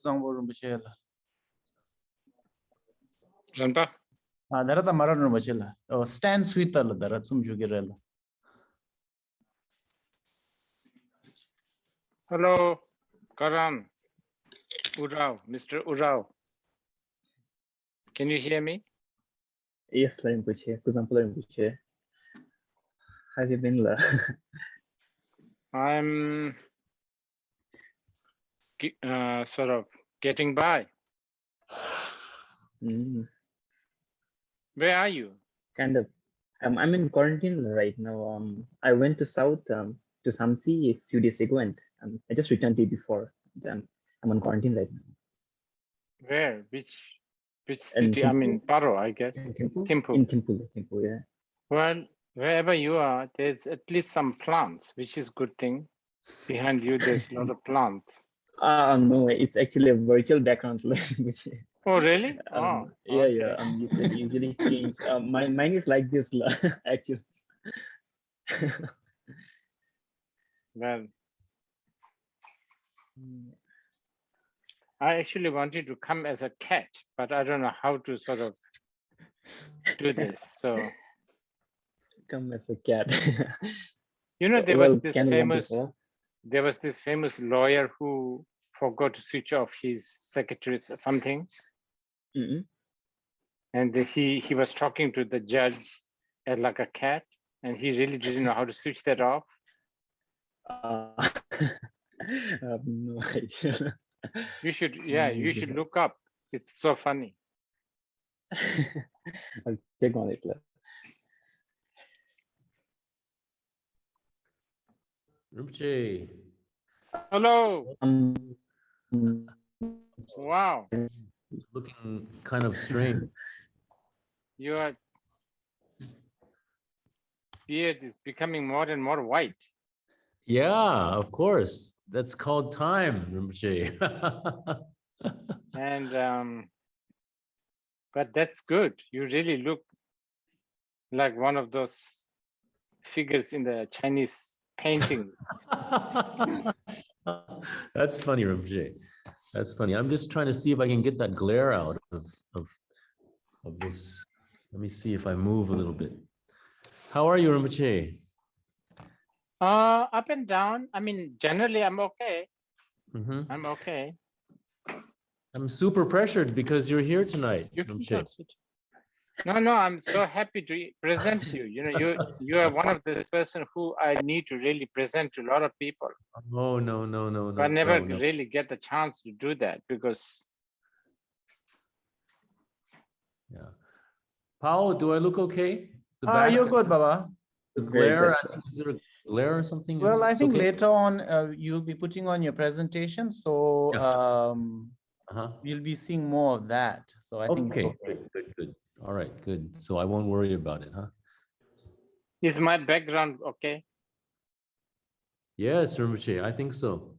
Zangbo Rinpoche. Rampa? Darata Maran Rinpoche. Stan Sweetal, Daratsum Jugirella. Hello, Karan. Urao, Mr. Urao. Can you hear me? Yes, Rinpoche. Kusampala Rinpoche. How have you been, La? I'm sort of getting by. Where are you? Kind of. I'm in quarantine right now. I went to South to Samtse a few days ago, and I just returned day before. I'm on quarantine right now. Where? Which city? I mean, Paro, I guess. Thimphu? Thimphu. In Thimphu, yeah. Well, wherever you are, there's at least some plants, which is good thing. Behind you, there's a lot of plants. No, it's actually a virtual background. Oh, really? Oh, yeah, okay. yeah. You can usually change. Mine is like this, actually. Well, I actually wanted to come as a cat, but I don't know how to sort of do this. So, Come as a cat. you know, there was this famous lawyer who forgot to switch off his secretary's something. And he was talking to the judge as like a cat, and he really didn't know how to switch that off. I have no idea. You should, yeah, you should look up. It's so funny. I'll check on it. Rinpoche. Hello. Wow. Looking kind of strange. Your beard is becoming more and more white. Yeah, of course. That's called time, Rinpoche. And but that's good. You really look like one of those figures in the Chinese painting. That's funny, Rinpoche. That's funny. I'm just trying to see if I can get that glare out of this. Let me see if I move a little bit. How are you, Rinpoche? Up and down. I mean, generally, I'm okay. I'm okay. I'm super pressured because you're here tonight. You can sit. No, I'm so happy to present you. You know, you are one of this person who I need to really present to a lot of people. Oh, no. But I never really get the chance to do that because. Yeah. Paul, do I look okay? You're good, Baba. The glare, I think, is there a glare or something? Well, I think okay? later on you'll be putting on your presentation, so you'll be seeing more of that. So I think okay, good. All right, good. So I won't worry about it, huh? Is my background okay? Yes, Rinpoche, I think so.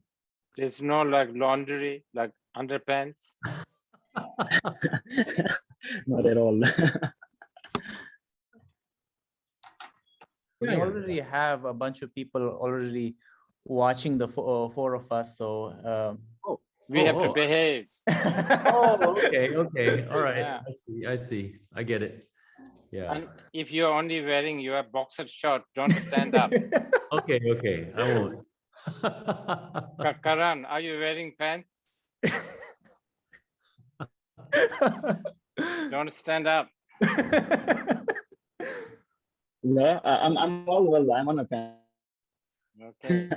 There's no like laundry, like underpants. Not at all. We already have a bunch of people already watching the four of us, so we have to behave. Okay. All right. Yeah. I see. I get it. Yeah. And if you're only wearing your boxer short, don't stand up. Okay. I won't. Karan, are you wearing pants? Don't stand up. Yeah, I'm all well. I'm on a fan. Okay.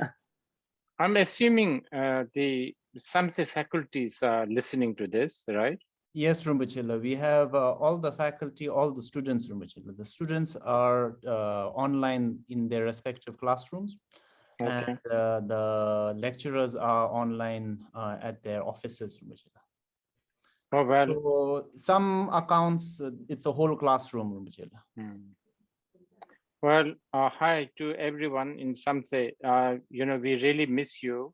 I'm assuming the Samtse faculties are listening to this, right? Yes, Rinpoche. We have all the faculty, all the students, Rinpoche. The students are online in their respective classrooms. Okay. And the lecturers are online at their offices, Rinpoche. Oh, well. So some accounts, it's a whole classroom, Rinpoche. Well, hi to everyone in Samtse. You know, we really miss you.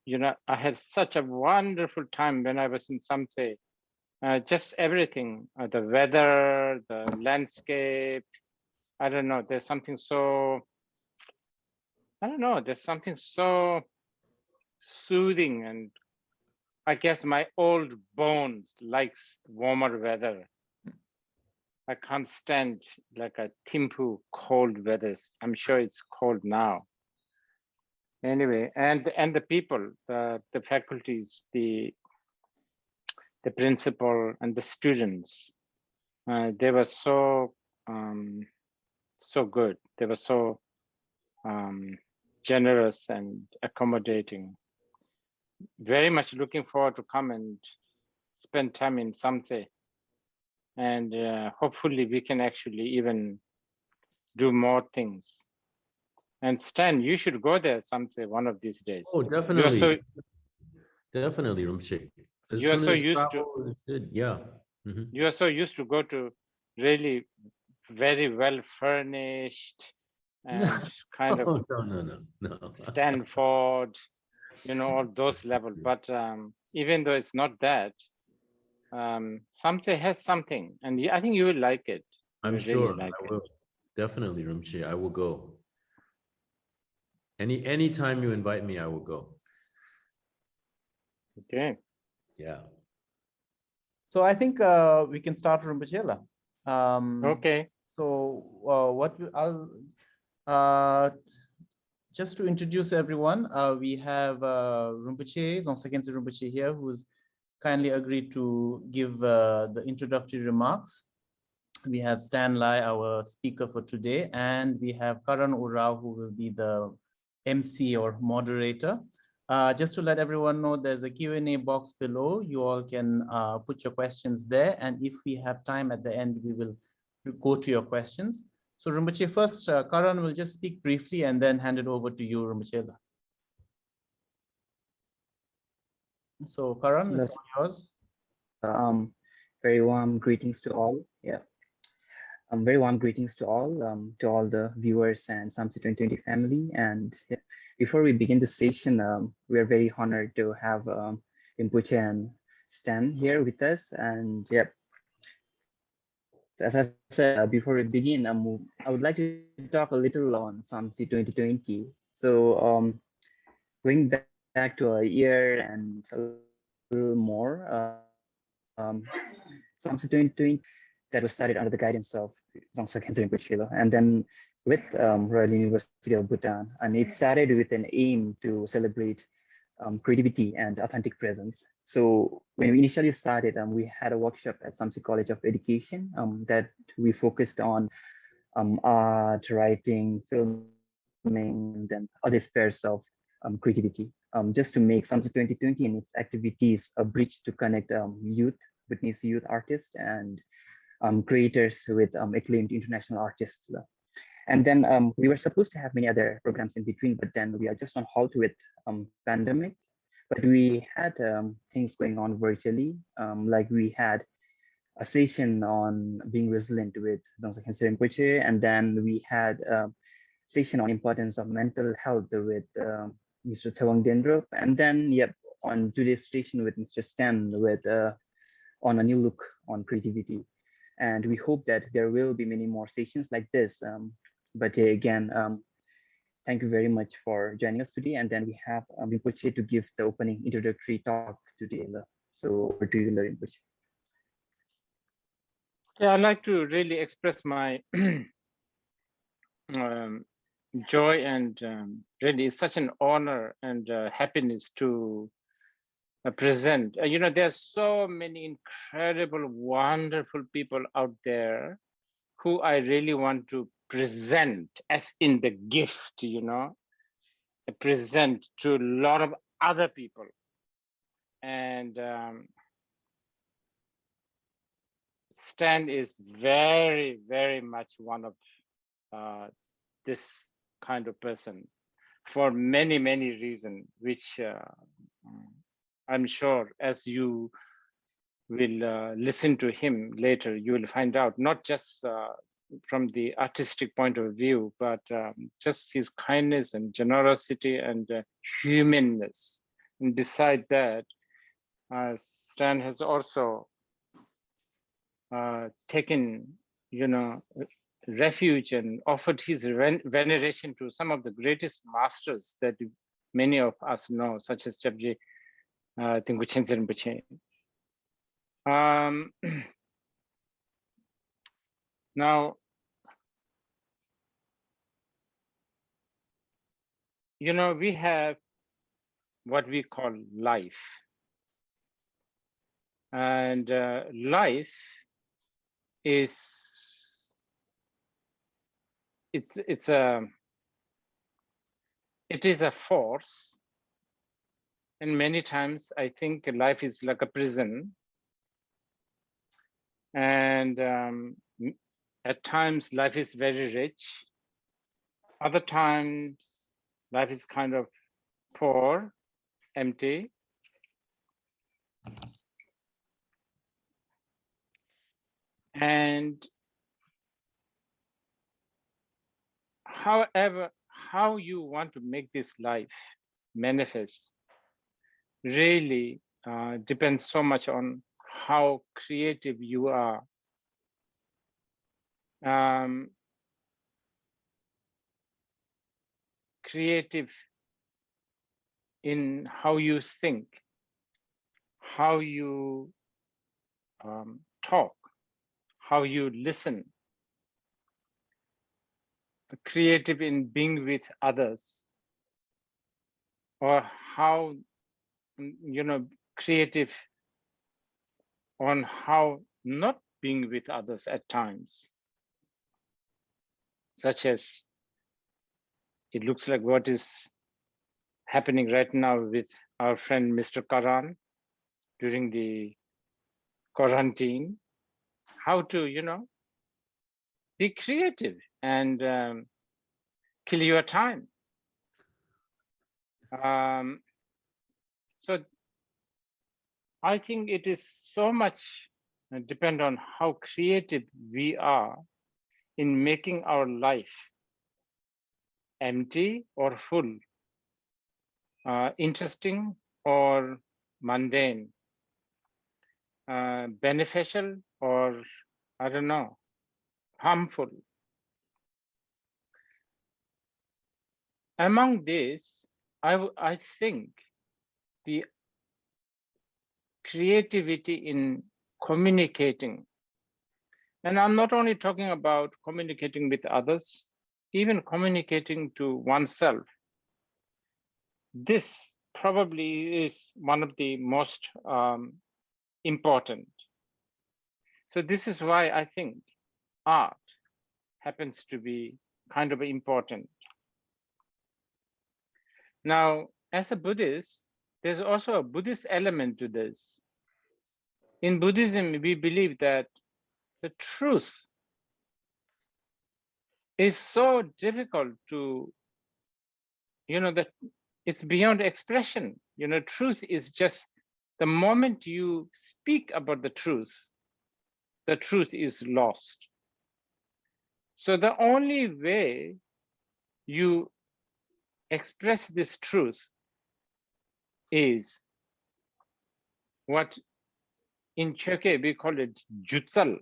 You know, I had such a wonderful time when I was in Samtse. Just everything, the weather, the landscape. I don't know, there's something so, I don't know, there's something so soothing and I guess my old bones likes warmer weather. I can't stand like a Thimphu cold weather. I'm sure it's cold now. Anyway, and the people, the faculties, the principal and the students, they were so so good. They were so generous and accommodating. Very much looking forward to come and spend time in Samtse. And hopefully we can actually even do more things. And Stan, you should go there Samtse one of these days. Oh, definitely. Definitely, Rinpoche. You are so used to, yeah. Mm-hmm. You are so used to go to really very well furnished and kind of no. Stanford, you know, all those levels. But even though it's not that, Samtse has something, and I think you will like it. I'm sure I will. Definitely, Rinpoche, I will go. Anytime you invite me, I will go. Okay. Yeah. So I think we can start Rinpoche. Okay. So I'll just to introduce everyone, we have Rinpoche, Zongsa Khyentse Rinpoche here, who's kindly agreed to give the introductory remarks. We have Stan Lai, our speaker for today, and we have Karan Urao, who will be the MC or moderator. Just to let everyone know, there's a Q&A box below. You all can put your questions there, and if we have time at the end, we will go to your questions. So Rinpoche, first, Karan will just speak briefly and then hand it over to you, Rinpoche. So Karan, it's all yours. Very warm greetings to all. Yeah. Very warm greetings to all the viewers and Samtse 2020 family. And before we begin the session, we are very honored to have Rinpoche and Stan here with us. And yeah, as I said, before we begin, I would like to talk a little on Samtse 2020. So going back to a year and a little more, Samtse 2020 that was started under the guidance of Zongsa Khyentse Rinpoche, and then with Royal University of Bhutan. And it started with an aim to celebrate creativity and authentic presence. So when we initially started, we had a workshop at Samtse College of Education that we focused on art, writing, filming, and then other spheres of creativity, just to make Samtse 2020 and its activities a bridge to connect youth, Bhutanese youth artists, and creators with acclaimed international artists. And then we were supposed to have many other programs in between, but then we are just on halt with pandemic. But we had things going on virtually, like we had a session on being resilient with Zongsa Khyentse Rinpoche, and then we had a session on importance of mental health with Mr. Thawang Dendrop, and then on today's session with Mr. Stan with on a new look on creativity. And we hope that there will be many more sessions like this. But again, thank you very much for joining us today. And then we have Rinpoche to give the opening introductory talk today. So over to you, Rinpoche. Yeah, I'd like to really express my joy, and really it's such an honor and happiness to present. You know, there's so many incredible, wonderful people out there who I really want to present as in the gift, you know, present to a lot of other people. And Stan is very, very much one of this kind of person for many, many reasons, which I'm sure as you will listen to him later, you will find out, not just from the artistic point of view, but just his kindness and generosity and humanness. And beside that, Stan has also taken, you know, refuge and offered his veneration to some of the greatest masters that many of us know, such as Chabje Now, you know, we have what we call life. And life is, it is a force. And many times I think life is like a prison. And at times life is very rich. Other times life is kind of poor, empty. And however, how you want to make this life manifest really depends so much on how creative you are. Creative in how you think, how you talk, how you listen, creative in being with others, or how, you know, creative on how not being with others at times, such as it looks like what is happening right now with our friend Mr. Karan during the quarantine. How to, you know, be creative and kill your time. So I think it is so much depend on how creative we are in making our life empty or full, interesting or mundane, beneficial or, I don't know, harmful. Among this, I think the creativity in communicating, and I'm not only talking about communicating with others, even communicating to oneself. This probably is one of the most important. So this is why I think art happens to be kind of important. Now, as a Buddhist, there's also a Buddhist element to this. In Buddhism, we believe that the truth is so difficult to, you know, that it's beyond expression. You know, truth is just the moment you speak about the truth is lost. So the only way you express this truth is what in Choke we call it jutsal,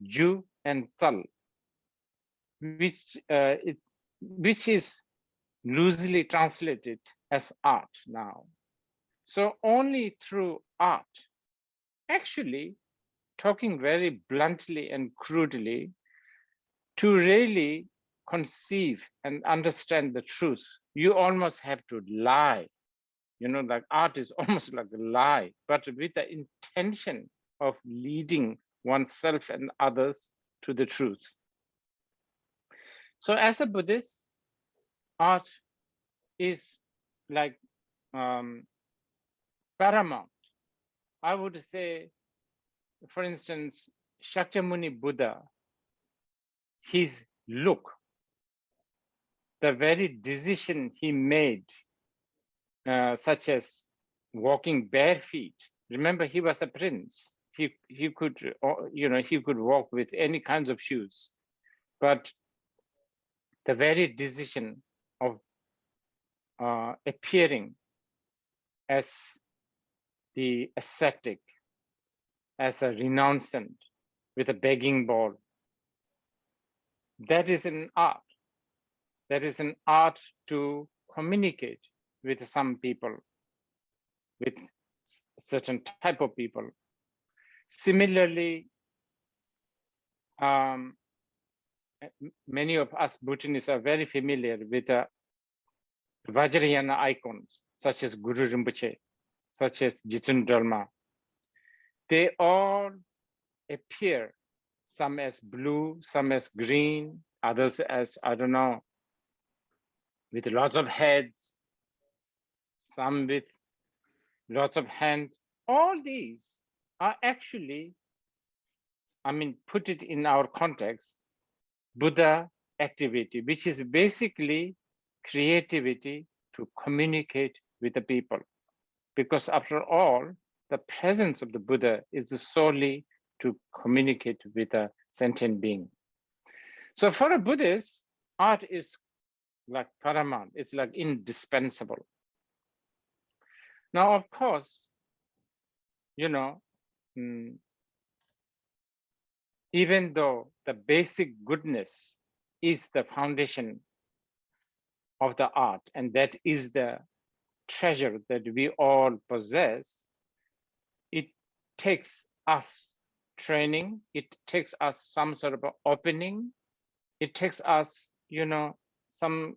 ju and tsal, which is loosely translated as art now. So only through art, actually talking very bluntly and crudely, to really conceive and understand the truth, you almost have to lie. You know, like art is almost like a lie, but with the intention of leading oneself and others to the truth. So as a Buddhist, art is like paramount. I would say, for instance, Shakyamuni Buddha, his look, the very decision he made, such as walking bare feet. Remember, he was a prince. He could, you know, he could walk with any kinds of shoes, but the very decision of appearing as the ascetic, as a renouncant with a begging bowl, that is an art. That is an art to communicate with some people. with certain type of people. Similarly, many of us Bhutanese are very familiar with the Vajrayana icons, such as Guru Rinpoche, such as Jitun Dharma. They all appear, some as blue, some as green, others as, I don't know, with lots of heads, some with lots of hands. All these are actually, I mean, put it in our context, Buddha activity, which is basically creativity to communicate with the people. Because after all, the presence of the Buddha is solely to communicate with a sentient being. So for a Buddhist, art is like paramount, it's like indispensable. Now, of course, you know, even though the basic goodness is the foundation of the art, and that is the treasure that we all possess, it takes us training, it takes us some sort of opening, it takes us, you know, some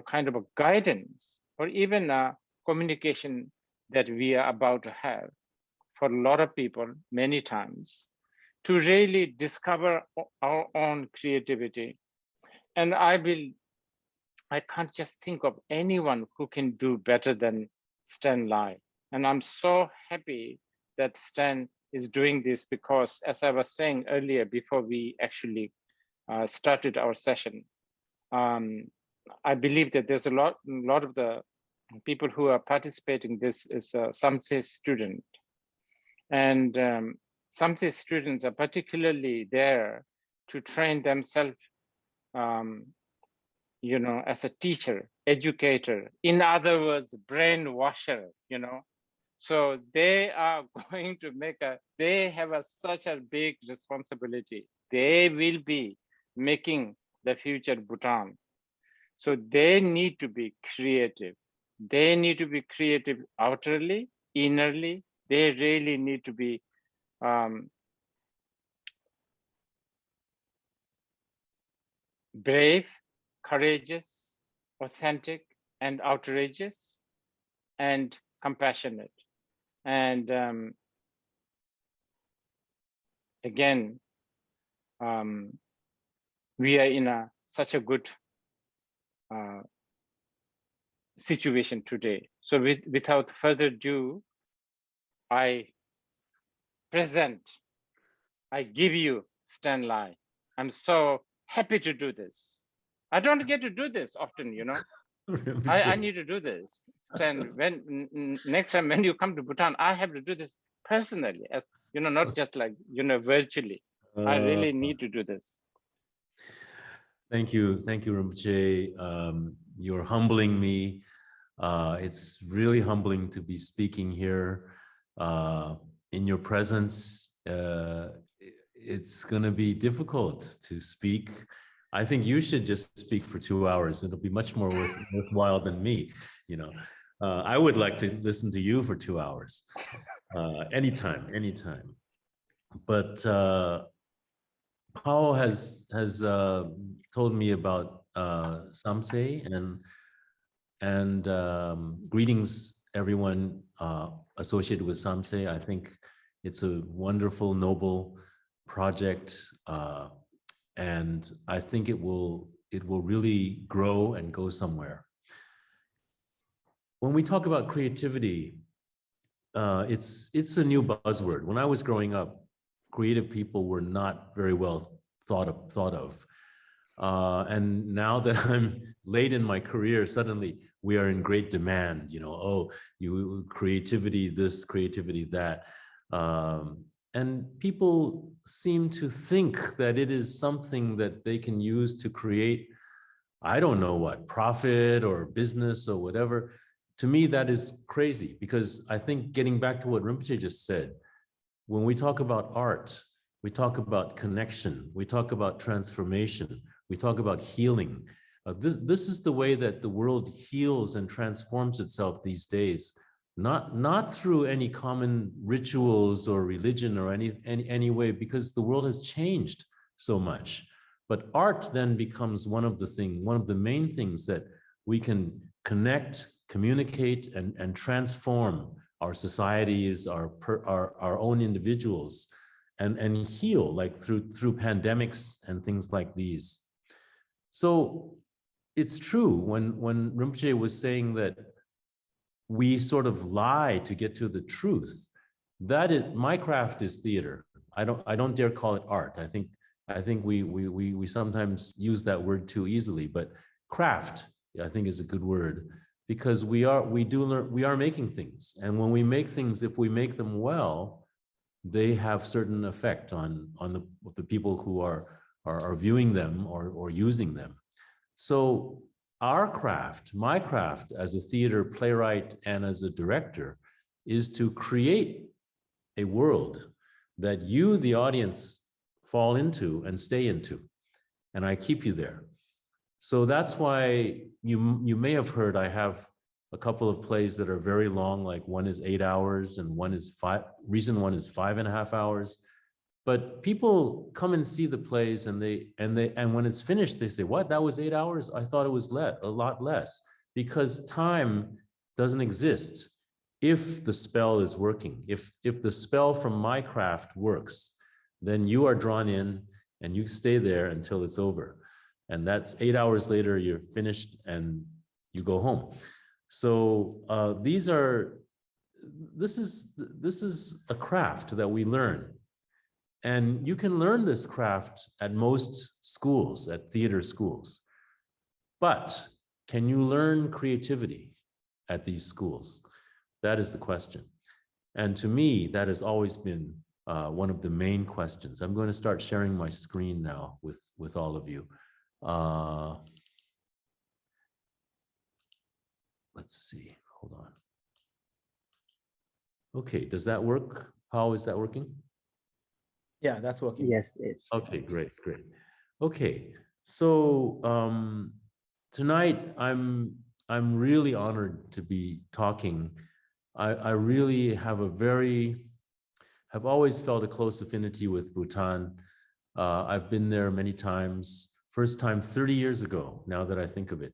kind of a guidance, or even a communication that we are about to have for a lot of people many times, to really discover our own creativity. And I can't just think of anyone who can do better than Stan Lai. And I'm so happy that Stan is doing this, because as I was saying earlier, before we actually started our session, I believe that there's a lot of the people who are participating. This is a Samtse student. And Samtse students are particularly there to train themselves, you know, as a teacher, educator, in other words, brainwasher, you know. So they are going to they have such a big responsibility. They will be making the future Bhutan. So they need to be creative. They need to be creative outerly, innerly. They really need to be brave, courageous, authentic, and outrageous, and compassionate. And again, we are in such a good situation today. So without further ado, I give you Stan Lai. I'm so happy to do this. I don't get to do this often, you know. I need to do this. Stan, when next time when you come to Bhutan, I have to do this personally, as you know, not just like, you know, virtually. I really need to do this. Thank you, Rinpoche. You're humbling me. It's really humbling to be speaking here in your presence. It's going to be difficult to speak. I think you should just speak for 2 hours. It'll be much more worthwhile than me. You know, I would like to listen to you for 2 hours, anytime. But Paul has told me about Samtse, and greetings everyone associated with Samtse. I think it's a wonderful, noble project, and I think it will really grow and go somewhere. When we talk about creativity, it's a new buzzword. When I was growing up, creative people were not very well thought of. And now that I'm late in my career, suddenly we are in great demand. You know, oh, you creativity this, creativity that. And people seem to think that it is something that they can use to create, I don't know what, profit or business or whatever. To me, that is crazy, because I think, getting back to what Rinpoche just said, when we talk about art, we talk about connection, we talk about transformation, we talk about healing. This is the way that the world heals and transforms itself these days, not through any common rituals or religion or any way, because the world has changed so much. But art then becomes one of the main things that we can connect, communicate, and transform our societies, our own individuals, and heal, like through pandemics and things like these. So it's true when Rinpoche was saying that we sort of lie to get to the truth. That is, my craft is theater. I don't dare call it art. I think we sometimes use that word too easily, but craft, I think, is a good word, because we are making things. And when we make things, if we make them well, they have certain effect on the people who are viewing them or using them. So our craft, my craft as a theater playwright and as a director, is to create a world that you, the audience, fall into and stay into, and I keep you there. So that's why you may have heard I have a couple of plays that are very long, like one is 8 hours and one is 5.5 hours. But people come and see the plays, and when it's finished, they say, "What? That was 8 hours? I thought it was a lot less," because time doesn't exist if the spell is working. If the spell from my craft works, then you are drawn in and you stay there until it's over. And that's 8 hours later, you're finished and you go home. So this is a craft that we learn. And you can learn this craft at most schools, at theater schools. But can you learn creativity at these schools? That is the question. And to me, that has always been one of the main questions. I'm going to start sharing my screen now with all of you. Let's see, hold on. Okay, does that work? How is that working? Yeah, that's working. Yes, it's okay. Great. Okay, so tonight I'm really honored to be talking. I really have always felt a close affinity with Bhutan. I've been there many times. First time 30 years ago, now that I think of it,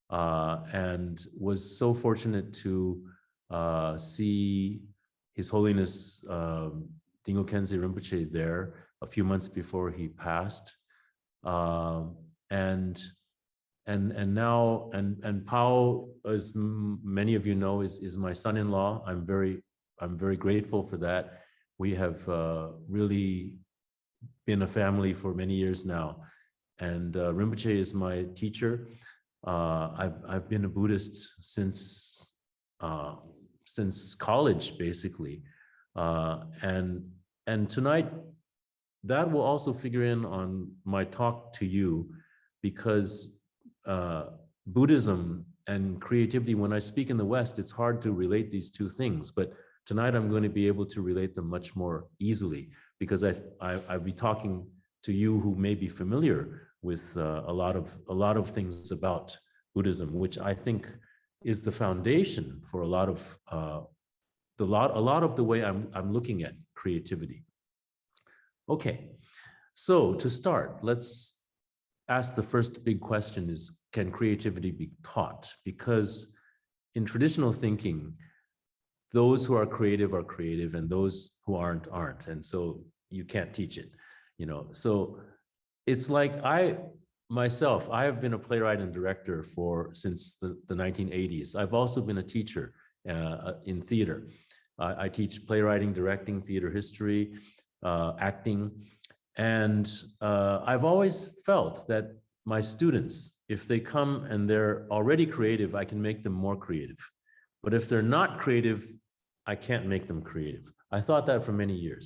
and was so fortunate to see His Holiness Dingo Khyentse Rinpoche there a few months before he passed, and now Pao, as many of you know, is my son-in-law. I'm very grateful for that. We have really been a family for many years now, and Rinpoche is my teacher. I've been a Buddhist since college, basically. And tonight, that will also figure in on my talk to you, because Buddhism and creativity, when I speak in the West, it's hard to relate these two things. But tonight, I'm going to be able to relate them much more easily, because I'll be talking to you who may be familiar with a lot of things about Buddhism, which I think is the foundation for a lot of the way I'm looking at creativity. Okay, so to start, let's ask the first big question: is, can creativity be taught? Because in traditional thinking, those who are creative, and those who aren't, and so you can't teach it, So it's like I have been a playwright and director since the 1980s. I've also been a teacher in theater. I teach playwriting, directing, theater history, acting. And I've always felt that my students, if they come and they're already creative, I can make them more creative. But if they're not creative, I can't make them creative. I thought that for many years.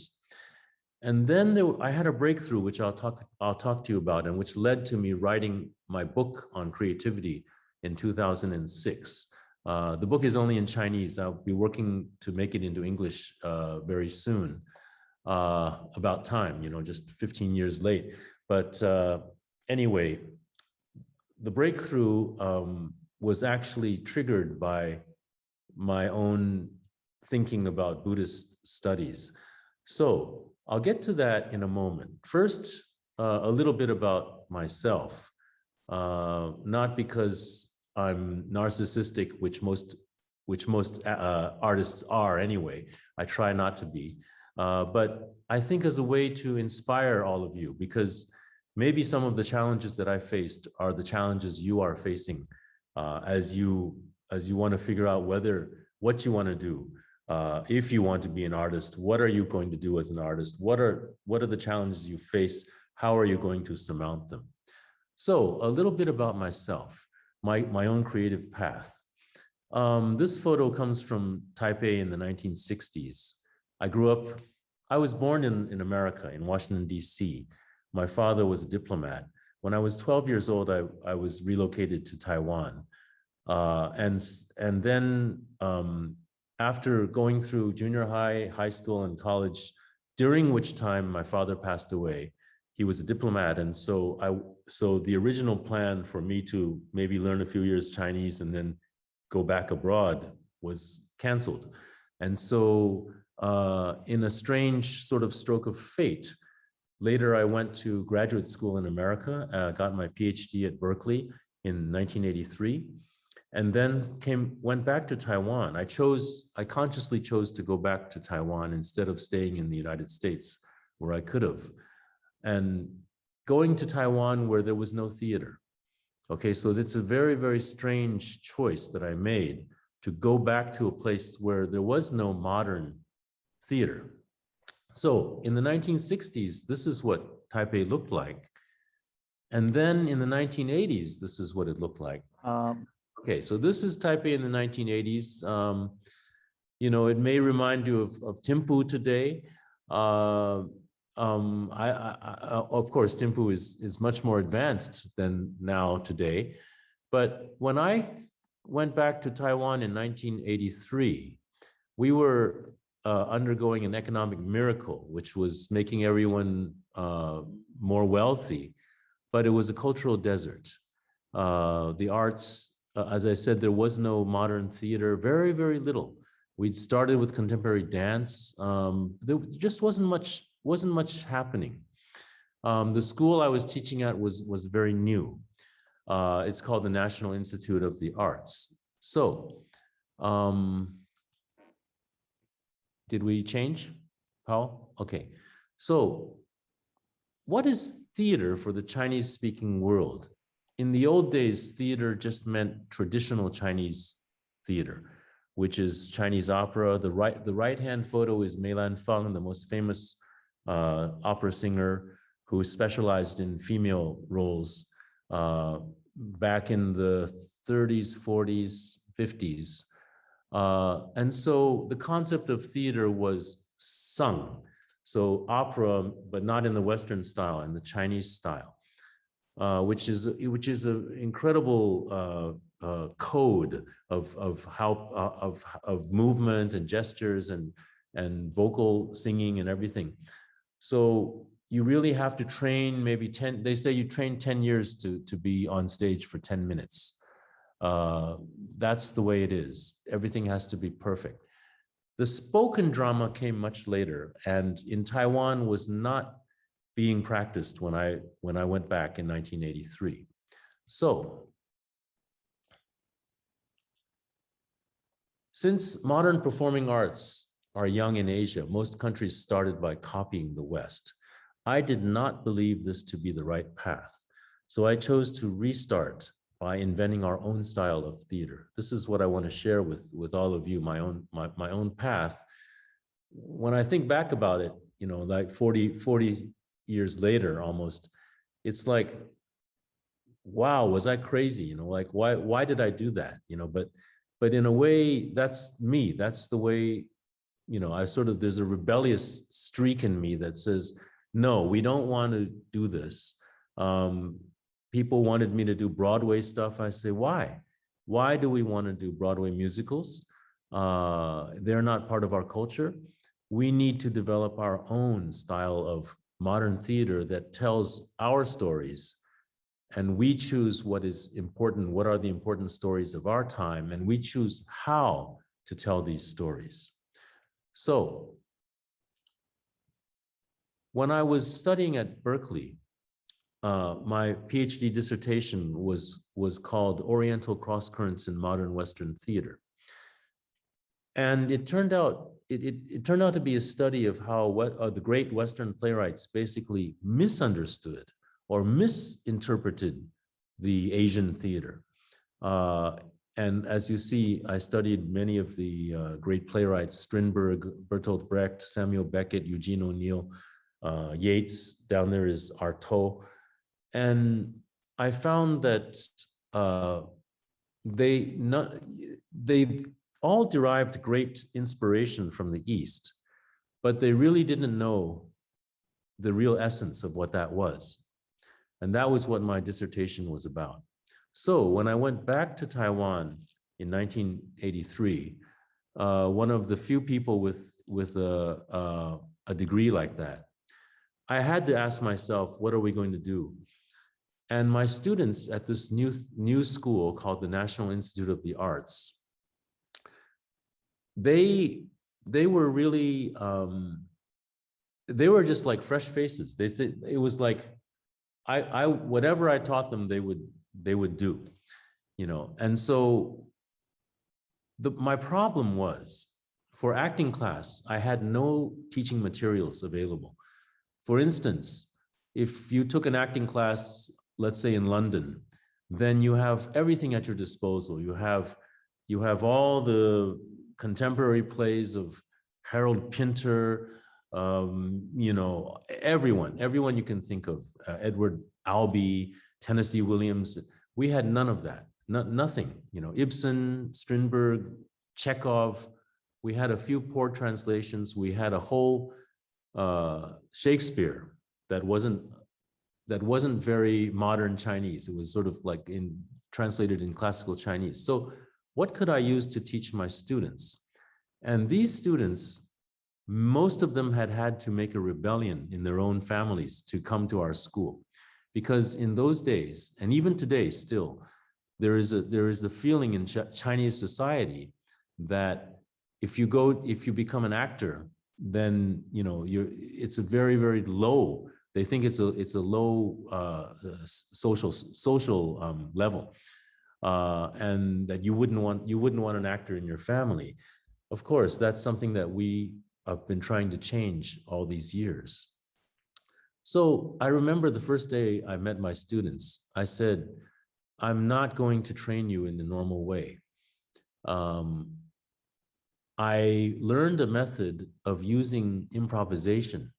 And then I had a breakthrough, which I'll talk to you about, and which led to me writing my book on creativity in 2006. The book is only in Chinese. I'll be working to make it into English very soon. About time, just 15 years late. But anyway, the breakthrough was actually triggered by my own thinking about Buddhist studies. So I'll get to that in a moment. First, a little bit about myself, not because I'm narcissistic, which most artists are anyway. I try not to be, but I think as a way to inspire all of you, because maybe some of the challenges that I faced are the challenges you are facing as you want to figure out what you want to do. If you want to be an artist, what are you going to do as an artist? What are the challenges you face? How are you going to surmount them? So a little bit about myself, my own creative path. This photo comes from Taipei in the 1960s. I was born in America, in Washington, D.C. My father was a diplomat. When I was 12 years old, I was relocated to Taiwan. And then after going through junior high, high school, and college, during which time my father passed away, he was a diplomat. And so the original plan for me to maybe learn a few years Chinese and then go back abroad was canceled. And so in a strange sort of stroke of fate, later I went to graduate school in America, got my PhD at Berkeley in 1983, and then went back to Taiwan. I consciously chose to go back to Taiwan instead of staying in the United States, where I could have. And going to Taiwan where there was no theater. Okay, so it's a very, very strange choice that I made to go back to a place where there was no modern theater. So in the 1960s, this is what Taipei looked like. And then in the 1980s, this is what it looked like. Okay, so this is Taipei in the 1980s. You know, it may remind you of Thimphu today. Of course, Thimphu is much more advanced than now today. But when I went back to Taiwan in 1983, we were undergoing an economic miracle, which was making everyone more wealthy, but it was a cultural desert. The arts, as I said, there was no modern theater, very, very little. We'd started with contemporary dance. There just wasn't much happening. The school I was teaching at was very new. It's called the National Institute of the Arts. So, did we change, Paul? Okay. So, what is theater for the Chinese-speaking world? In the old days, theater just meant traditional Chinese theater, which is Chinese opera. The right-hand photo is Meilan Feng, the most famous opera singer who specialized in female roles back in the 30s, 40s, 50s. And so the concept of theater was sung. So opera, but not in the Western style, in the Chinese style, which is an incredible code of movement and gestures and vocal singing and everything. So you really have to train maybe 10, they say you train 10 years to be on stage for 10 minutes. That's the way it is. Everything has to be perfect. The spoken drama came much later, and in Taiwan was not being practiced when I went back in 1983. So, since modern performing arts are young in Asia, most countries started by copying the West. I did not believe this to be the right path, so I chose to restart by inventing our own style of theater. This is what I want to share with all of you, my own path. When I think back about it, you know, like 40 years later almost, it's like, wow, was I crazy? You know, like why did I do that? You know, but in a way, that's me. That's the way, you know, there's a rebellious streak in me that says, no, we don't want to do this. People wanted me to do Broadway stuff. I say, why? Why do we want to do Broadway musicals? They're not part of our culture. We need to develop our own style of modern theater that tells our stories. And we choose what is important, what are the important stories of our time, and we choose how to tell these stories. So when I was studying at Berkeley, my PhD dissertation was called Oriental Cross-Currents in Modern Western Theater. And it turned out to be a study of how the great Western playwrights basically misunderstood or misinterpreted the Asian theater. And as you see, I studied many of the great playwrights: Strindberg, Bertolt Brecht, Samuel Beckett, Eugene O'Neill, Yeats. Down there is Artaud. And I found that they all derived great inspiration from the East, but they really didn't know the real essence of what that was. And that was what my dissertation was about. So when I went back to Taiwan in 1983, one of the few people with a degree like that, I had to ask myself, what are we going to do? And my students at this new school called the National Institute of the Arts, they were really, they were just like fresh faces. They said it was like, whatever I taught them, they would do, you know. And so my problem was, for acting class, I had no teaching materials available. For instance, if you took an acting class, let's say in London, then you have everything at your disposal. You have all the contemporary plays of Harold Pinter, you know, everyone you can think of, Edward Albee, Tennessee Williams. We had none of that, nothing, you know, Ibsen, Strindberg, Chekhov. We had a few poor translations. We had a whole Shakespeare that wasn't very modern Chinese. It was sort of like translated in classical Chinese. So what could I use to teach my students? And these students, most of them had to make a rebellion in their own families to come to our school, because in those days, and even today still, there is a feeling in Chinese society that if you become an actor, then you know it's a very, very low. They think it's a low social level, and that you wouldn't want an actor in your family. Of course, that's something that we have been trying to change all these years. So I remember the first day I met my students, I said, I'm not going to train you in the normal way. I learned a method of using improvisation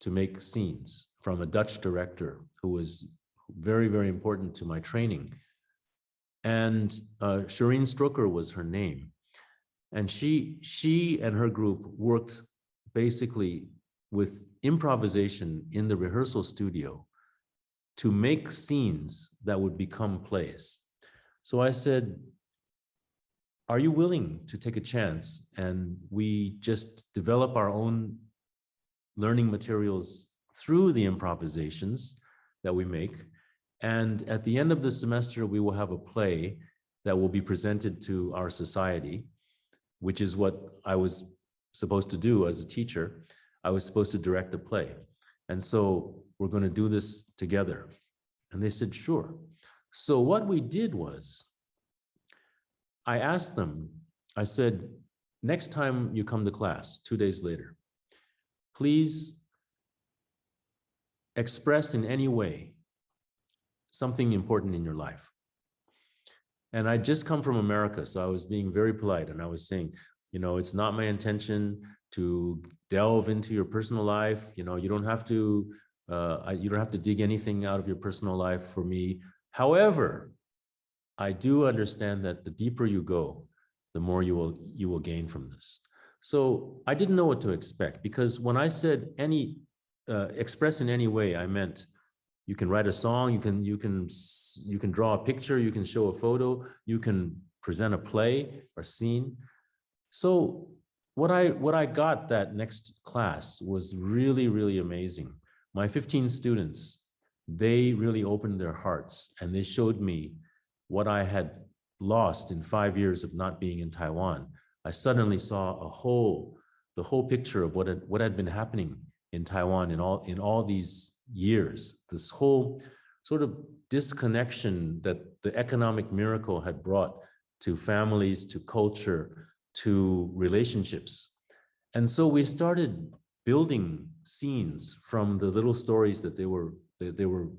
to make scenes from a Dutch director who was very, very important to my training. And Shireen Strucker was her name. And she and her group worked basically with improvisation in the rehearsal studio to make scenes that would become plays. So I said, are you willing to take a chance and we just develop our own learning materials through the improvisations that we make? And at the end of the semester, we will have a play that will be presented to our society, which is what I was supposed to do as a teacher. I was supposed to direct the play. And so we're going to do this together. And they said, sure. So what we did was, I asked them, I said, next time you come to class, 2 days later, please express in any way something important in your life. And I'd just come from America, so I was being very polite, and I was saying, you know, it's not my intention to delve into your personal life. You know, you don't have to dig anything out of your personal life for me. However, I do understand that the deeper you go, the more you will gain from this. So I didn't know what to expect, because when I said express in any way, I meant you can write a song, you can draw a picture, you can show a photo, you can present a play or scene. So what I got that next class was really, really amazing. My 15 students, they really opened their hearts, and they showed me what I had lost in 5 years of not being in Taiwan, I suddenly saw the whole picture of what had been happening in Taiwan in all these years. This whole sort of disconnection that the economic miracle had brought to families, to culture, to relationships. And so we started building scenes from the little stories that they were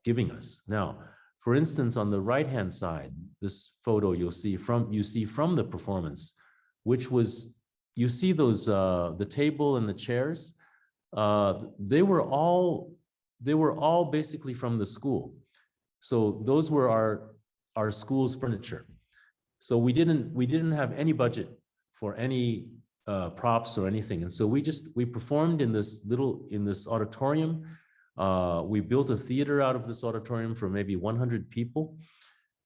giving us. Now, for instance, on the right-hand side, this photo you see from the performance, which was, you see those the table and the chairs. They were all basically from the school. So those were our school's furniture. So we didn't have any budget for any props or anything, and so we performed in this auditorium. We built a theater out of this auditorium for maybe 100 people,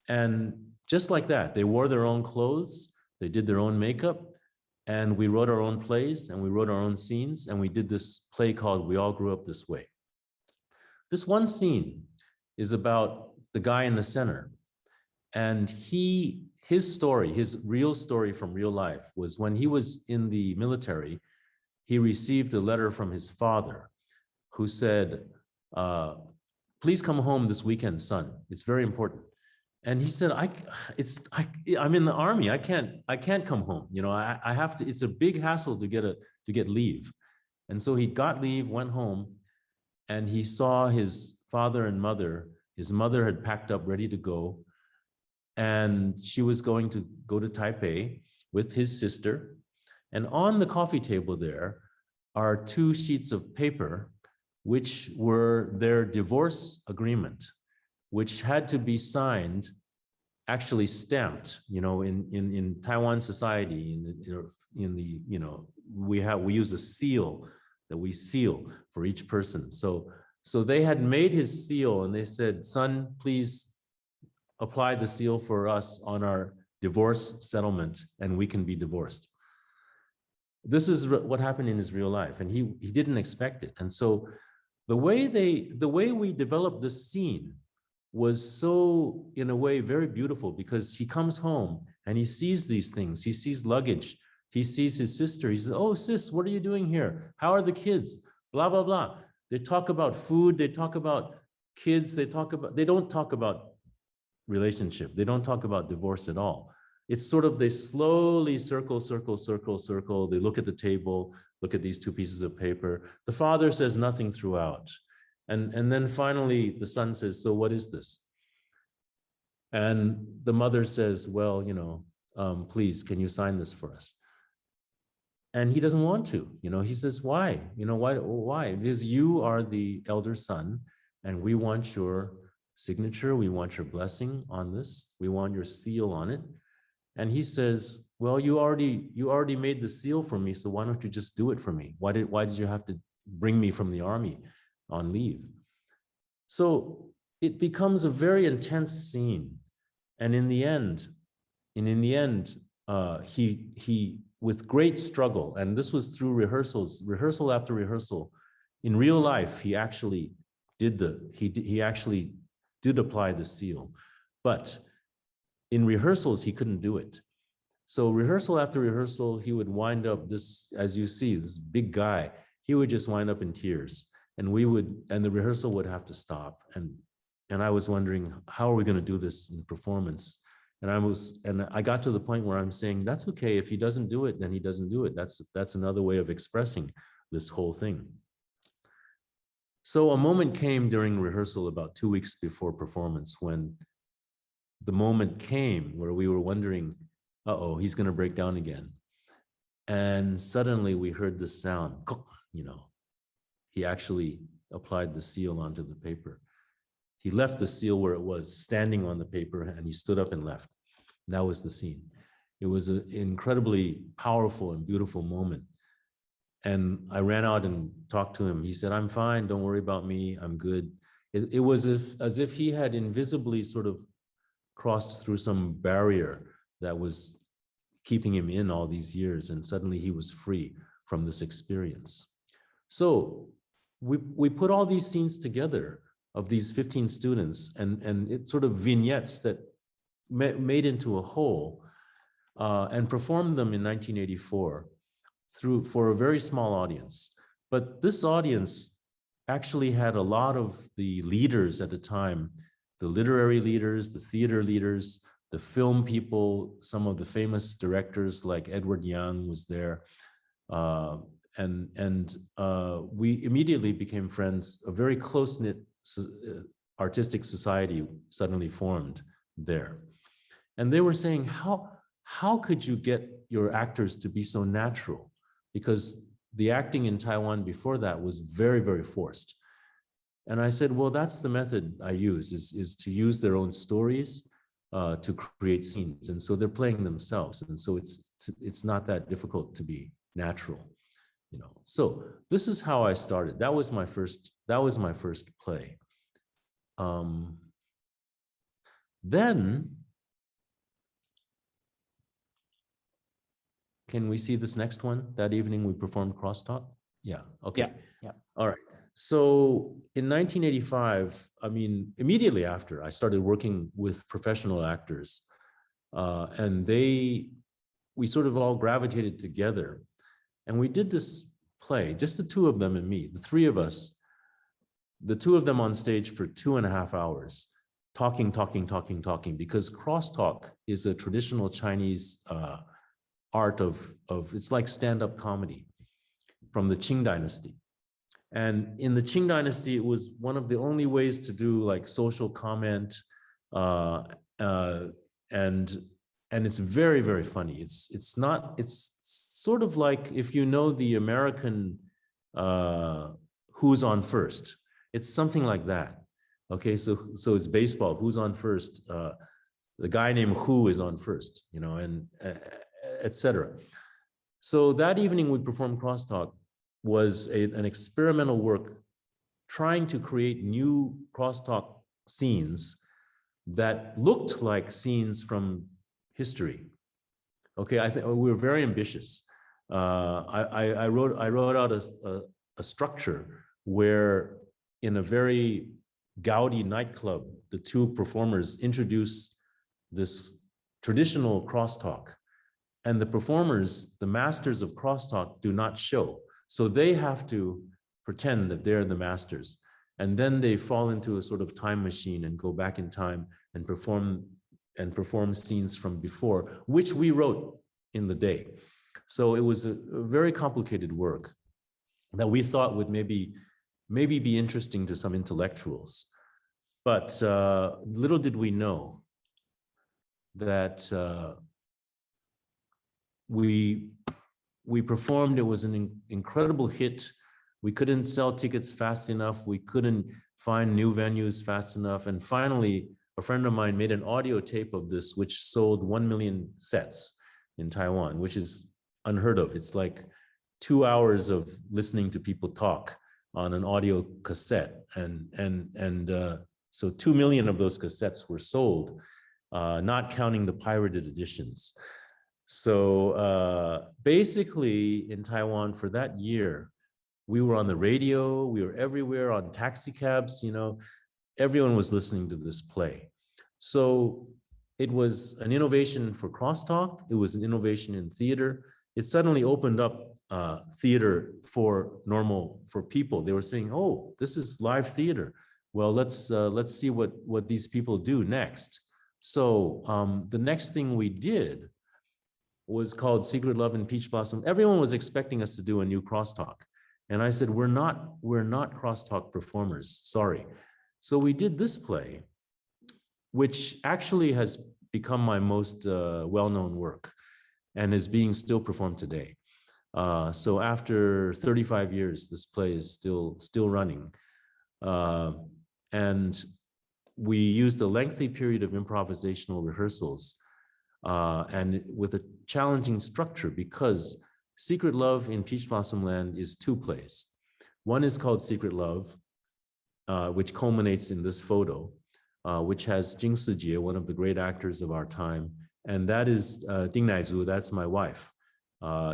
and just like that, they wore their own clothes, they did their own makeup, and we wrote our own plays and we wrote our own scenes, and we did this play called "We All Grew Up This Way." This one scene is about the guy in the center, and his story, his real story from real life, was when he was in the military, he received a letter from his father who said, please come home this weekend, son. It's very important. And he said, I'm in the army. I can't come home. You know, I have to, it's a big hassle to get leave. And so he got leave, went home, and he saw his father and mother. His mother had packed up, ready to go. And she was going to go to Taipei with his sister. And on the coffee table there are 2 sheets of paper, which were their divorce agreement, which had to be signed, actually stamped, you know, in Taiwan society, in the you know, we use a seal that we seal for each person. So they had made his seal, and they said, son, please apply the seal for us on our divorce settlement, and we can be divorced. This is what happened in his real life, and he didn't expect it. And so the way we developed this scene was so, in a way, very beautiful, because he comes home and he sees these things. He sees luggage. He sees his sister. He says, oh, sis, what are you doing here? How are the kids? Blah, blah, blah. They talk about food. They talk about kids. They don't talk about relationship. They don't talk about divorce at all. It's sort of, they slowly circle. They look at the table, look at these 2 pieces of paper. The father says nothing throughout. And then finally the son says, so what is this? And the mother says, well, you know, please, can you sign this for us? And he doesn't want to, you know, he says, why? You know, why? Because you are the elder son, and we want your signature, we want your blessing on this, we want your seal on it. And he says, well, you already made the seal for me, so why don't you just do it for me? Why did you have to bring me from the army on leave? So it becomes a very intense scene. And in the end, he with great struggle, and this was through rehearsal after rehearsal, in real life, he actually did apply the seal, but in rehearsals, he couldn't do it. So rehearsal after rehearsal, he would wind up this, as you see, this big guy, he would just wind up in tears, and the rehearsal would have to stop. And I was wondering, how are we going to do this in performance? And I got to the point where I'm saying, that's okay. If he doesn't do it, then he doesn't do it. That's another way of expressing this whole thing. So a moment came during rehearsal about 2 weeks before performance, when the moment came where we were wondering, uh-oh, he's going to break down again. And suddenly we heard this sound, you know, he actually applied the seal onto the paper. He left the seal where it was, standing on the paper, and he stood up and left. That was the scene. It was an incredibly powerful and beautiful moment. And I ran out and talked to him. He said, I'm fine, don't worry about me, I'm good. It was as if he had invisibly sort of crossed through some barrier that was keeping him in all these years, and suddenly he was free from this experience. So we put all these scenes together of these 15 students, and it's sort of vignettes that made into a whole. and performed them in 1984 for a very small audience. But this audience actually had a lot of the leaders at the time, the literary leaders, the theater leaders, the film people, some of the famous directors like Edward Young was there. We immediately became friends. A very close-knit artistic society suddenly formed there. And they were saying, how could you get your actors to be so natural? Because the acting in Taiwan before that was very, very forced. And I said, well, that's the method I use, is to use their own stories to create scenes. And so they're playing themselves. And so it's not that difficult to be natural, you know. So this is how I started. That was my first play. Then, can we see this next one? That evening we performed crosstalk. Yeah, okay. Yeah. All right. So in 1985, I mean, immediately after, I started working with professional actors, and we sort of all gravitated together, and we did this play, just the two of them and me, the three of us, the two of them on stage for 2.5 hours, talking, because crosstalk is a traditional Chinese art of it's like stand-up comedy from the Qing dynasty. And in the Qing dynasty, it was one of the only ways to do like social comment, and it's very, very funny. It's sort of like if you know the American Who's on First. It's something like that. Okay, so it's baseball. Who's on first? The guy named Who is on first, you know, and etc. So that evening we performed crosstalk was an experimental work trying to create new crosstalk scenes that looked like scenes from history. Okay, I think we were very ambitious. I wrote out a structure where in a very gaudy nightclub, the two performers introduce this traditional crosstalk, and the performers, the masters of crosstalk, do not show. So they have to pretend that they're the masters. And then they fall into a sort of time machine and go back in time and perform scenes from before, which we wrote in the day. So it was a very complicated work that we thought would maybe be interesting to some intellectuals. But little did we know that we performed. It was an incredible hit. We couldn't sell tickets fast enough. We couldn't find new venues fast enough. And finally, a friend of mine made an audio tape of this, which sold 1 million sets in Taiwan, which is unheard of. It's like 2 hours of listening to people talk on an audio cassette. So 2 million of those cassettes were sold, not counting the pirated editions. So basically in Taiwan for that year, we were on the radio, we were everywhere on taxi cabs, you know, everyone was listening to this play. So it was an innovation for crosstalk. It was an innovation in theater. It suddenly opened up theater for people. They were saying, oh, this is live theater. Well, let's see what these people do next. So the next thing we did was called Secret Love and Peach Blossom. Everyone was expecting us to do a new crosstalk. And I said, we're not crosstalk performers, sorry. So we did this play, which actually has become my most well-known work and is being still performed today. So after 35 years, this play is still running. And we used a lengthy period of improvisational rehearsals and with a challenging structure, because Secret Love in Peach Blossom Land is 2 plays. One is called Secret Love, which culminates in this photo, which has Jing Sijie, one of the great actors of our time. And that is Ding Naizhu, that's my wife.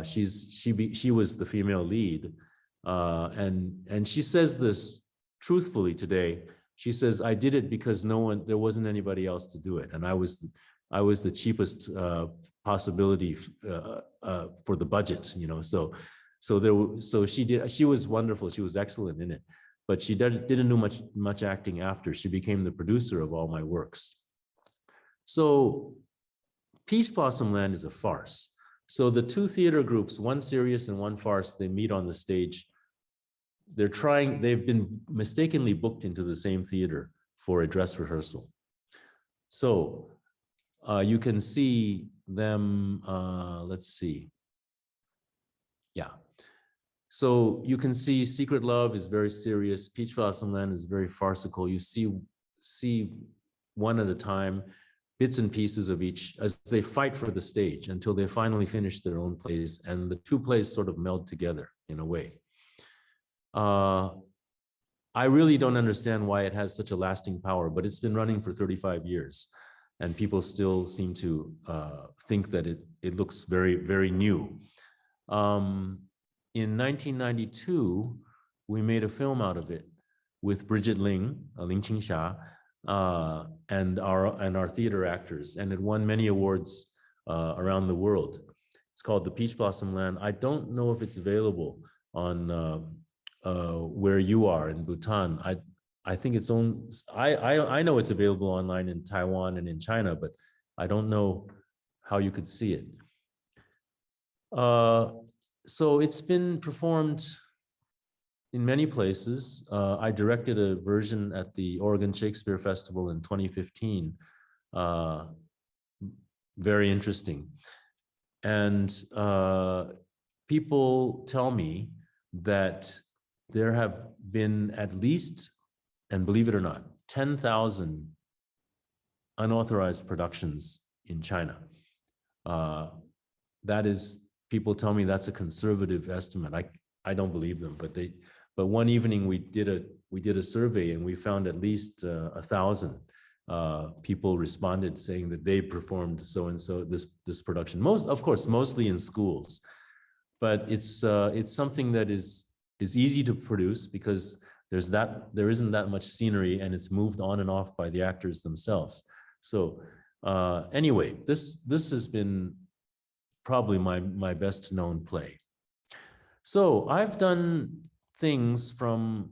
She was the female lead. And she says this truthfully today. She says, I did it because there wasn't anybody else to do it. And I was I was the cheapest possibility for the budget, so she was wonderful. She was excellent in it, but she didn't do much acting after. She became the producer of all my works. So Peach Blossom Land is a farce. So the two theater groups, one serious and one farce, they meet on the stage. They've been mistakenly booked into the same theater for a dress rehearsal. So you can see them, let's see. Yeah. So you can see Secret Love is very serious. Peach Blossom Land is very farcical. You see one at a time, bits and pieces of each as they fight for the stage until they finally finish their own plays, and the two plays sort of meld together in a way. I really don't understand why it has such a lasting power, but it's been running for 35 years and people still seem to think that it looks very, very new. In 1992, we made a film out of it with Bridget Ling Qingxia, and our theater actors, and it won many awards around the world. It's called The Peach Blossom Land. I don't know if it's available on where you are in Bhutan. I think it's on. I know it's available online in Taiwan and in China, but I don't know how you could see it. So it's been performed in many places. I directed a version at the Oregon Shakespeare Festival in 2015. Very interesting. And people tell me that there have been at least, and believe it or not, 10,000 unauthorized productions in China. That is, people tell me that's a conservative estimate. I don't believe them, but one evening we did a survey and we found at least 1,000 people responded saying that they performed so and so this production. Mostly in schools, but it's something that is easy to produce because there isn't that much scenery and it's moved on and off by the actors themselves. So anyway, this has been probably my best known play. So I've done things from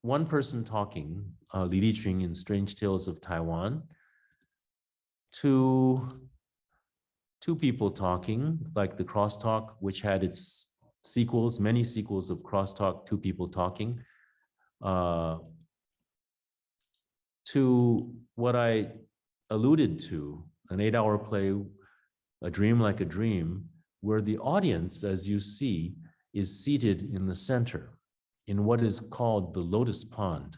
one person talking, Li Liqing in Strange Tales of Taiwan, to two people talking, like the Crosstalk, which had its sequels, many sequels of Crosstalk, two people talking, to what I alluded to, an 8-hour play, A Dream Like a Dream, where the audience, as you see, is seated in the center in what is called the Lotus Pond.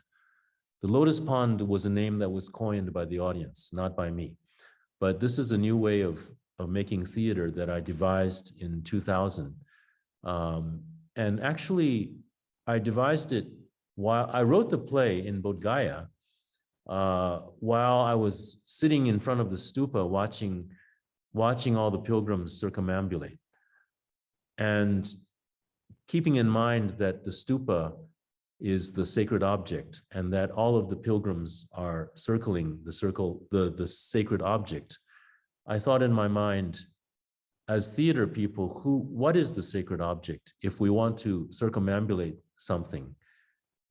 The Lotus Pond was a name that was coined by the audience, not by me. But this is a new way of making theater that I devised in 2000. And actually, I devised it while I wrote the play in Bodh Gaya, while I was sitting in front of the stupa watching all the pilgrims circumambulate. And keeping in mind that the stupa is the sacred object and that all of the pilgrims are circling the sacred object, I thought in my mind, as theater people, what is the sacred object if we want to circumambulate something?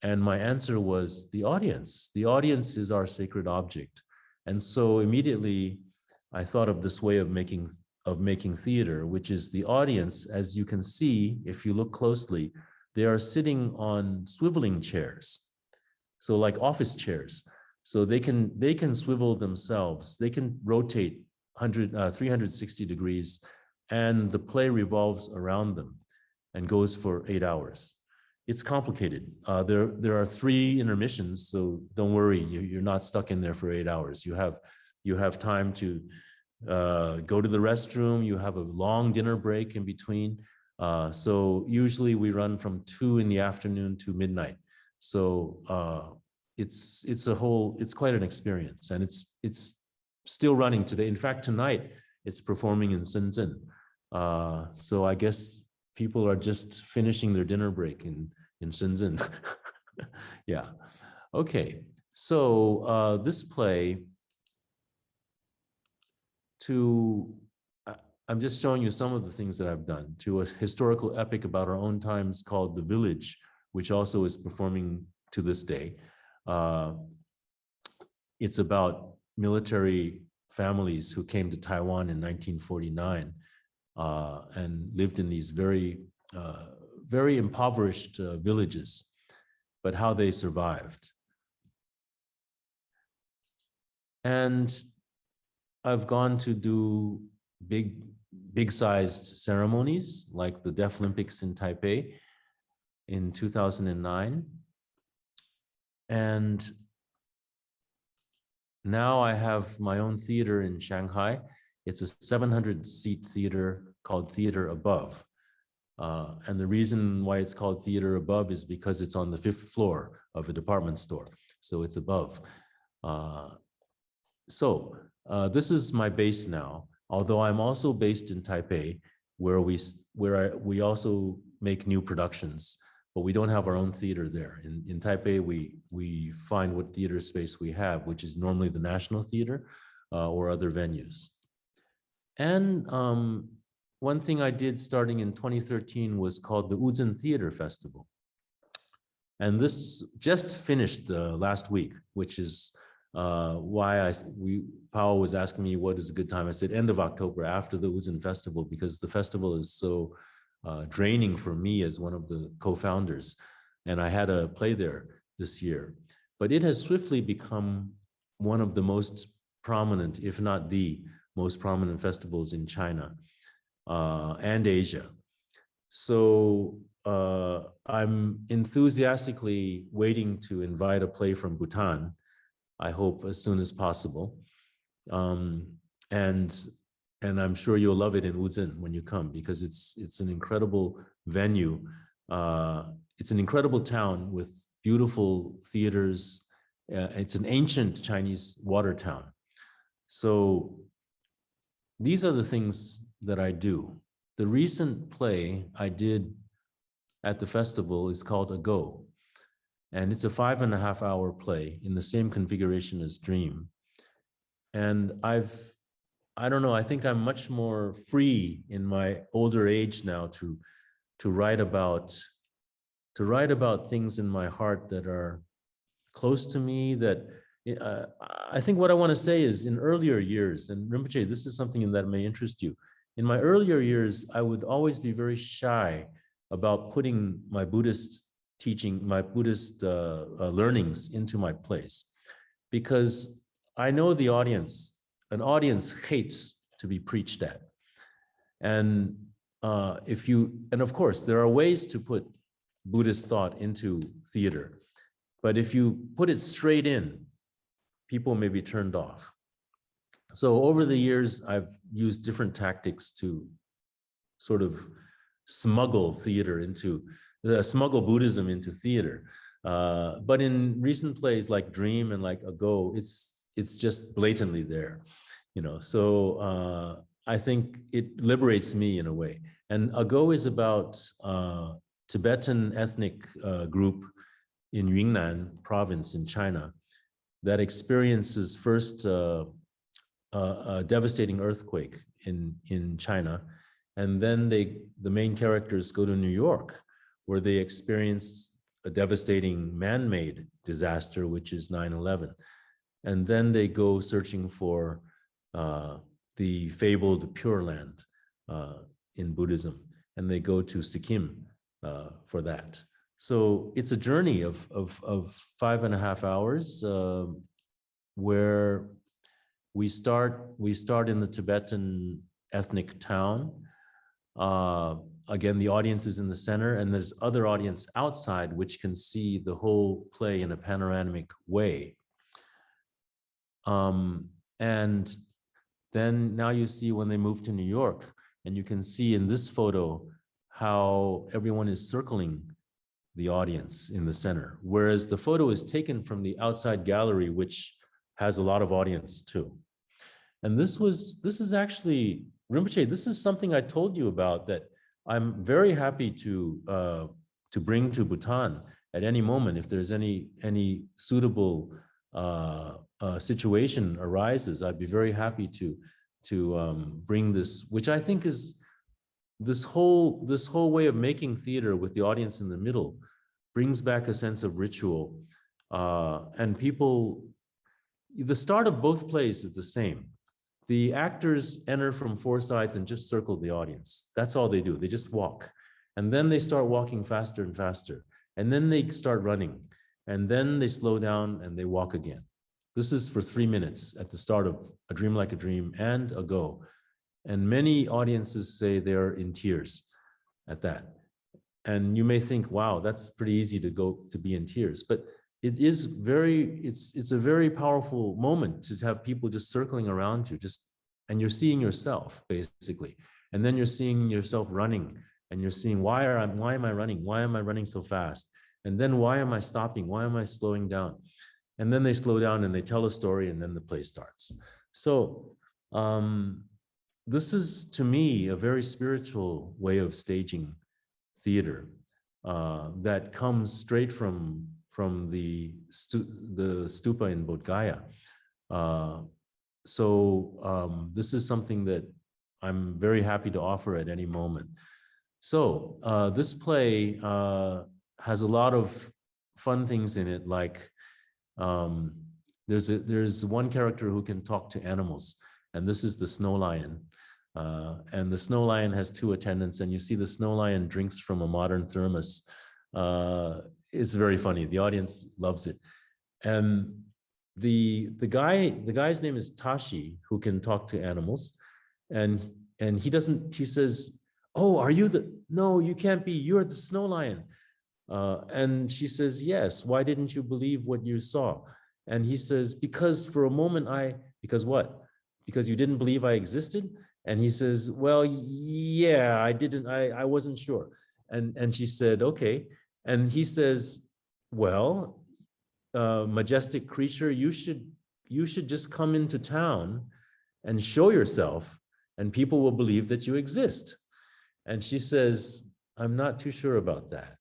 And my answer was the audience. The audience is our sacred object. And so immediately I thought of this way of making theater, which is the audience, as you can see, if you look closely, they are sitting on swiveling chairs. So like office chairs. So they can swivel themselves. They can rotate 360 degrees, and the play revolves around them and goes for 8 hours. It's complicated. There are 3 intermissions, so don't worry, you're not stuck in there for 8 hours. You have time to go to the restroom. You have a long dinner break in between. So usually we run from 2 in the afternoon to midnight. So it's quite an experience, and it's still running today. In fact, tonight it's performing in Shenzhen. So I guess people are just finishing their dinner break in Shenzhen. Yeah. Okay. So this play I'm just showing you some of the things that I've done, to a historical epic about our own times called The Village, which also is performing to this day. It's about military families who came to Taiwan in 1949 and lived in these very impoverished villages, but how they survived. And I've gone to do big-sized ceremonies like the Deaf Olympics in Taipei in 2009. And now I have my own theater in Shanghai. It's a 700-seat theater called Theater Above. And the reason why it's called Theater Above is because it's on the 5th floor of a department store. So it's above. This is my base now, although I'm also based in Taipei, where we also make new productions, but we don't have our own theater there. In Taipei, we find what theater space we have, which is normally the National Theater or other venues. And one thing I did starting in 2013 was called the Wuzhen Theater Festival. And this just finished last week, which is why Powell was asking me what is a good time. I said end of October, after the Wuzhen Festival, because the festival is so draining for me as one of the co-founders. And I had a play there this year. But it has swiftly become one of the most prominent, if not the most prominent festivals in China and Asia. So I'm enthusiastically waiting to invite a play from Bhutan, I hope as soon as possible. And I'm sure you'll love it in Wuzhen when you come, because it's an incredible venue. It's an incredible town with beautiful theaters. It's an ancient Chinese water town. So these are the things that I do. The recent play I did at the festival is called A Go. And it's a 5.5-hour play in the same configuration as Dream. And I don't know, I think I'm much more free in my older age now to write about things in my heart that are close to me, that I think what I want to say is, in earlier years, and Rinpoche, this is something that may interest you. In my earlier years, I would always be very shy about putting my Buddhist teaching, my Buddhist learnings into my plays, because I know the audience. An audience hates to be preached at. And of course, there are ways to put Buddhist thought into theater, but if you put it straight in, people may be turned off. So over the years, I've used different tactics to sort of smuggle Buddhism into theater. But in recent plays like Dream and like A Go, it's just blatantly there, So I think it liberates me in a way. And A Go is about Tibetan ethnic group in Yunnan province in China that experiences first a devastating earthquake in China, and then the main characters go to New York, where they experience a devastating man-made disaster, which is 9/11. And then they go searching for the fabled Pure Land in Buddhism, and they go to Sikkim for that. So it's a journey of 5.5 hours where we start in the Tibetan ethnic town. Again, the audience is in the center, and there's other audience outside which can see the whole play in a panoramic way. And then now you see when they move to New York, and you can see in this photo how everyone is circling the audience in the center, whereas the photo is taken from the outside gallery, which has a lot of audience too. And this is actually, Rinpoche, this is something I told you about that I'm very happy to bring to Bhutan at any moment. If there's any suitable situation arises, I'd be very happy bring this, which I think is this whole way of making theater with the audience in the middle brings back a sense of ritual. And people, the start of both plays is the same. The actors enter from four sides and just circle the audience. That's all they do. They just walk. And then they start walking faster and faster. And then they start running. And then they slow down and they walk again. This is for 3 minutes at the start of A Dream Like a Dream and A Go. And many audiences say they're in tears at that. And you may think, wow, that's pretty easy to be in tears. But it is it's a very powerful moment to have people just circling around you, and you're seeing yourself basically. And then you're seeing yourself running, and you're seeing, why am I running? Why am I running so fast? And then why am I stopping? Why am I slowing down? And then they slow down and they tell a story, and then the play starts. So this is, to me, a very spiritual way of staging theater that comes straight from the stupa in Bodh Gaya. So this is something that I'm very happy to offer at any moment. So this play has a lot of fun things in it, like there's one character who can talk to animals, and this is the snow lion. And the snow lion has two attendants, and you see the snow lion drinks from a modern thermos. It's very funny. The audience loves it. And the guy's name is Tashi, who can talk to animals. And he says, oh, are you no, you can't be, you're the snow lion. And she says, yes, why didn't you believe what you saw? And he says, because for a moment because what? Because you didn't believe I existed? And he says, well, yeah, I wasn't sure. And she said, okay. And he says, well, majestic creature, you should just come into town and show yourself, and people will believe that you exist. And she says, I'm not too sure about that.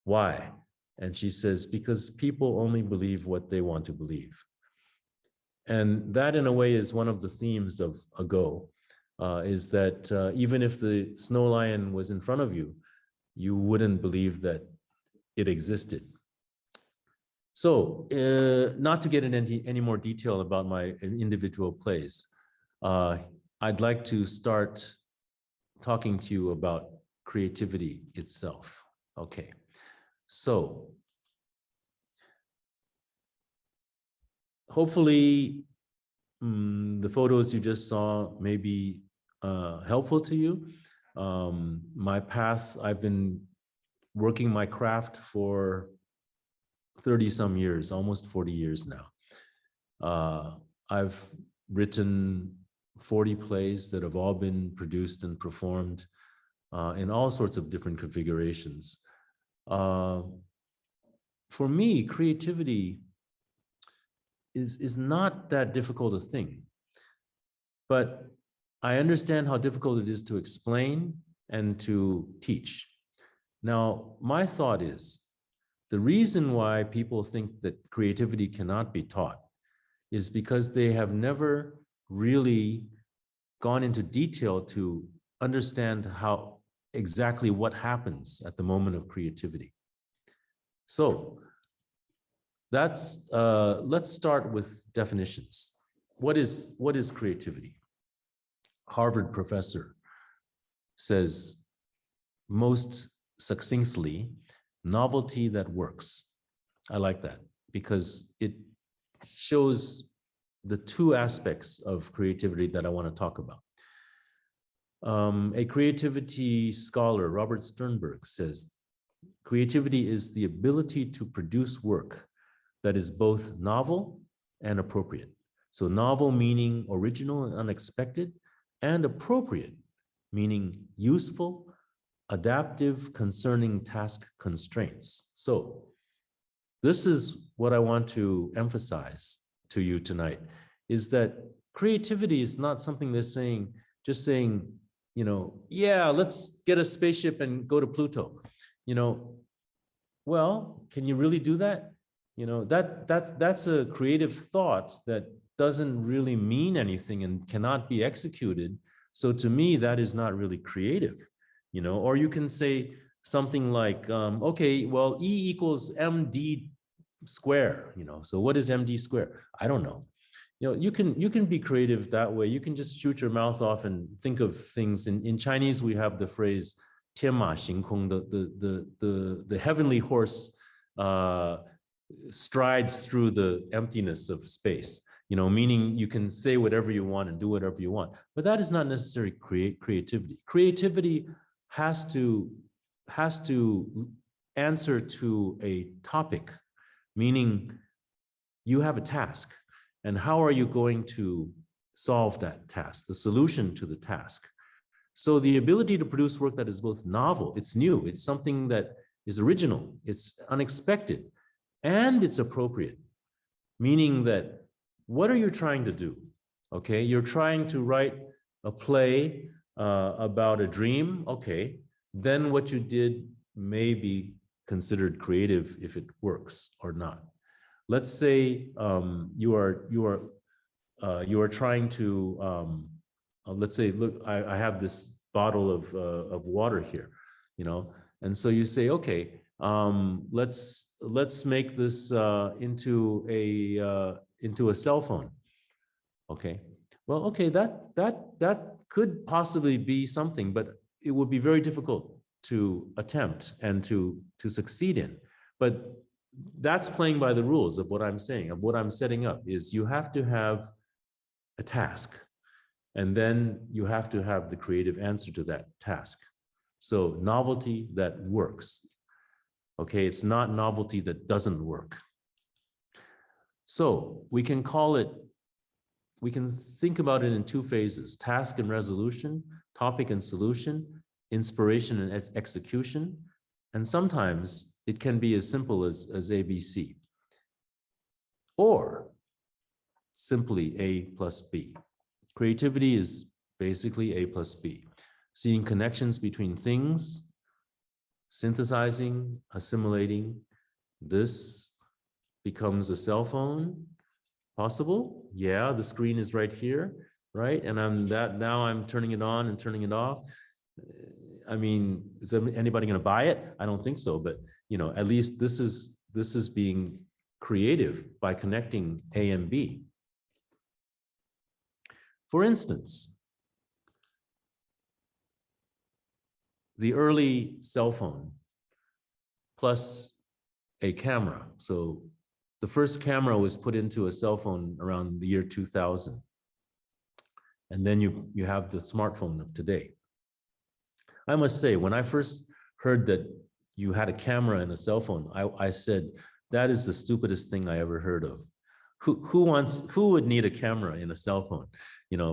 Why? And she says, because people only believe what they want to believe. And that, in a way, is one of the themes of A Go, is that even if the snow lion was in front of you, you wouldn't believe that it existed. So not to get into any more detail about my individual plays, I'd like to start talking to you about creativity itself. Okay, so hopefully the photos you just saw may be helpful to you. My path, I've been working my craft for 30 some years, almost 40 years now. I've written 40 plays that have all been produced and performed in all sorts of different configurations. For me, creativity is not that difficult a thing, but I understand how difficult it is to explain and to teach. Now, my thought is, the reason why people think that creativity cannot be taught is because they have never really gone into detail to understand how exactly what happens at the moment of creativity. So that's let's start with definitions. What is creativity? Harvard professor says most succinctly, novelty that works. I like that because it shows the two aspects of creativity that I want to talk about. A creativity scholar, Robert Sternberg, says creativity is the ability to produce work that is both novel and appropriate. So novel meaning original and unexpected, and appropriate meaning useful, adaptive, concerning task constraints. So this is what I want to emphasize to you tonight, is that creativity is not something they're just saying, you know, yeah, let's get a spaceship and go to Pluto. You know, well, can you really do that? You know, that's a creative thought that doesn't really mean anything and cannot be executed. So to me, that is not really creative, or you can say something like, okay, well, E equals MD square, so what is MD square? I don't know. You can be creative that way. You can just shoot your mouth off and think of things. In Chinese, we have the phrase 天马行空, the heavenly horse strides through the emptiness of space, meaning you can say whatever you want and do whatever you want. But that is not necessarily creativity. Creativity has to answer to a topic, meaning you have a task. And how are you going to solve that task, the solution to the task? So the ability to produce work that is both novel, it's new, it's something that is original, it's unexpected, and it's appropriate. Meaning that, what are you trying to do? Okay, you're trying to write a play about a dream. Okay, then what you did may be considered creative if it works or not. Let's say you are trying to let's say, look, I have this bottle of water here, and so you say, okay, let's make this into a cell phone. Okay, well, okay, that could possibly be something, but it would be very difficult to attempt and to succeed in. But that's playing by the rules of what I'm saying, of what I'm setting up, is you have to have a task, and then you have to have the creative answer to that task. So novelty that works. Okay, it's not novelty that doesn't work. So we can think about it in two phases: task and resolution, topic and solution, inspiration and execution. And sometimes it can be as simple as ABC, or simply A plus B. Creativity is basically A plus B, seeing connections between things, synthesizing, assimilating. This becomes a cell phone. Possible? Yeah, the screen is right here, right? And now I'm turning it on and turning it off. I mean, is anybody going to buy it? I don't think so, but at least this is being creative by connecting A and B. For instance, the early cell phone plus a camera. So the first camera was put into a cell phone around the year 2000. And then you have the smartphone of today. I must say, when I first heard that you had a camera in a cell phone, I said, that is the stupidest thing I ever heard of. Who would need a camera in a cell phone?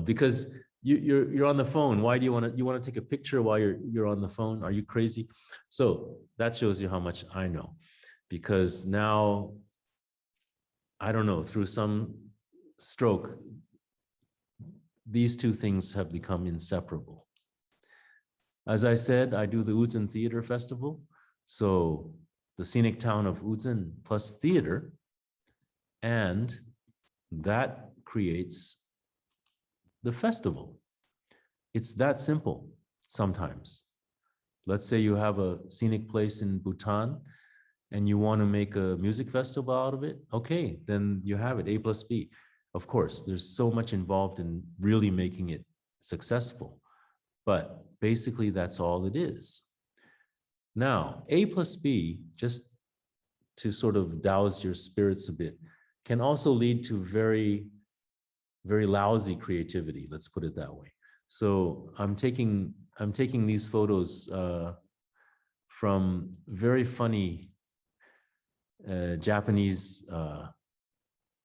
Because you're on the phone. Why do you want to take a picture while you're on the phone? Are you crazy? So that shows you how much I know, because now, I don't know, through some stroke, these two things have become inseparable. As I said, I do the Wuzhen Theater Festival. So the scenic town of Wuzhen plus theater, and that creates the festival. It's that simple sometimes. Let's say you have a scenic place in Bhutan and you want to make a music festival out of it. Okay, then you have it, A plus B. Of course, there's so much involved in really making it successful, but basically that's all it is. Now, A plus B, just to sort of douse your spirits a bit, can also lead to very, very lousy creativity. Let's put it that way. So I'm taking these photos from very funny Japanese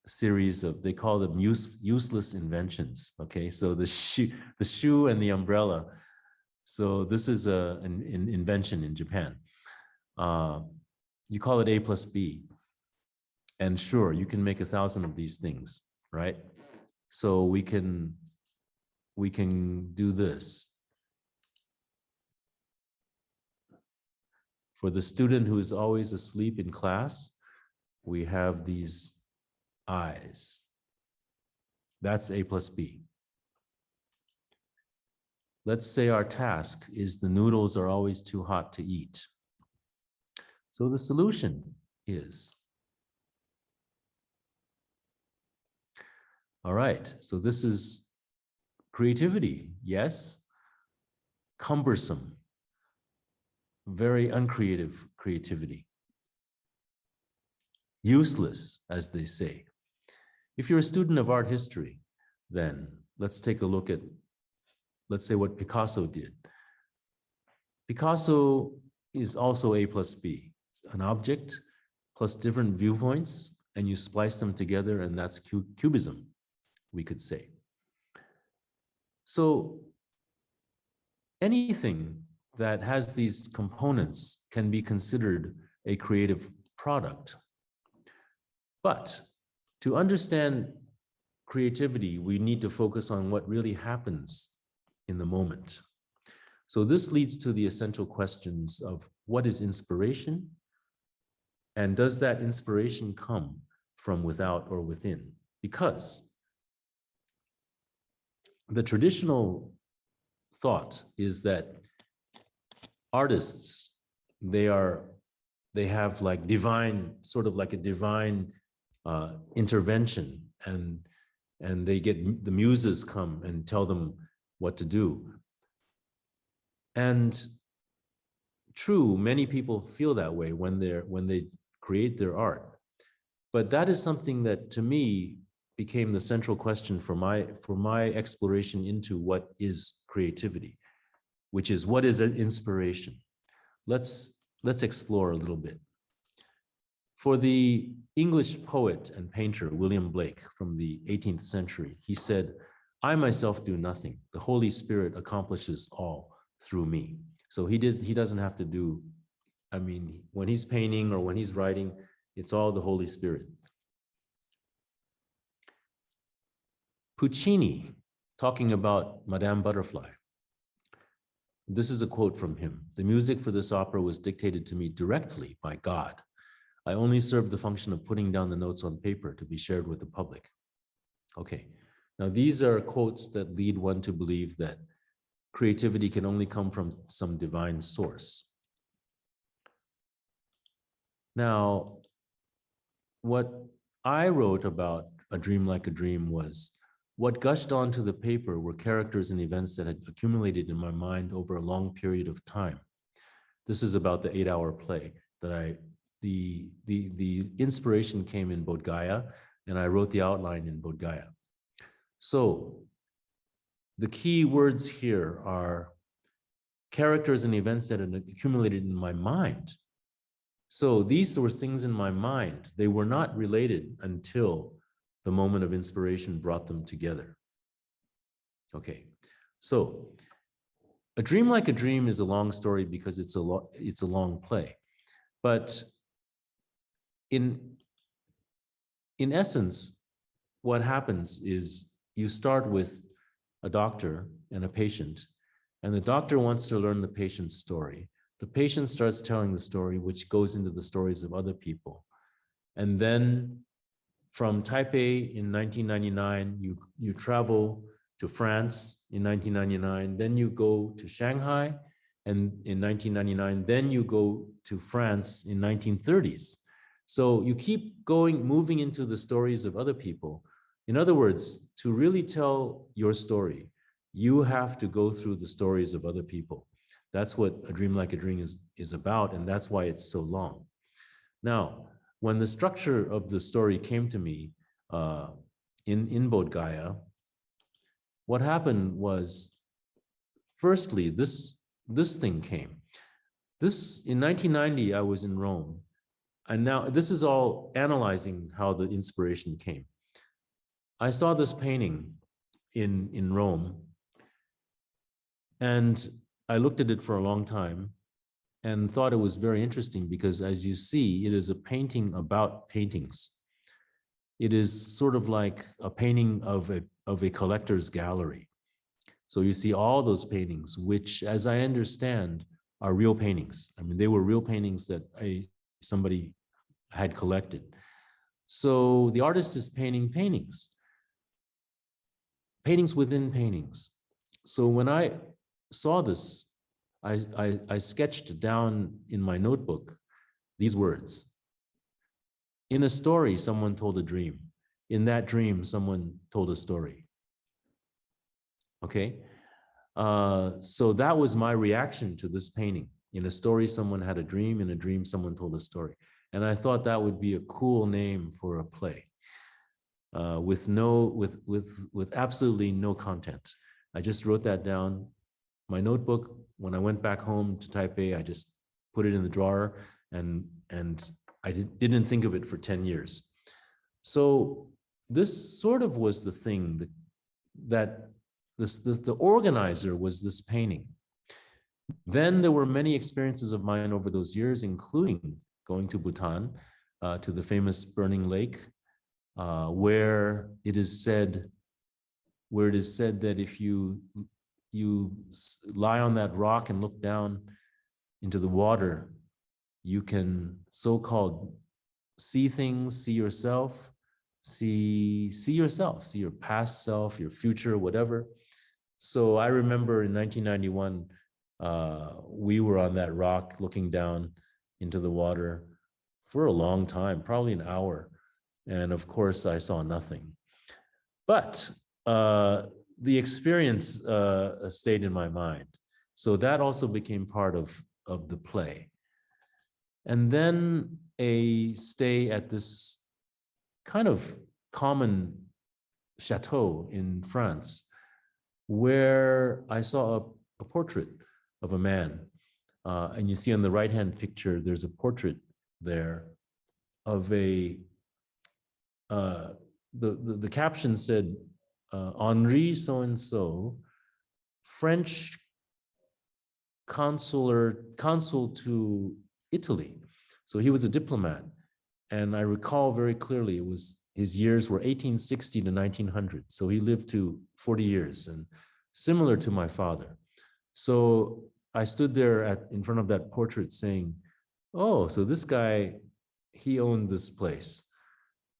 series of, they call them useless inventions. Okay, so the shoe and the umbrella. So this is an invention in Japan. You call it A plus B. And sure, you can make 1,000 of these things, right? So we can do this. For the student who is always asleep in class, we have these eyes. That's A plus B. Let's say our task is the noodles are always too hot to eat. So the solution is, all right, so this is creativity, yes, cumbersome, very uncreative creativity, useless, as they say. If you're a student of art history, then let's take a look at, let's say, what Picasso did. Picasso is also A plus B, an object plus different viewpoints, and you splice them together, and that's cubism, we could say. So anything that has these components can be considered a creative product. But to understand creativity, we need to focus on what really happens in the moment. So this leads to the essential questions of what is inspiration? And does that inspiration come from without or within? Because the traditional thought is that artists, they have like divine, sort of like a divine intervention, and they get, the muses come and tell them what to do. And true, many people feel that way when they create their art. But that is something that, to me, became the central question for my exploration into what is creativity, which is, what is an inspiration? Let's explore a little bit. For the English poet and painter William Blake from the 18th century, he said, "I myself do nothing. The Holy Spirit accomplishes all through me." So he doesn't have to do, I mean, when he's painting or when he's writing, it's all the Holy Spirit. Puccini, talking about Madame Butterfly. This is a quote from him. "The music for this opera was dictated to me directly by God. I only served the function of putting down the notes on paper to be shared with the public." Okay, now these are quotes that lead one to believe that creativity can only come from some divine source. Now, what I wrote about A Dream Like a Dream was, what gushed onto the paper were characters and events that had accumulated in my mind over a long period of time. This is about the 8-hour play that the inspiration came in Bodh Gaya, and I wrote the outline in Bodh Gaya. So the key words here are characters and events that had accumulated in my mind. So these were things in my mind. They were not related until the moment of inspiration brought them together. Okay, so A Dream Like a Dream is a long story because it's a long play. But in essence, what happens is you start with a doctor and a patient, and the doctor wants to learn the patient's story. The patient starts telling the story, which goes into the stories of other people. And then from Taipei in 1999, you travel to France in 1999, then you go to Shanghai and in 1999, then you go to France in 1930s. So you keep moving into the stories of other people. In other words, to really tell your story, you have to go through the stories of other people. That's what A Dream Like a Dream is about, and that's why it's so long. Now, when the structure of the story came to me in Bodh Gaya, what happened was, firstly, this thing came. In 1990, I was in Rome, and now this is all analyzing how the inspiration came. I saw this painting in Rome, and I looked at it for a long time and thought it was very interesting because, as you see, it is a painting about paintings. It is sort of like a painting of a collector's gallery. So you see all those paintings, which, as I understand, are real paintings. I mean, they were real paintings that somebody had collected. So the artist is painting paintings. paintings within paintings. So when I saw this, I sketched down in my notebook these words. In a story, someone told a dream. In that dream, someone told a story. Okay? So that was my reaction to this painting. In a story, someone had a dream. In a dream, someone told a story. And I thought that would be a cool name for a play with absolutely no content. I just wrote that down. My notebook, when I went back home to Taipei, I just put it in the drawer and I didn't think of it for 10 years. So this sort of was the thing that the organizer was this painting. Then there were many experiences of mine over those years, including going to Bhutan, to the famous burning lake, where it is said that if you lie on that rock and look down into the water, you can so-called see things, see yourself, see your past self, your future, whatever. So I remember in 1991, we were on that rock looking down into the water for a long time, probably an hour. And of course, I saw nothing. But the experience stayed in my mind. So that also became part of the play. And then a stay at this kind of common chateau in France, where I saw a portrait of a man. And you see on the right-hand picture, there's a portrait there of the caption said, Henri so-and-so, French consul to Italy. So he was a diplomat. And I recall very clearly, his years were 1860 to 1900. So he lived to 40 years, and similar to my father. So I stood there in front of that portrait saying, oh, so this guy, he owned this place.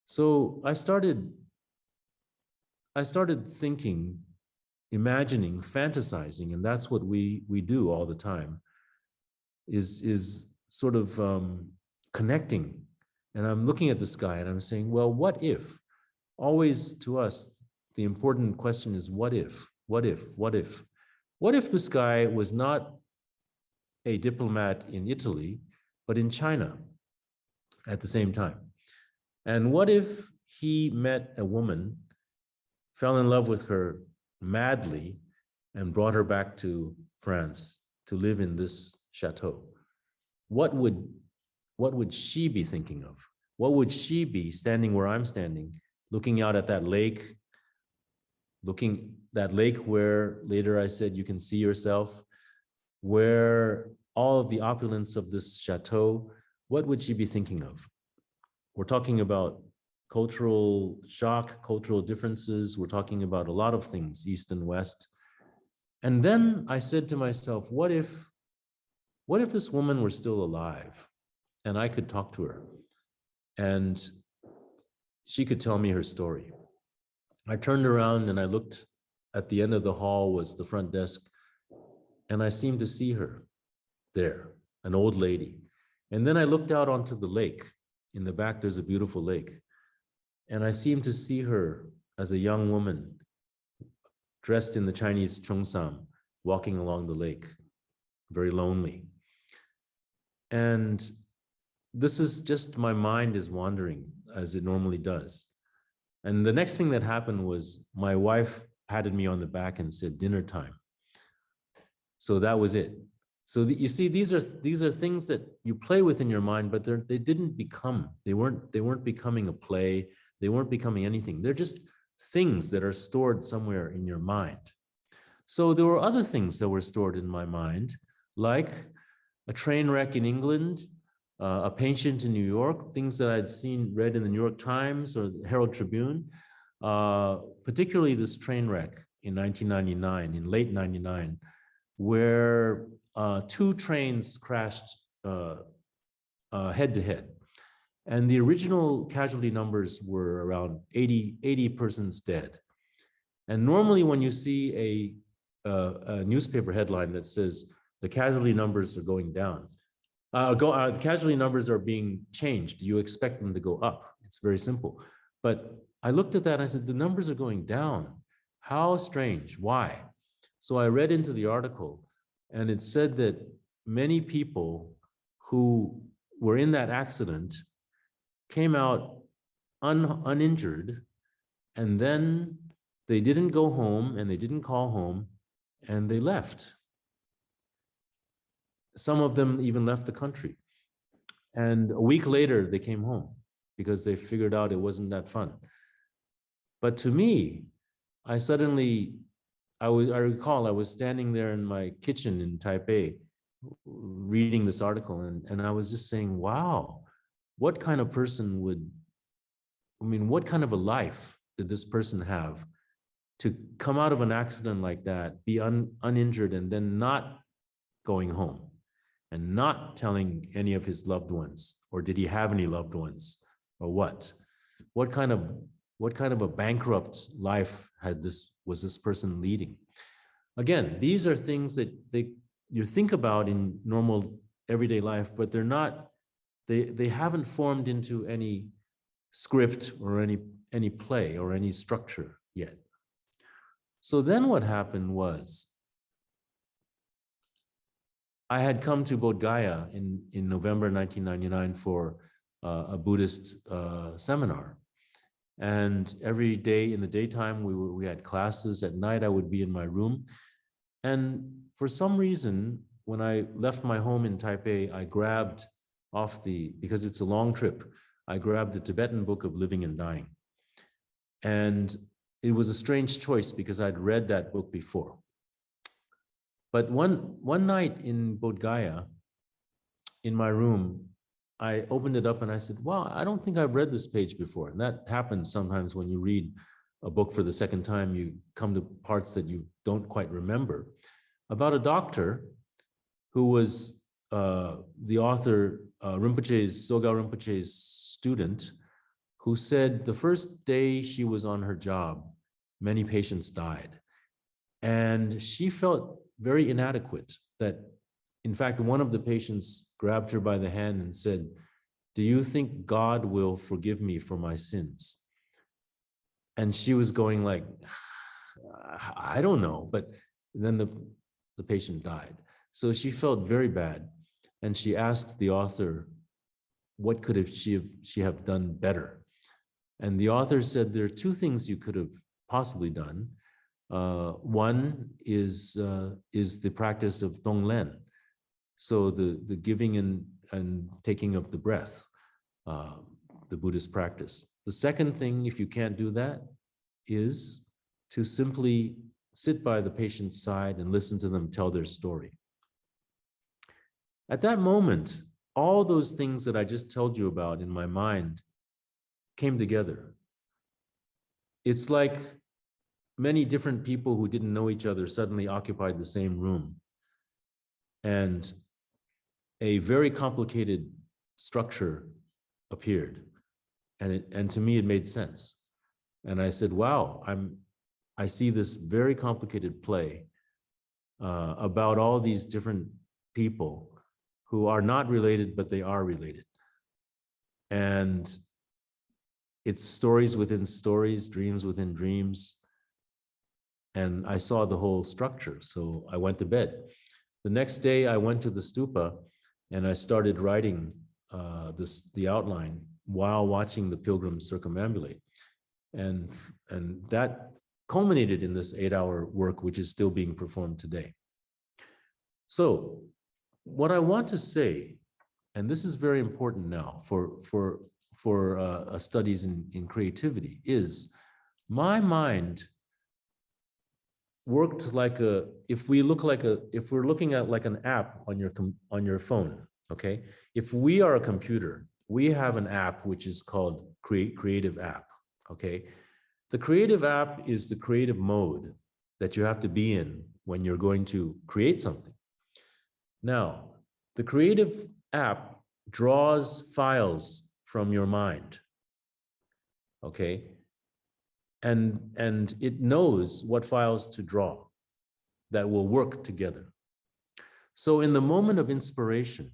So I started thinking, imagining, fantasizing, and that's what we do all the time, is sort of connecting. And I'm looking at this guy and I'm saying, well, what if? Always to us, the important question is what if? What if? What if? What if this guy was not a diplomat in Italy, but in China at the same time? And what if he met a woman, fell in love with her madly, and brought her back to France to live in this chateau? What would she be thinking of? What would she be standing where I'm standing, looking out at that lake, where later I said you can see yourself, where all of the opulence of this chateau, what would she be thinking of? We're talking about cultural shock, cultural differences. We're talking about a lot of things, East and West. And then I said to myself, what if this woman were still alive and I could talk to her and she could tell me her story? I turned around and I looked at the end of the hall was the front desk, and I seemed to see her there, an old lady. And then I looked out onto the lake. In the back, there's a beautiful lake. And I seemed to see her as a young woman dressed in the Chinese cheongsam, walking along the lake, very lonely. And this is just my mind is wandering as it normally does. And the next thing that happened was my wife patted me on the back and said, dinner time. So that was it. So you see, these are things that you play with in your mind, but they weren't becoming a play. They weren't becoming anything. They're just things that are stored somewhere in your mind. So there were other things that were stored in my mind, like a train wreck in England, a patient in New York, things that I'd read in the New York Times or the Herald Tribune, particularly this train wreck in 1999, in late 99, where 2 trains crashed head to head. And the original casualty numbers were around 80 persons dead. And normally when you see a newspaper headline that says the casualty numbers are going down, the casualty numbers are being changed, you expect them to go up. It's very simple. But I looked at that and I said, the numbers are going down. How strange, why? So I read into the article and it said that many people who were in that accident came out uninjured, and then they didn't go home and they didn't call home and they left. Some of them even left the country. And a week later, they came home because they figured out it wasn't that fun. But to me, I recall I was standing there in my kitchen in Taipei reading this article, and I was just saying, wow, what kind of person what kind of a life did this person have to come out of an accident like that, be uninjured, and then not going home and not telling any of his loved ones, or did he have any loved ones, or what? What kind of a bankrupt life was this person leading? Again, these are things that you think about in normal everyday life, but they're not. They haven't formed into any script or any play or any structure yet. So then what happened was, I had come to Bodh Gaya in November 1999 for a Buddhist seminar. And every day in the daytime, we had classes. At night, I would be in my room. And for some reason, when I left my home in Taipei, I grabbed because it's a long trip, I grabbed the Tibetan book of Living and Dying. And it was a strange choice because I'd read that book before. But one night in Bodh Gaya, in my room, I opened it up and I said, wow, I don't think I've read this page before. And that happens sometimes when you read a book for the second time, you come to parts that you don't quite remember. About a doctor who was the author, Sogyal Rinpoche's student, who said the first day she was on her job, many patients died. And she felt very inadequate, that in fact, one of the patients grabbed her by the hand and said, do you think God will forgive me for my sins? And she was going like, I don't know. But then the patient died. So she felt very bad. And she asked the author, what could she have done better? And the author said, there are two things you could have possibly done. One is the practice of Tonglen. So the giving and taking of the breath, the Buddhist practice. The second thing, if you can't do that, is to simply sit by the patient's side and listen to them tell their story. At that moment, all those things that I just told you about in my mind came together. It's like many different people who didn't know each other suddenly occupied the same room. And a very complicated structure appeared. And to me, it made sense. And I said, wow, I see this very complicated play about all these different people who are not related, but they are related. And it's stories within stories, dreams within dreams. And I saw the whole structure, so I went to bed. The next day, I went to the stupa and I started writing the outline while watching the pilgrims circumambulate. And that culminated in this 8-hour work, which is still being performed today. So what I want to say, and this is very important now for studies in creativity, is my mind worked like if we're looking at like an app on your phone, okay? If we are a computer, we have an app which is called Creative App, okay? The Creative App is the creative mode that you have to be in when you're going to create something. Now, the Creative App draws files from your mind, okay? and it knows what files to draw that will work together. So in the moment of inspiration,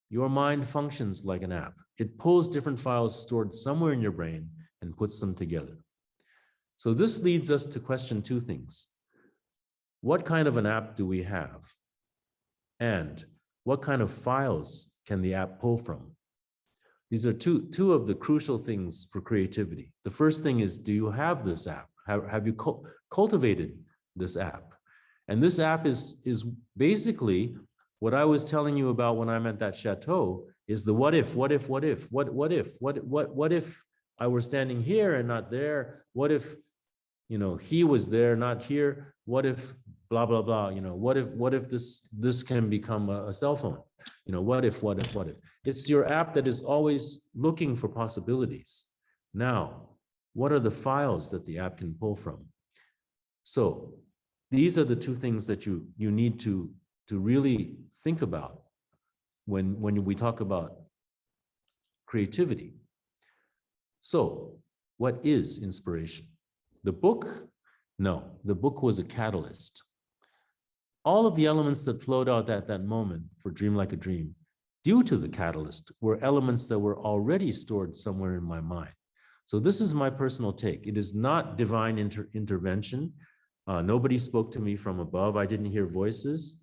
your mind functions like an app. It pulls different files stored somewhere in your brain and puts them together. So this leads us to question two things. What kind of an app do we have? And what kind of files can the app pull from? These are two of the crucial things for creativity. The first thing is, do you have this app? Have you cultivated this app? And this app is basically what I was telling you about when I'm at that chateau, is the what if I were standing here and not there? What if, he was there, not here? What if blah, blah, blah, what if this can become a cell phone? What if? It's your app that is always looking for possibilities. Now, what are the files that the app can pull from? So these are the two things that you need to really think about when we talk about creativity. So what is inspiration? The book? No, the book was a catalyst. All of the elements that flowed out at that moment for Dream Like a Dream, due to the catalyst, were elements that were already stored somewhere in my mind. So this is my personal take. It is not divine intervention. Nobody spoke to me from above. I didn't hear voices.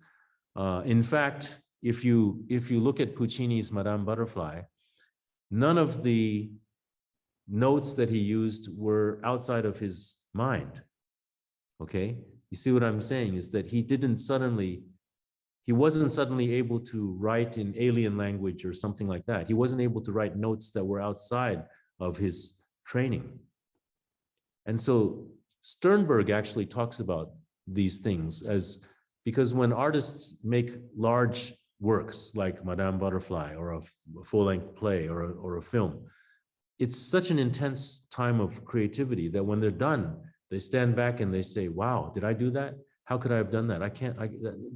In fact, if you look at Puccini's Madame Butterfly, none of the notes that he used were outside of his mind. Okay? You see what I'm saying is that he wasn't suddenly able to write in alien language or something like that. He wasn't able to write notes that were outside of his training. And so Sternberg actually talks about these things because when artists make large works like Madame Butterfly or a full-length play or a film, it's such an intense time of creativity that when they're done, they stand back and they say, wow, did I do that? How could I have done that?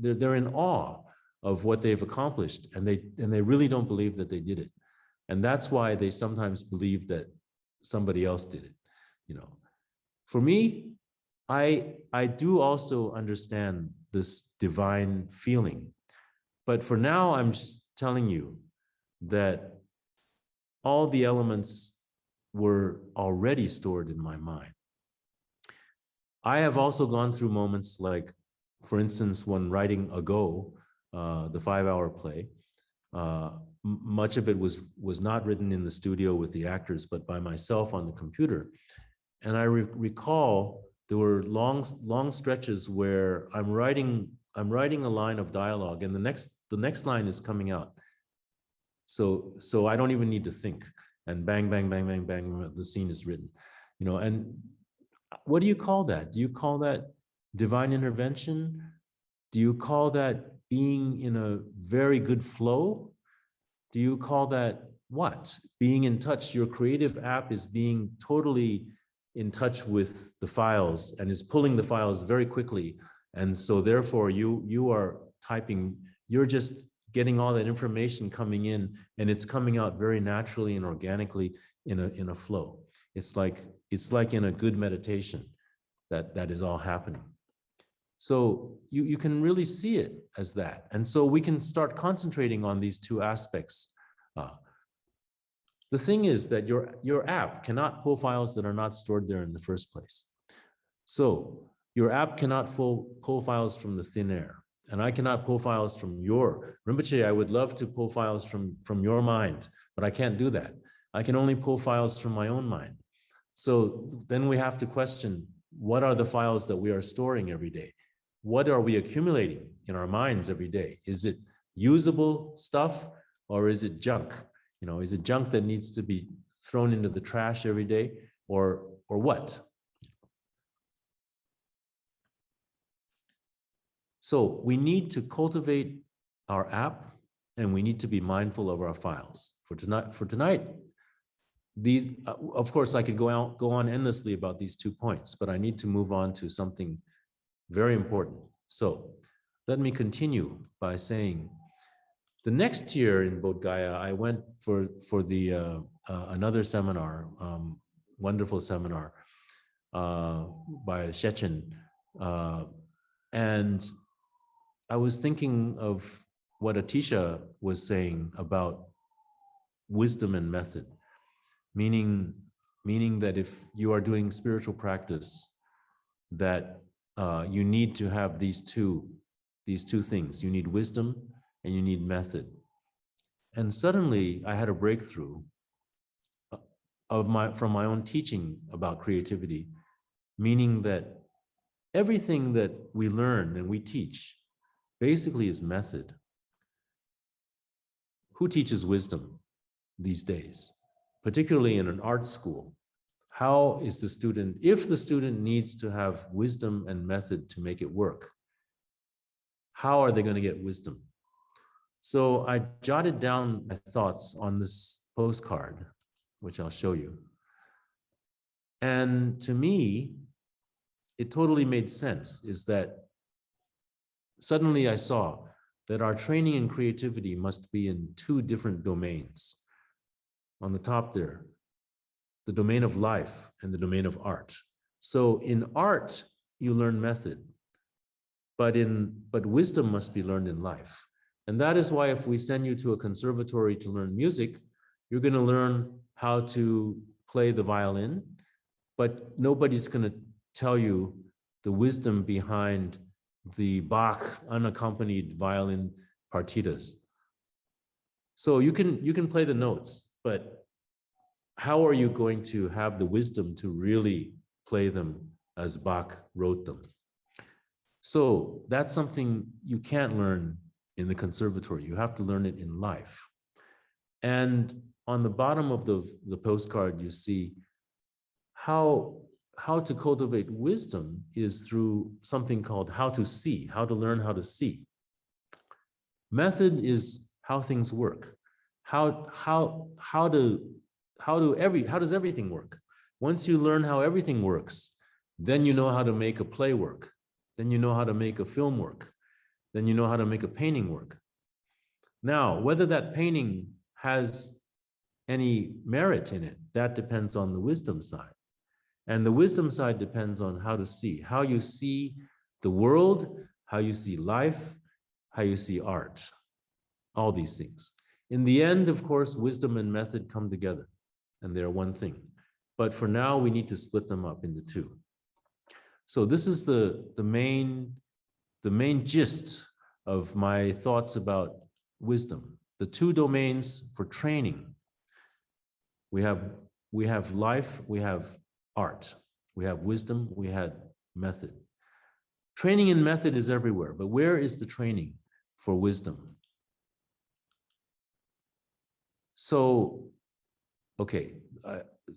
They're in awe of what they've accomplished, and they really don't believe that they did it. And that's why they sometimes believe that somebody else did it. For me, I do also understand this divine feeling. But for now, I'm just telling you that all the elements were already stored in my mind. I have also gone through moments like, for instance, when writing Ago, the 5-hour play, much of it was not written in the studio with the actors, but by myself on the computer. And I recall there were long stretches where I'm writing a line of dialogue, and the next line is coming out. So I don't even need to think, and bang, bang, bang, bang, bang, the scene is written, and what do you call that? Do you call that divine intervention? Do you call that being in a very good flow? Do you call that what? Being in touch. Your creative app is being totally in touch with the files and is pulling the files very quickly. And so therefore you are typing, you're just getting all that information coming in, and it's coming out very naturally and organically in a flow. It's like in a good meditation that is all happening. So you can really see it as that. And so we can start concentrating on these two aspects. The thing is that your app cannot pull files that are not stored there in the first place. So your app cannot pull files from the thin air. And I cannot pull files from your Rinpoche. I would love to pull files from your mind, but I can't do that. I can only pull files from my own mind. So then we have to question, what are the files that we are storing every day? What are we accumulating in our minds every day? Is it usable stuff, or is it junk? Is it junk that needs to be thrown into the trash every day, or what? So we need to cultivate our app, and we need to be mindful of our files. For tonight, these, of course, I could go on endlessly about these 2 points, but I need to move on to something very important. So let me continue by saying, the next year in Bodh Gaya, I went for the another seminar, wonderful seminar, by Shechen. And I was thinking of what Atisha was saying about wisdom and method, meaning that if you are doing spiritual practice, that you need to have these two things. You need wisdom and you need method. And suddenly I had a breakthrough from my own teaching about creativity, meaning that everything that we learn and we teach basically is method. Who teaches wisdom these days, particularly in an art school? How is the student, if the student needs to have wisdom and method to make it work, how are they going to get wisdom? So I jotted down my thoughts on this postcard, which I'll show you. And to me, it totally made sense, is that suddenly I saw that our training in creativity must be in two different domains. On the top there, the domain of life and the domain of art. So in art, you learn method, but wisdom must be learned in life. And that is why if we send you to a conservatory to learn music, you're going to learn how to play the violin, but nobody's going to tell you the wisdom behind the Bach unaccompanied violin partitas. So you can play the notes, but how are you going to have the wisdom to really play them as Bach wrote them? So that's something you can't learn in the conservatory. You have to learn it in life. And on the bottom of the postcard, you see how to cultivate wisdom is through something called how to see, how to learn how to see. Method is how things work. How does everything work? Once you learn how everything works, then you know how to make a play work. Then you know how to make a film work. Then you know how to make a painting work. Now, whether that painting has any merit in it, that depends on the wisdom side. And the wisdom side depends on how to see, how you see the world, how you see life, how you see art, all these things. In the end, of course, wisdom and method come together and they're one thing. But for now, we need to split them up into two. So this is the main gist of my thoughts about wisdom. The two domains for training. We have life, we have art, we have wisdom, we had method. Training in method is everywhere, but where is the training for wisdom? So, okay,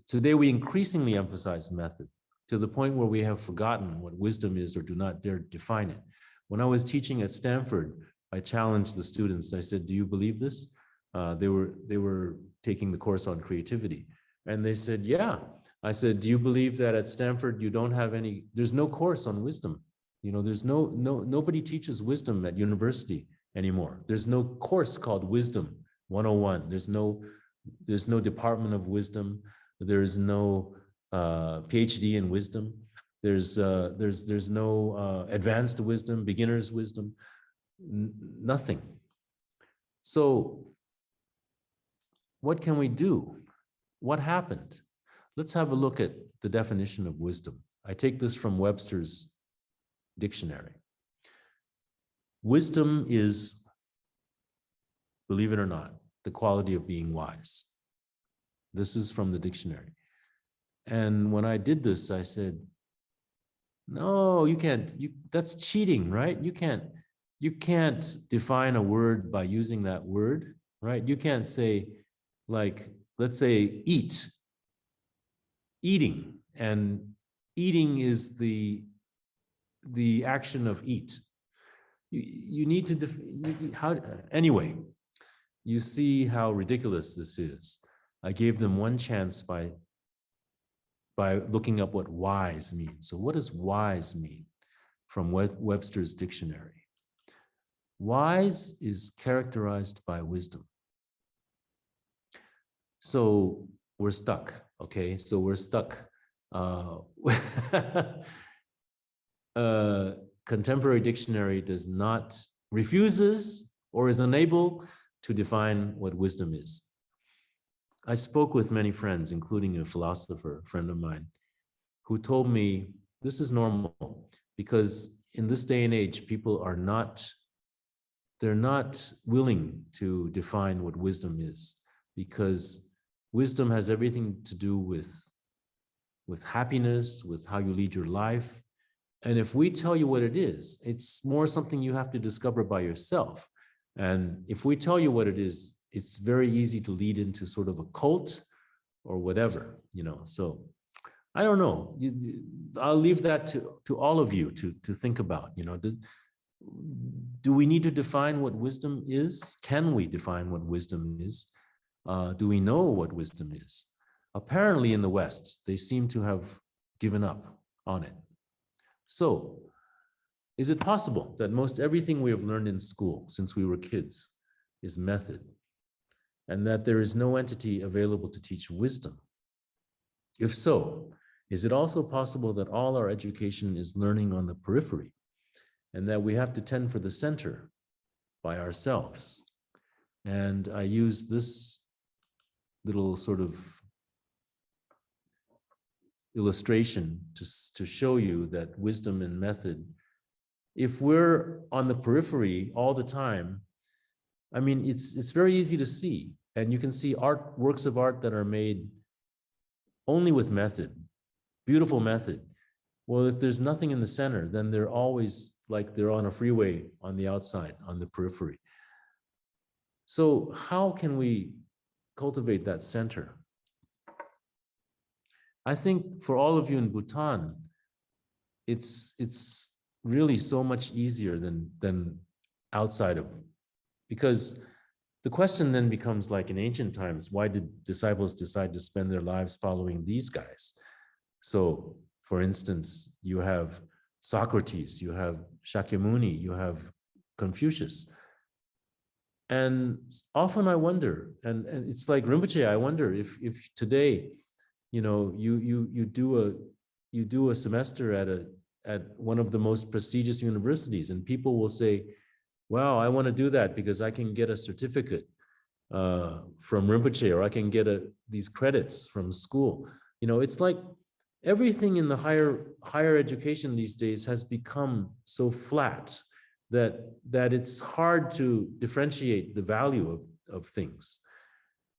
today we increasingly emphasize method to the point where we have forgotten what wisdom is or do not dare define it. When I was teaching at Stanford, I challenged the students. I said, do you believe this? They were taking the course on creativity. And they said, yeah. I said, do you believe that at Stanford you don't have any, there's no course on wisdom. You know, there's nobody teaches wisdom at university anymore. There's no course called Wisdom 101. There's no Department of Wisdom. There's no PhD in wisdom. There's no advanced wisdom, beginner's wisdom, nothing. So what can we do? What happened? Let's have a look at the definition of wisdom. I take this from Webster's dictionary. Wisdom is, believe it or not, the quality of being wise. This is from the dictionary. And when I did this, I said, no, you can't, that's cheating, right? You can't define a word by using that word, right? You can't say, like, let's say eat, eating, and eating is the action of eat. You need to, anyway, you see how ridiculous this is. I gave them one chance by looking up what wise means. So what does wise mean from Webster's dictionary? Wise is characterized by wisdom. So we're stuck, okay? So we're stuck Contemporary dictionary does not, refuses or is unable to define what wisdom is. I spoke with many friends, including a philosopher friend of mine, who told me this is normal because in this day and age, people are not, they're not willing to define what wisdom is, because wisdom has everything to do with happiness, with how you lead your life. And if we tell you what it is, it's more something you have to discover by yourself. And if we tell you what it is, it's very easy to lead into sort of a cult or whatever, you know. So I don't know. I'll leave that to all of you to think about, you know. Do we need to define what wisdom is? Can we define what wisdom is? Do we know what wisdom is? Apparently in the West, they seem to have given up on it. So, is it possible that most everything we have learned in school since we were kids is method, and that there is no entity available to teach wisdom? If so, is it also possible that all our education is learning on the periphery, and that we have to tend for the center by ourselves? And I use this little sort of illustration to show you that wisdom and method, if we're on the periphery all the time, I mean, it's very easy to see. And you can see works of art that are made only with method, beautiful method. Well, if there's nothing in the center, then they're always like they're on a freeway on the outside, on the periphery. So how can we cultivate that center? I think for all of you in Bhutan, it's really so much easier than outside of, because the question then becomes like in ancient times, why did disciples decide to spend their lives following these guys? So for instance, you have Socrates, you have Shakyamuni, you have Confucius. And often I wonder, and it's like Rinpoche, I wonder if today, you know, you do a semester at one of the most prestigious universities, and people will say, wow, I want to do that because I can get a certificate from Rinpoche, or I can get these credits from school. You know, it's like everything in the higher education these days has become so flat that it's hard to differentiate the value of things.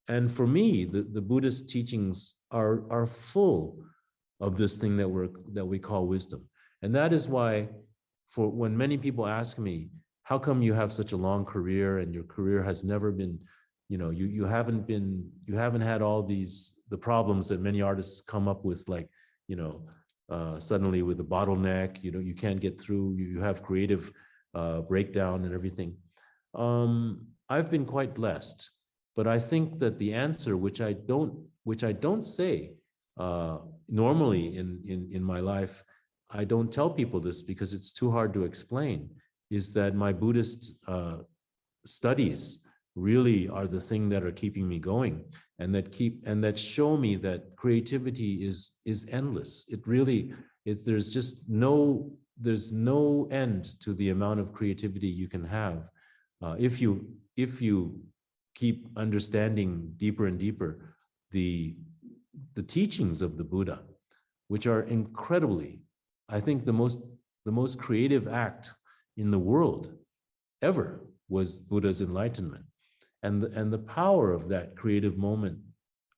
And for me, the Buddhist teachings are full of this thing that we call wisdom. And that is why, for when many people ask me, how come you have such a long career and your career has never been, you know, you haven't had all the problems that many artists come up with, like, you know, suddenly with a bottleneck, you know, you can't get through, you have creative breakdown and everything. I've been quite blessed. But I think that the answer, which I don't say normally in my life, I don't tell people this because it's too hard to explain, is that my Buddhist studies really are the thing that are keeping me going, and that show me that creativity is endless. It really is. There's no end to the amount of creativity you can have if you keep understanding deeper and deeper the teachings of the Buddha, which are incredibly, I think the most creative act in the world ever was Buddha's enlightenment. And the power of that creative moment,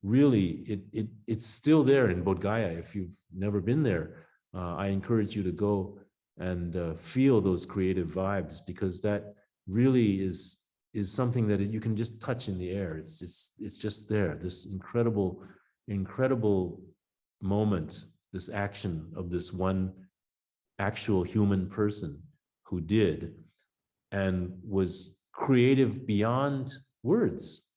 really, it's still there in Bodh Gaya. If you've never been there, I encourage you to go and feel those creative vibes, because that really is something that you can just touch in the air. It's just there, this incredible moment, this action of this one actual human person who did and was creative beyond words,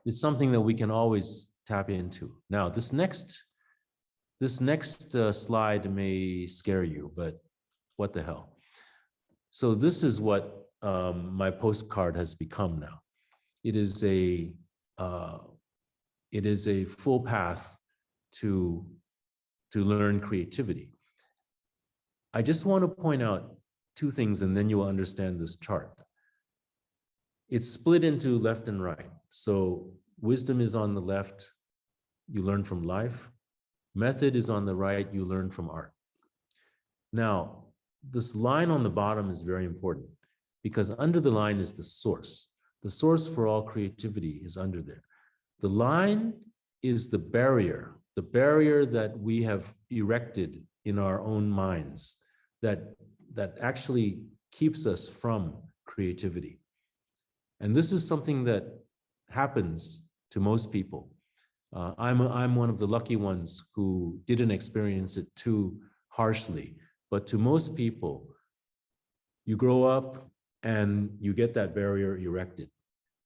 It's something that we can always tap into. Now, this next slide may scare you, but what the hell? So this is what my postcard has become now. It is a full path to learn creativity. I just want to point out two things, and then you will understand this chart. It's split into left and right. So wisdom is on the left, you learn from life. Method is on the right, you learn from art. Now, this line on the bottom is very important because under the line is the source. The source for all creativity is under there. The line is the barrier that we have erected in our own minds that actually keeps us from creativity. And this is something that happens to most people. I'm one of the lucky ones who didn't experience it too harshly, but to most people, you grow up and you get that barrier erected.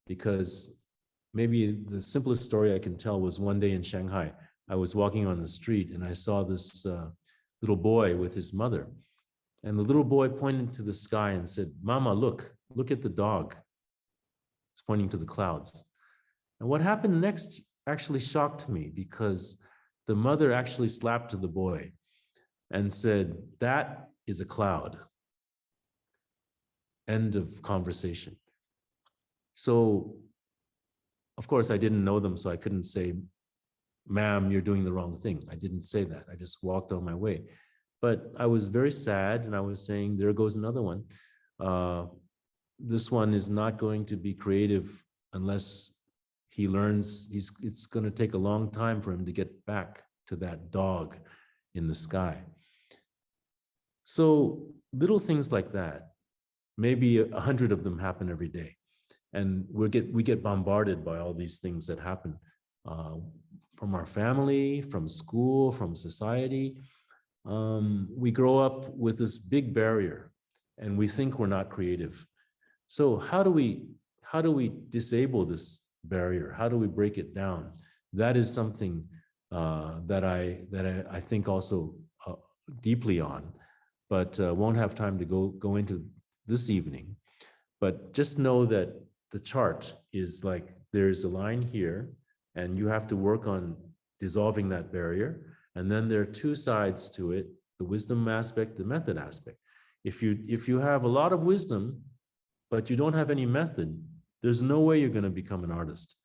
Because maybe the simplest story I can tell was one day in Shanghai, I was walking on the street and I saw this little boy with his mother. And the little boy pointed to the sky and said, "Mama, look at the dog." He's pointing to the clouds. And what happened next actually shocked me because the mother actually slapped the boy and said, "That is a cloud." End of conversation. So, of course, I didn't know them, so I couldn't say, "Ma'am, you're doing the wrong thing." I didn't say that. I just walked on my way. But I was very sad, and I was saying, there goes another one. This one is not going to be creative unless he learns. It's going to take a long time for him to get back to that dog in the sky. So little things like that, maybe 100 of them happen every day. And we get bombarded by all these things that happen from our family, from school, from society. We grow up with this big barrier and we think we're not creative. So how do we disable this barrier? How do we break it down? That is something that I think also deeply on, but won't have time to go into this evening. But just know that the chart is like, there's a line here and you have to work on dissolving that barrier. And then there are two sides to it, the wisdom aspect, the method aspect. If you have a lot of wisdom, but you don't have any method, there's no way you're going to become an artist.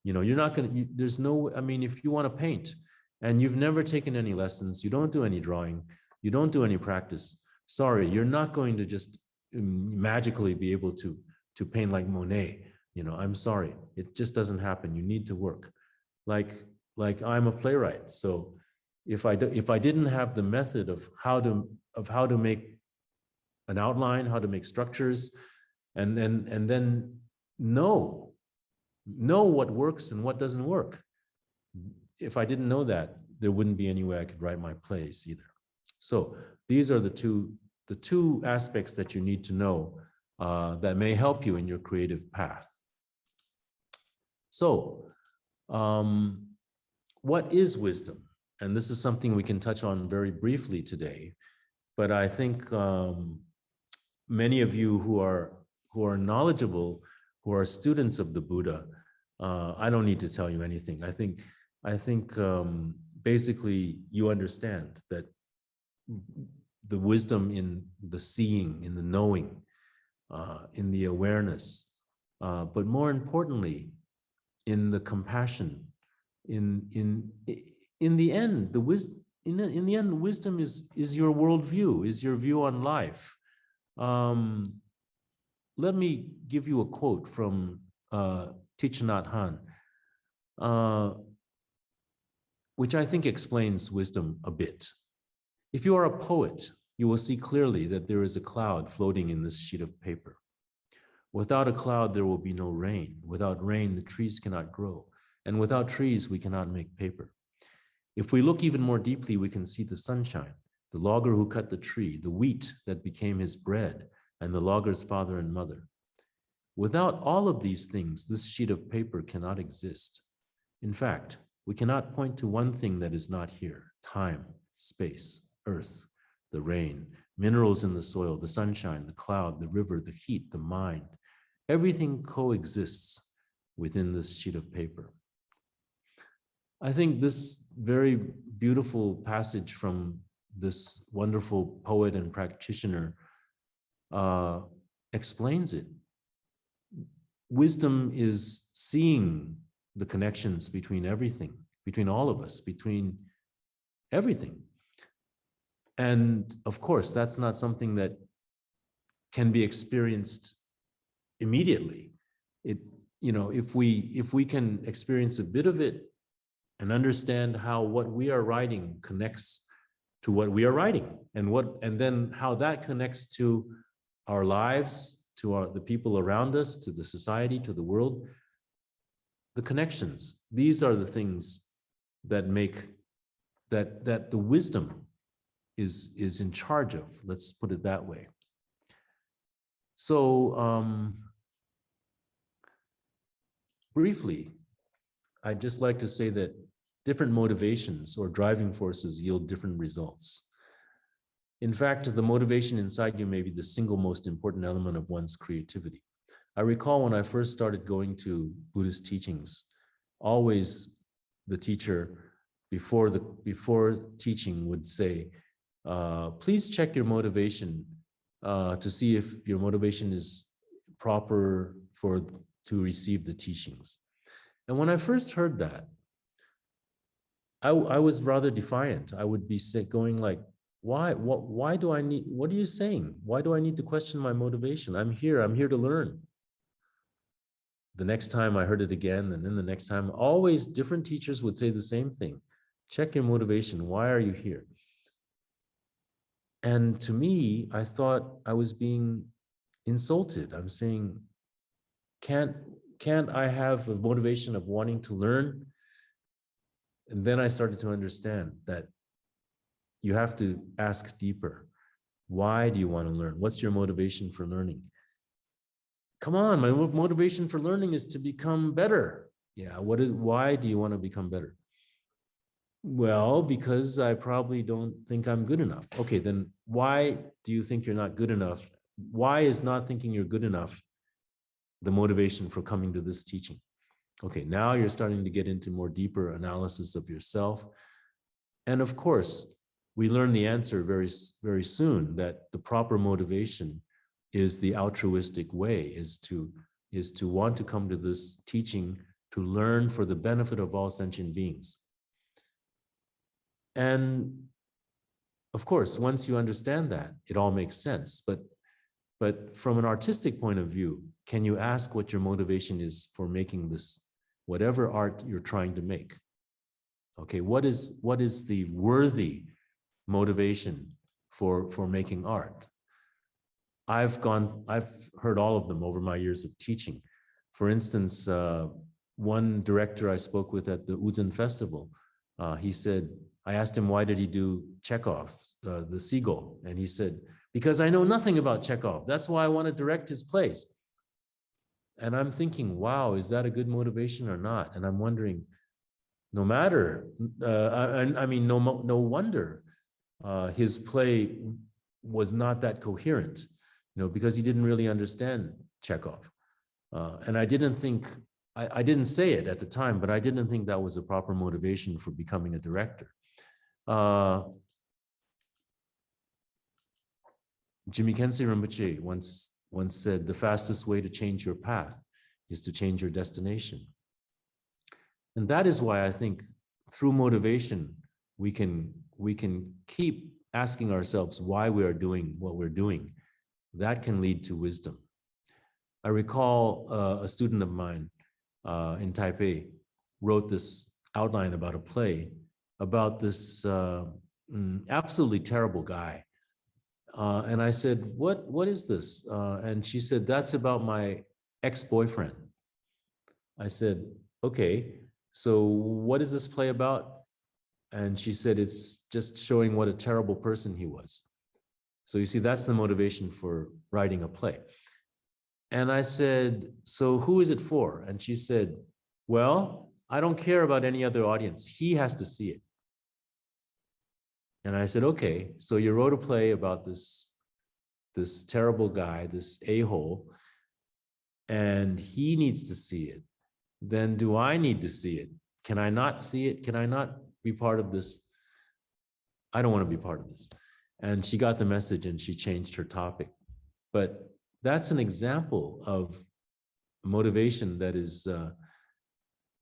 You know, you're not going to, there's no, I mean, if you want to paint and you've never taken any lessons, you don't do any drawing, you don't do any practice, sorry, you're not going to just magically be able to paint like Monet. You know, I'm sorry, it just doesn't happen. You need to work. Like I'm a playwright, so if I didn't have the method of how to make an outline, how to make structures, and then know what works and what doesn't work. If I didn't know that, there wouldn't be any way I could write my plays either. So these are the two aspects that you need to know that may help you in your creative path. So, what is wisdom? And this is something we can touch on very briefly today, but I think many of you who are knowledgeable, who are students of the Buddha, I don't need to tell you anything. I think basically you understand that the wisdom in the seeing, in the knowing, in the awareness, but more importantly, in the compassion, in the end, the wisdom. In the end, wisdom is your worldview, is your view on life. Let me give you a quote from Thich Nhat Hanh, which I think explains wisdom a bit. If you are a poet, you will see clearly that there is a cloud floating in this sheet of paper. Without a cloud, there will be no rain. Without rain, the trees cannot grow. And without trees, we cannot make paper. If we look even more deeply, we can see the sunshine, the logger who cut the tree, the wheat that became his bread, and the logger's father and mother. Without all of these things, this sheet of paper cannot exist. In fact, we cannot point to one thing that is not here: time, space, earth, the rain, minerals in the soil, the sunshine, the cloud, the river, the heat, the mind. Everything coexists within this sheet of paper. I think this very beautiful passage from this wonderful poet and practitioner explains it. Wisdom is seeing the connections between everything, between all of us, between everything. And of course, that's not something that can be experienced immediately. If we can experience a bit of it and understand how what we are writing connects to what we are writing, and then how that connects to our lives, to the people around us, to the society, to the world, the connections. These are the things that make that the wisdom is in charge of. Let's put it that way. So briefly, I'd just like to say that different motivations or driving forces yield different results. In fact, the motivation inside you may be the single most important element of one's creativity. I recall when I first started going to Buddhist teachings, always the teacher before teaching would say, please check your motivation to see if your motivation is proper to receive the teachings. And when I first heard that, I was rather defiant. I would be going like, why do I need, what are you saying? Why do I need to question my motivation? I'm here to learn. The next time I heard it again, and then the next time, always different teachers would say the same thing. Check your motivation. Why are you here? And to me, I thought I was being insulted. I'm saying, can't I have a motivation of wanting to learn? And then I started to understand that you have to ask deeper. Why do you want to learn? What's your motivation for learning? Come on, my motivation for learning is to become better. Yeah, why do you want to become better? Well, because I probably don't think I'm good enough. Okay, then why do you think you're not good enough? Why is not thinking you're good enough the motivation for coming to this teaching? Okay, now you're starting to get into more deeper analysis of yourself. And of course, we learn the answer very, very soon, that the proper motivation is the altruistic way, is to want to come to this teaching to learn for the benefit of all sentient beings. And of course, once you understand that, it all makes sense. But from an artistic point of view, can you ask what your motivation is for making this, whatever art you're trying to make? Okay, what is the worthy motivation for making art? I've heard all of them over my years of teaching. For instance, one director I spoke with at the Uzen Festival, he said, I asked him, why did he do Chekhov, the Seagull? And he said, because I know nothing about Chekhov. That's why I want to direct his plays. And I'm thinking, wow, is that a good motivation or not? And I'm wondering, no matter, no wonder his play was not that coherent, because he didn't really understand Chekhov. And I didn't think, I didn't say it at the time, but I didn't think that was a proper motivation for becoming a director. Jimmy Kensei Rinpoche once said, the fastest way to change your path is to change your destination. And that is why I think through motivation, we can keep asking ourselves why we are doing what we're doing. That can lead to wisdom. I recall a student of mine in Taipei wrote this outline about a play about this absolutely terrible guy. And I said, what is this? And she said, that's about my ex-boyfriend. I said, okay, so what is this play about? And she said, it's just showing what a terrible person he was. So you see, that's the motivation for writing a play. And I said, so who is it for? And she said, well, I don't care about any other audience. He has to see it. And I said, okay, so you wrote a play about this terrible guy, this a-hole, and he needs to see it. Then do I need to see it Can I not see it? Can I not be part of this? I don't want to be part of this. And she got the message and she changed her topic. But that's an example of motivation that is,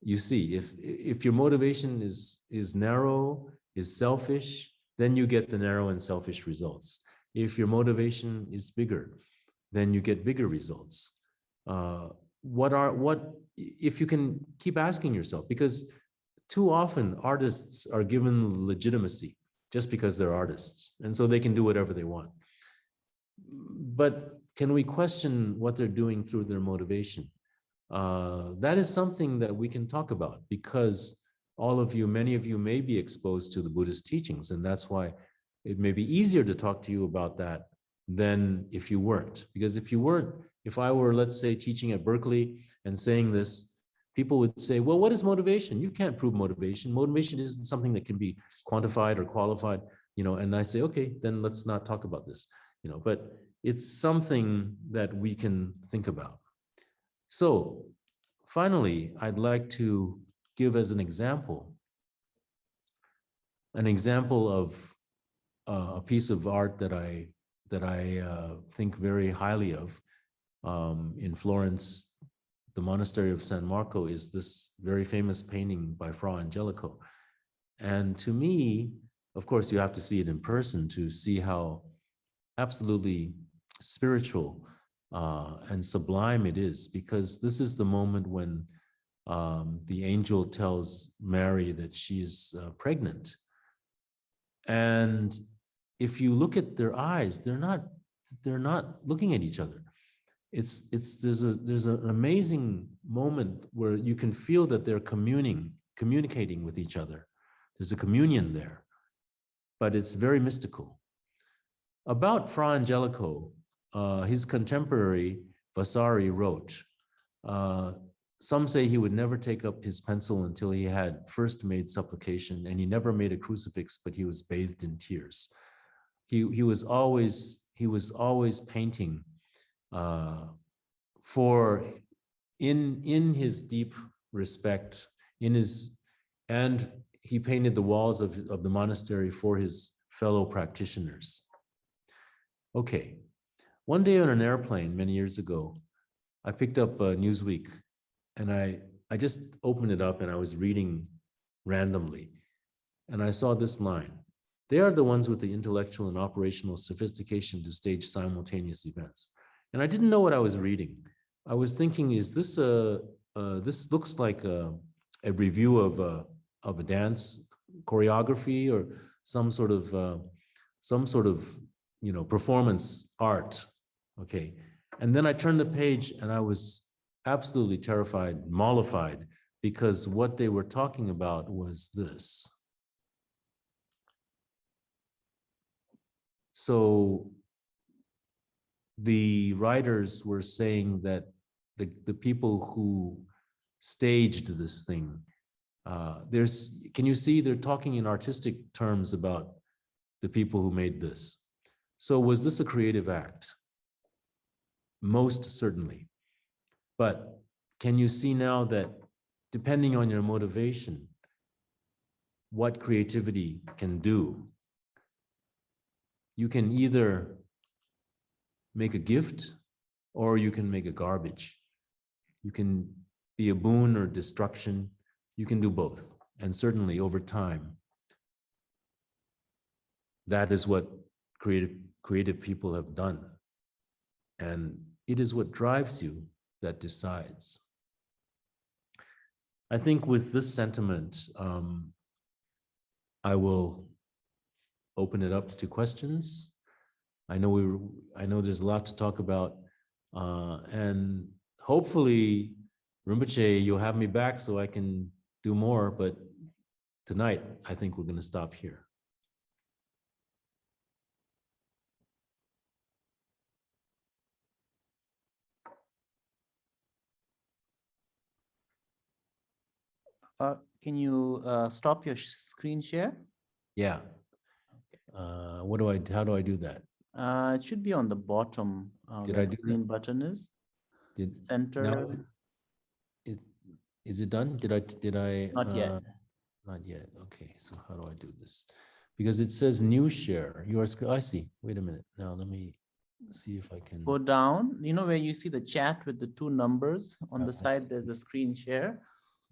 you see, if your motivation is narrow, is selfish, then you get the narrow and selfish results. If your motivation is bigger, then you get bigger results. If you can keep asking yourself, because too often artists are given legitimacy just because they're artists, and so they can do whatever they want. But can we question what they're doing through their motivation? That is something that we can talk about, because many of you may be exposed to the Buddhist teachings, and that's why it may be easier to talk to you about that than if you weren't. Because if I were, let's say, teaching at Berkeley and saying this, people would say, well, what is motivation? You can't prove motivation. Motivation isn't something that can be quantified or qualified, and I say, okay, then let's not talk about this, but it's something that we can think about. So finally, I'd like to give as an example of a piece of art that I think very highly of. In Florence, the monastery of San Marco is this very famous painting by Fra Angelico. And to me, of course, you have to see it in person to see how absolutely spiritual and sublime it is, because this is the moment when the angel tells Mary that she is pregnant. And if you look at their eyes, they're not looking at each other. There's an amazing moment where you can feel that they're communicating with each other. There's a communion there, but it's very mystical. About Fra Angelico, his contemporary Vasari wrote, some say he would never take up his pencil until he had first made supplication, and he never made a crucifix, but he was bathed in tears. He was always painting for in his deep respect, and he painted the walls of the monastery for his fellow practitioners. Okay, one day on an airplane many years ago, I picked up Newsweek, and I just opened it up and I was reading randomly, and I saw this line: "They are the ones with the intellectual and operational sophistication to stage simultaneous events." And I didn't know what I was reading. I was thinking, is this this looks like a review of a dance choreography or some sort of performance art. Okay. And then I turned the page and I was absolutely terrified, mollified, because what they were talking about was this. So the writers were saying that the people who staged this thing, can you see they're talking in artistic terms about the people who made this. So was this a creative act? Most certainly. But can you see now that depending on your motivation, what creativity can do? You can either make a gift or you can make a garbage. You can be a boon or destruction. You can do both. And certainly over time, that is what creative people have done. And it is what drives you that decides. I think with this sentiment, I will open it up to questions. I know there's a lot to talk about, and hopefully, Rinpoche, you'll have me back so I can do more, but tonight, I think we're going to stop here. Can you stop your screen share? Yeah. How do I do that? It should be on the bottom. Did where I the do green that? button is. Did Center. now Is it done? Did I? Not yet. Not yet. Okay. So how do I do this? Because it says new share. You are. I see. Wait a minute. Now let me see if I can. Go down. You know where you see the chat with the two numbers on the I side. see. There's a screen share.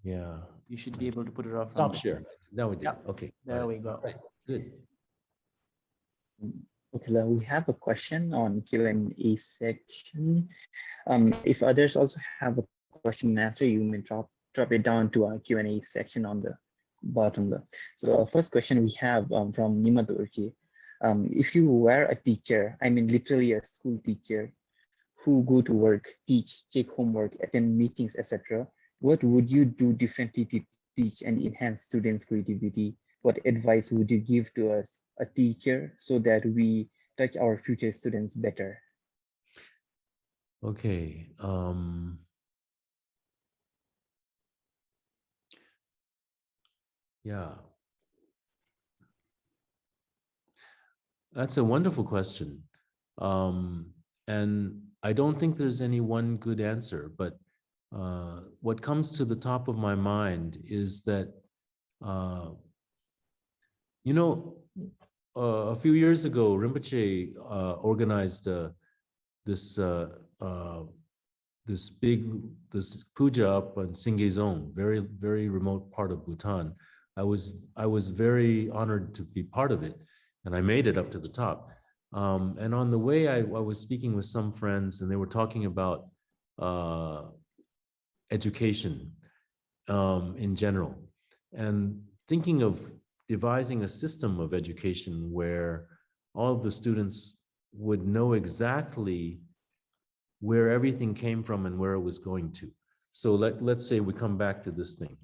Yeah. You should be able to put it off. Stop share. Now we did. Yeah. It. Okay. There we go. Right. Good. Okay, now we have a question on Q&A section. If others also have a question and answer, you may drop it down to our Q&A section on the bottom left. So our first question we have from Nima Dorji. If you were a teacher, I mean literally a school teacher, who go to work, teach, check homework, attend meetings, etc., what would you do differently to teach and enhance students' creativity? What advice would you give to us, a teacher, so that we touch our future students better? Okay. Yeah. That's a wonderful question. And I don't think there's any one good answer, but what comes to the top of my mind is that, a few years ago, Rinpoche organized this puja up on Singae, very, very remote part of Bhutan. I was very honored to be part of it, and I made it up to the top. And on the way, I was speaking with some friends, and they were talking about education in general, and thinking of devising a system of education where all of the students would know exactly where everything came from and where it was going to. So let's say we come back to this thing.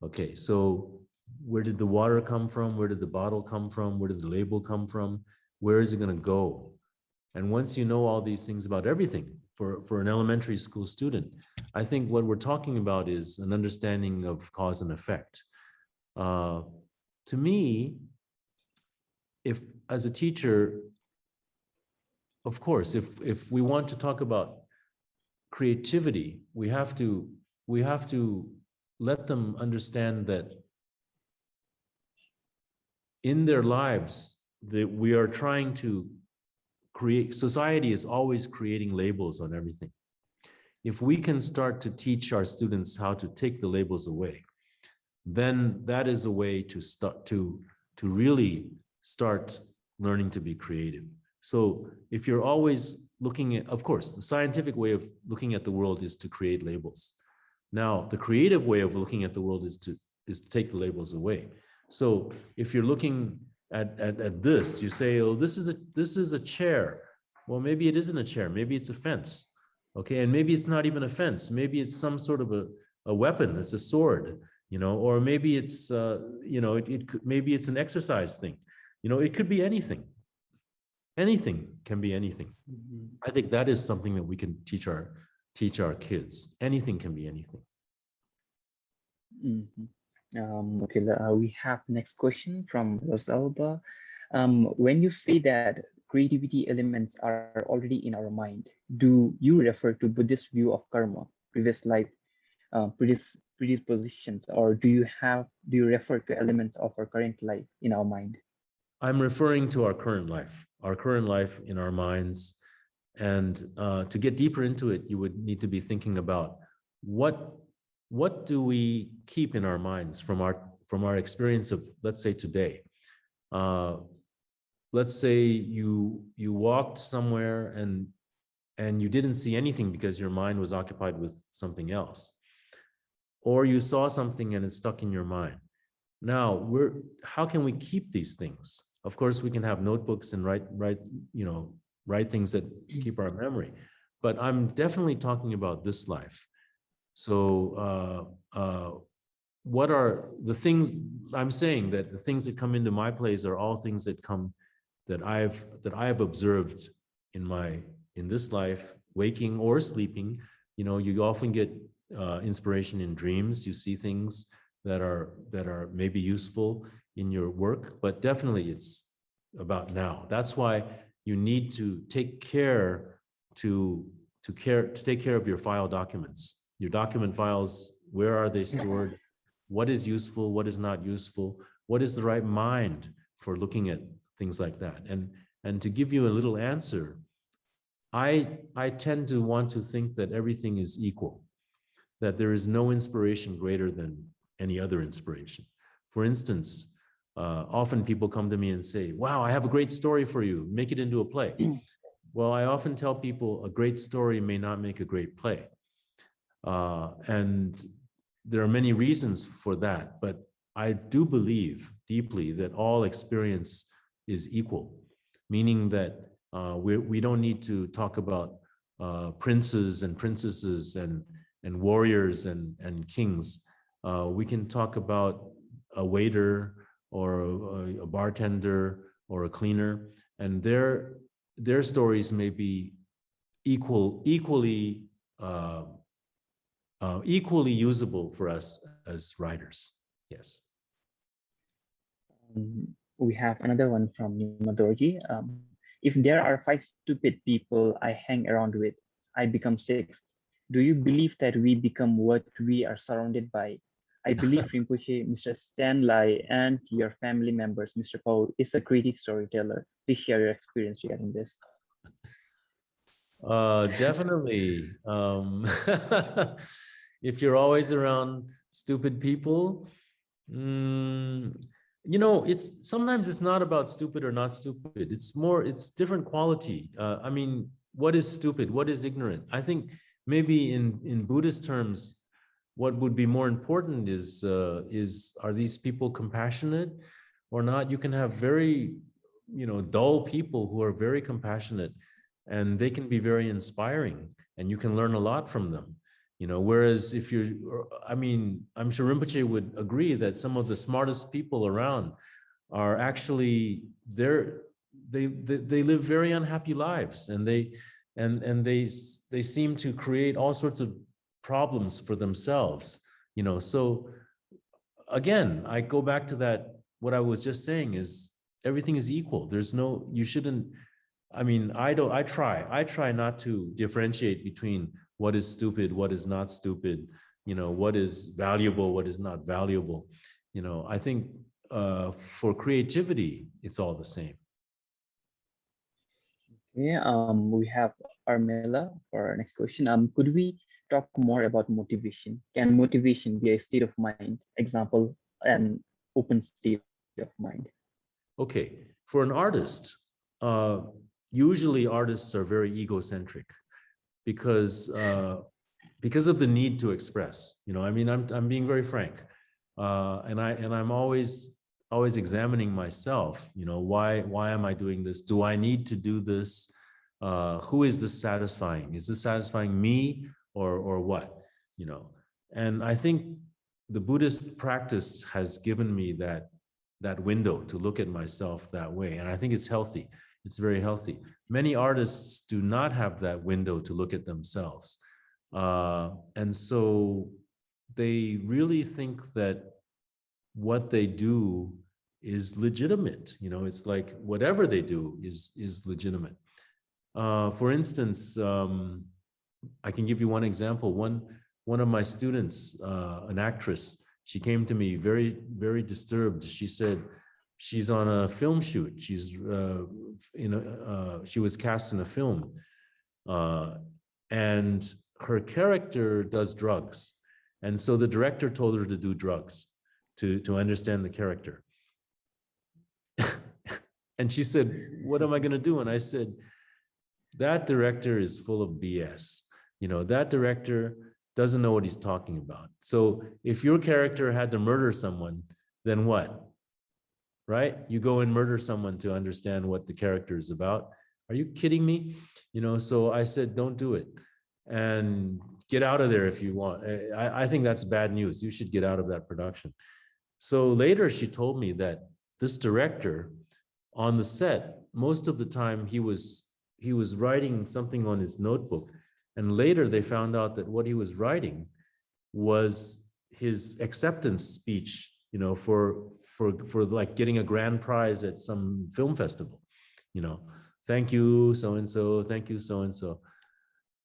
Okay, so where did the water come from? Where did the bottle come from? Where did the label come from? Where is it going to go? And once you know all these things about everything, for an elementary school student, I think what we're talking about is an understanding of cause and effect. To me, if as a teacher, of course, if we want to talk about creativity, we have to let them understand that in their lives that we are trying to create. Society is always creating labels on everything. If we can start to teach our students how to take the labels away, then that is a way to start to really start learning to be creative. So if you're always looking at, of course, the scientific way of looking at the world is to create labels. Now, the creative way of looking at the world is to take the labels away. So if you're looking at this, you say, oh, this is a chair. Well, maybe it isn't a chair. Maybe it's a fence. Okay, and maybe it's not even a fence. Maybe it's some sort of a weapon. It's a sword, or maybe it's maybe it's an exercise thing. It could be anything. Anything can be anything. Mm-hmm. I think that is something that we can teach our kids. Anything can be anything. Mm-hmm. Okay, we have next question from Rosalba. When you say that creativity elements are already in our mind, do you refer to Buddhist view of karma, previous life, predispositions, or do you refer to elements of our current life in our mind? I'm referring to our current life in our minds. And to get deeper into it, you would need to be thinking about what do we keep in our minds from our experience of, let's say, today. Let's say you walked somewhere and you didn't see anything because your mind was occupied with something else. Or you saw something and it stuck in your mind. Now, how can we keep these things? Of course, we can have notebooks and write things that keep our memory. But I'm definitely talking about this life. So what are the things I'm saying? That the things that come into my place are all things that I've observed in this life, waking or sleeping. You often get inspiration in dreams. You see things that are maybe useful in your work, but definitely it's about now. That's why you need to take care to take care of your file documents. Your document files, where are they stored? What is useful? What is not useful? What is the right mind for looking at things like that? And to give you a little answer, I tend to want to think that everything is equal, that there is no inspiration greater than any other inspiration. For instance, often people come to me and say, wow, I have a great story for you, make it into a play. Well, I often tell people a great story may not make a great play. And there are many reasons for that, but I do believe deeply that all experience is equal, meaning that we don't need to talk about princes and princesses and warriors and kings. We can talk about a waiter or a bartender or a cleaner, and their stories may be equally usable for us as writers. Yes. We have another one from Nimadorji. If there are 5 stupid people I hang around with, I become 6th. Do you believe that we become what we are surrounded by? I believe Rinpoche, Mr. Stan Lai, and your family members, Mr. Paul, is a creative storyteller. Please share your experience regarding this. Definitely. If you're always around stupid people, you know, sometimes it's not about stupid or not stupid. It's different quality. I mean, what is stupid? What is ignorant? I think maybe in Buddhist terms, what would be more important is are these people compassionate or not? You can have very, dull people who are very compassionate, and they can be very inspiring, and you can learn a lot from them. Whereas if I'm sure Rinpoche would agree that some of the smartest people around are actually they live very unhappy lives, and they seem to create all sorts of problems for themselves. So again, I go back to that. What I was just saying is everything is equal. You shouldn't. I try not to differentiate between what is stupid, what is not stupid, what is valuable, what is not valuable. I think for creativity, it's all the same. Okay, we have Armela for our next question. Could we talk more about motivation? Can motivation be a state of mind? Example, an open state of mind. Okay, for an artist, usually artists are very egocentric because of the need to express. I'm being very frank, and I'm always examining myself. Why am I doing this? Do I need to do this? Who is this satisfying? Is this satisfying me or what? And I think the Buddhist practice has given me that window to look at myself that way, and I think it's healthy. It's very healthy. Many artists do not have that window to look at themselves. And so they really think that what they do is legitimate. It's like whatever they do is legitimate. For instance, I can give you one example. One of my students, an actress, she came to me very, very disturbed. She said, she's on a film shoot. She was cast in a film, and her character does drugs. And so the director told her to do drugs to understand the character. And she said, what am I going to do? And I said, that director is full of BS. That director doesn't know what he's talking about. So if your character had to murder someone, then what? Right? You go and murder someone to understand what the character is about. Are you kidding me? So I said, don't do it, and get out of there if you want. I think that's bad news. You should get out of that production. So later she told me that this director on the set, most of the time he was writing something on his notebook, and later they found out that what he was writing was his acceptance speech, for like getting a grand prize at some film festival. Thank you, so-and-so, thank you, so-and-so.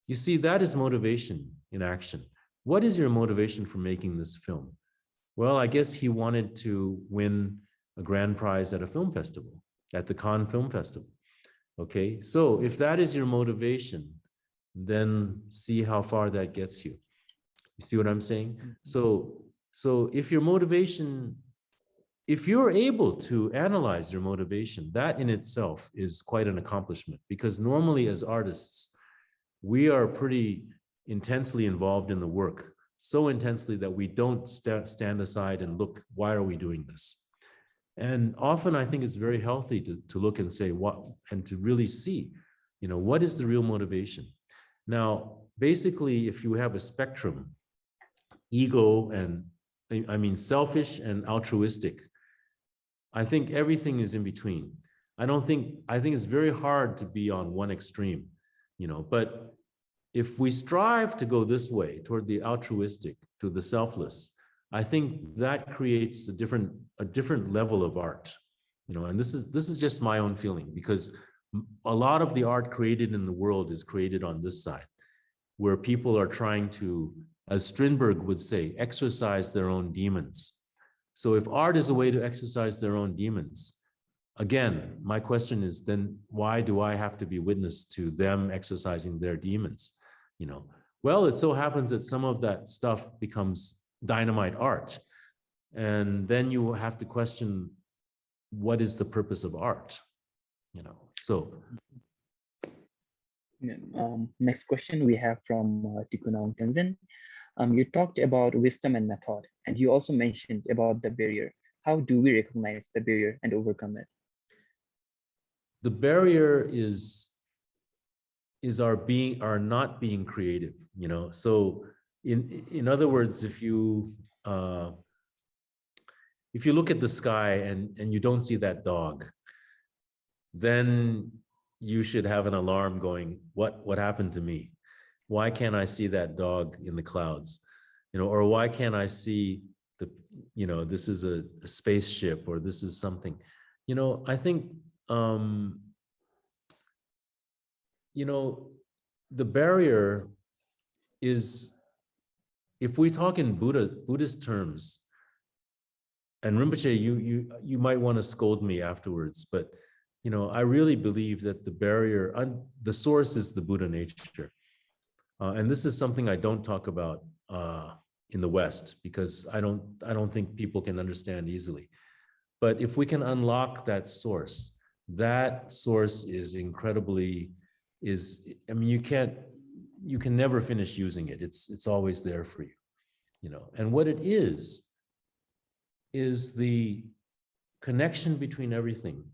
You see, that is motivation in action. what is your motivation for making this film? Well, I guess he wanted to win a grand prize at a film festival, at the Cannes Film Festival. Okay, so if that is your motivation, then see how far that gets you. You see what I'm saying? So if your motivation, if you're able to analyze your motivation, that in itself is quite an accomplishment, because normally as artists, we are pretty intensely involved in the work, so intensely that we don't stand aside and look, why are we doing this? And often I think it's very healthy to look and say what, and to really see, what is the real motivation? Now, basically, if you have a spectrum, ego and, I mean, selfish and altruistic, I think everything is in between. I think it's very hard to be on one extreme, but if we strive to go this way toward the altruistic, to the selfless, I think that creates a different level of art, and this is just my own feeling, because a lot of the art created in the world is created on this side, where people are trying to, as Strindberg would say, exercise their own demons. So if art is a way to exercise their own demons, again, my question is then why do I have to be witness to them exercising their demons? Well, it so happens that some of that stuff becomes dynamite art. And then you have to question, what is the purpose of art? So. Next question we have from Tikunaung Tenzin. You talked about wisdom and method, and you also mentioned about the barrier. How do we recognize the barrier and overcome it? The barrier is our not being creative, So in other words, if you look at the sky and you don't see that dog, then you should have an alarm going, what happened to me? Why can't I see that dog in the clouds? Or why can't I see this is a spaceship, or this is something, I think, the barrier is, if we talk in Buddhist terms, and Rinpoche, you might want to scold me afterwards, but I really believe that the barrier, the source is the Buddha nature. And this is something I don't talk about in the West, because I don't think people can understand easily. But if we can unlock that source is incredibly, you can never finish using it. It's always there for you, And what it is the connection between everything.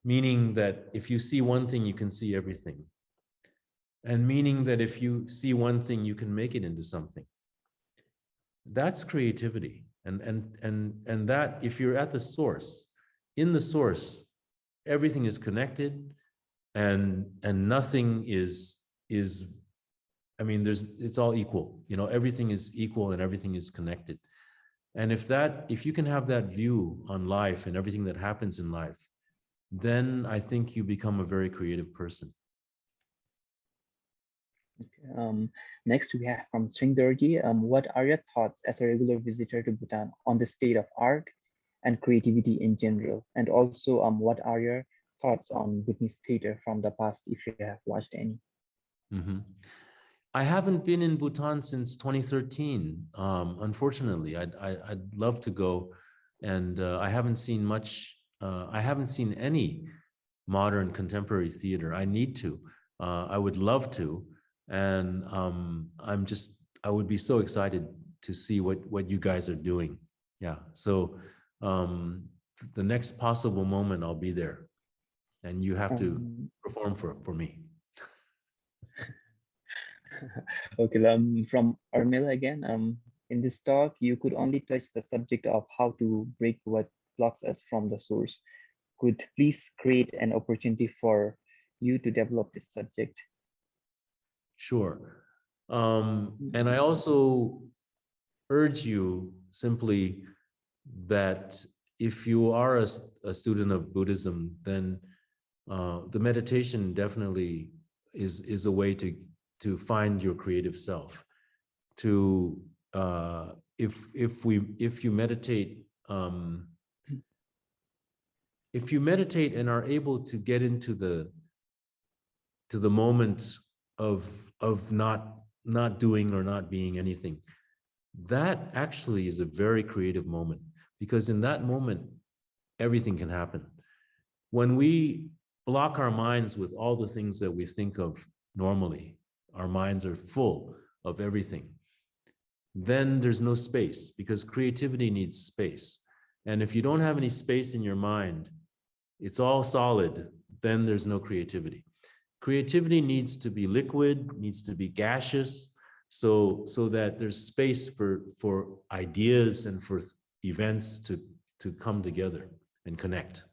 Meaning that if you see one thing, you can see everything. And meaning that if you see one thing, you can make it into something. That's creativity. And that, if you're at the source, in the source, everything is connected, and nothing is it's all equal. Everything is equal and everything is connected. And if you can have that view on life and everything that happens in life, then I think you become a very creative person. Okay. Next we have from Sringdorji. What are your thoughts as a regular visitor to Bhutan on the state of art and creativity in general? And also, what are your thoughts on Bhutanese theater from the past, if you have watched any? Mm-hmm. I haven't been in Bhutan since 2013. Unfortunately, I'd love to go, and I haven't seen much. I haven't seen any modern contemporary theater. I need to. I would love to, and I would be so excited to see what you guys are doing. Yeah. So the next possible moment, I'll be there, and you have to perform for me. Okay, from Armila again. In this talk, you could only touch the subject of how to break what blocks us from the source. Could please create an opportunity for you to develop this subject? Sure. And I also urge you simply that if you are a student of Buddhism, then the meditation definitely is a way to find your creative self. to if you meditate, if you meditate and are able to get into the moment of not doing or not being anything, that actually is a very creative moment, because in that moment everything can happen. When we block our minds with all the things that we think of normally, our minds are full of everything, then there's no space, because creativity needs space. And if you don't have any space in your mind, it's all solid, then there's no creativity. Creativity needs to be liquid, needs to be gaseous, so that there's space for ideas and for events to come together and connect.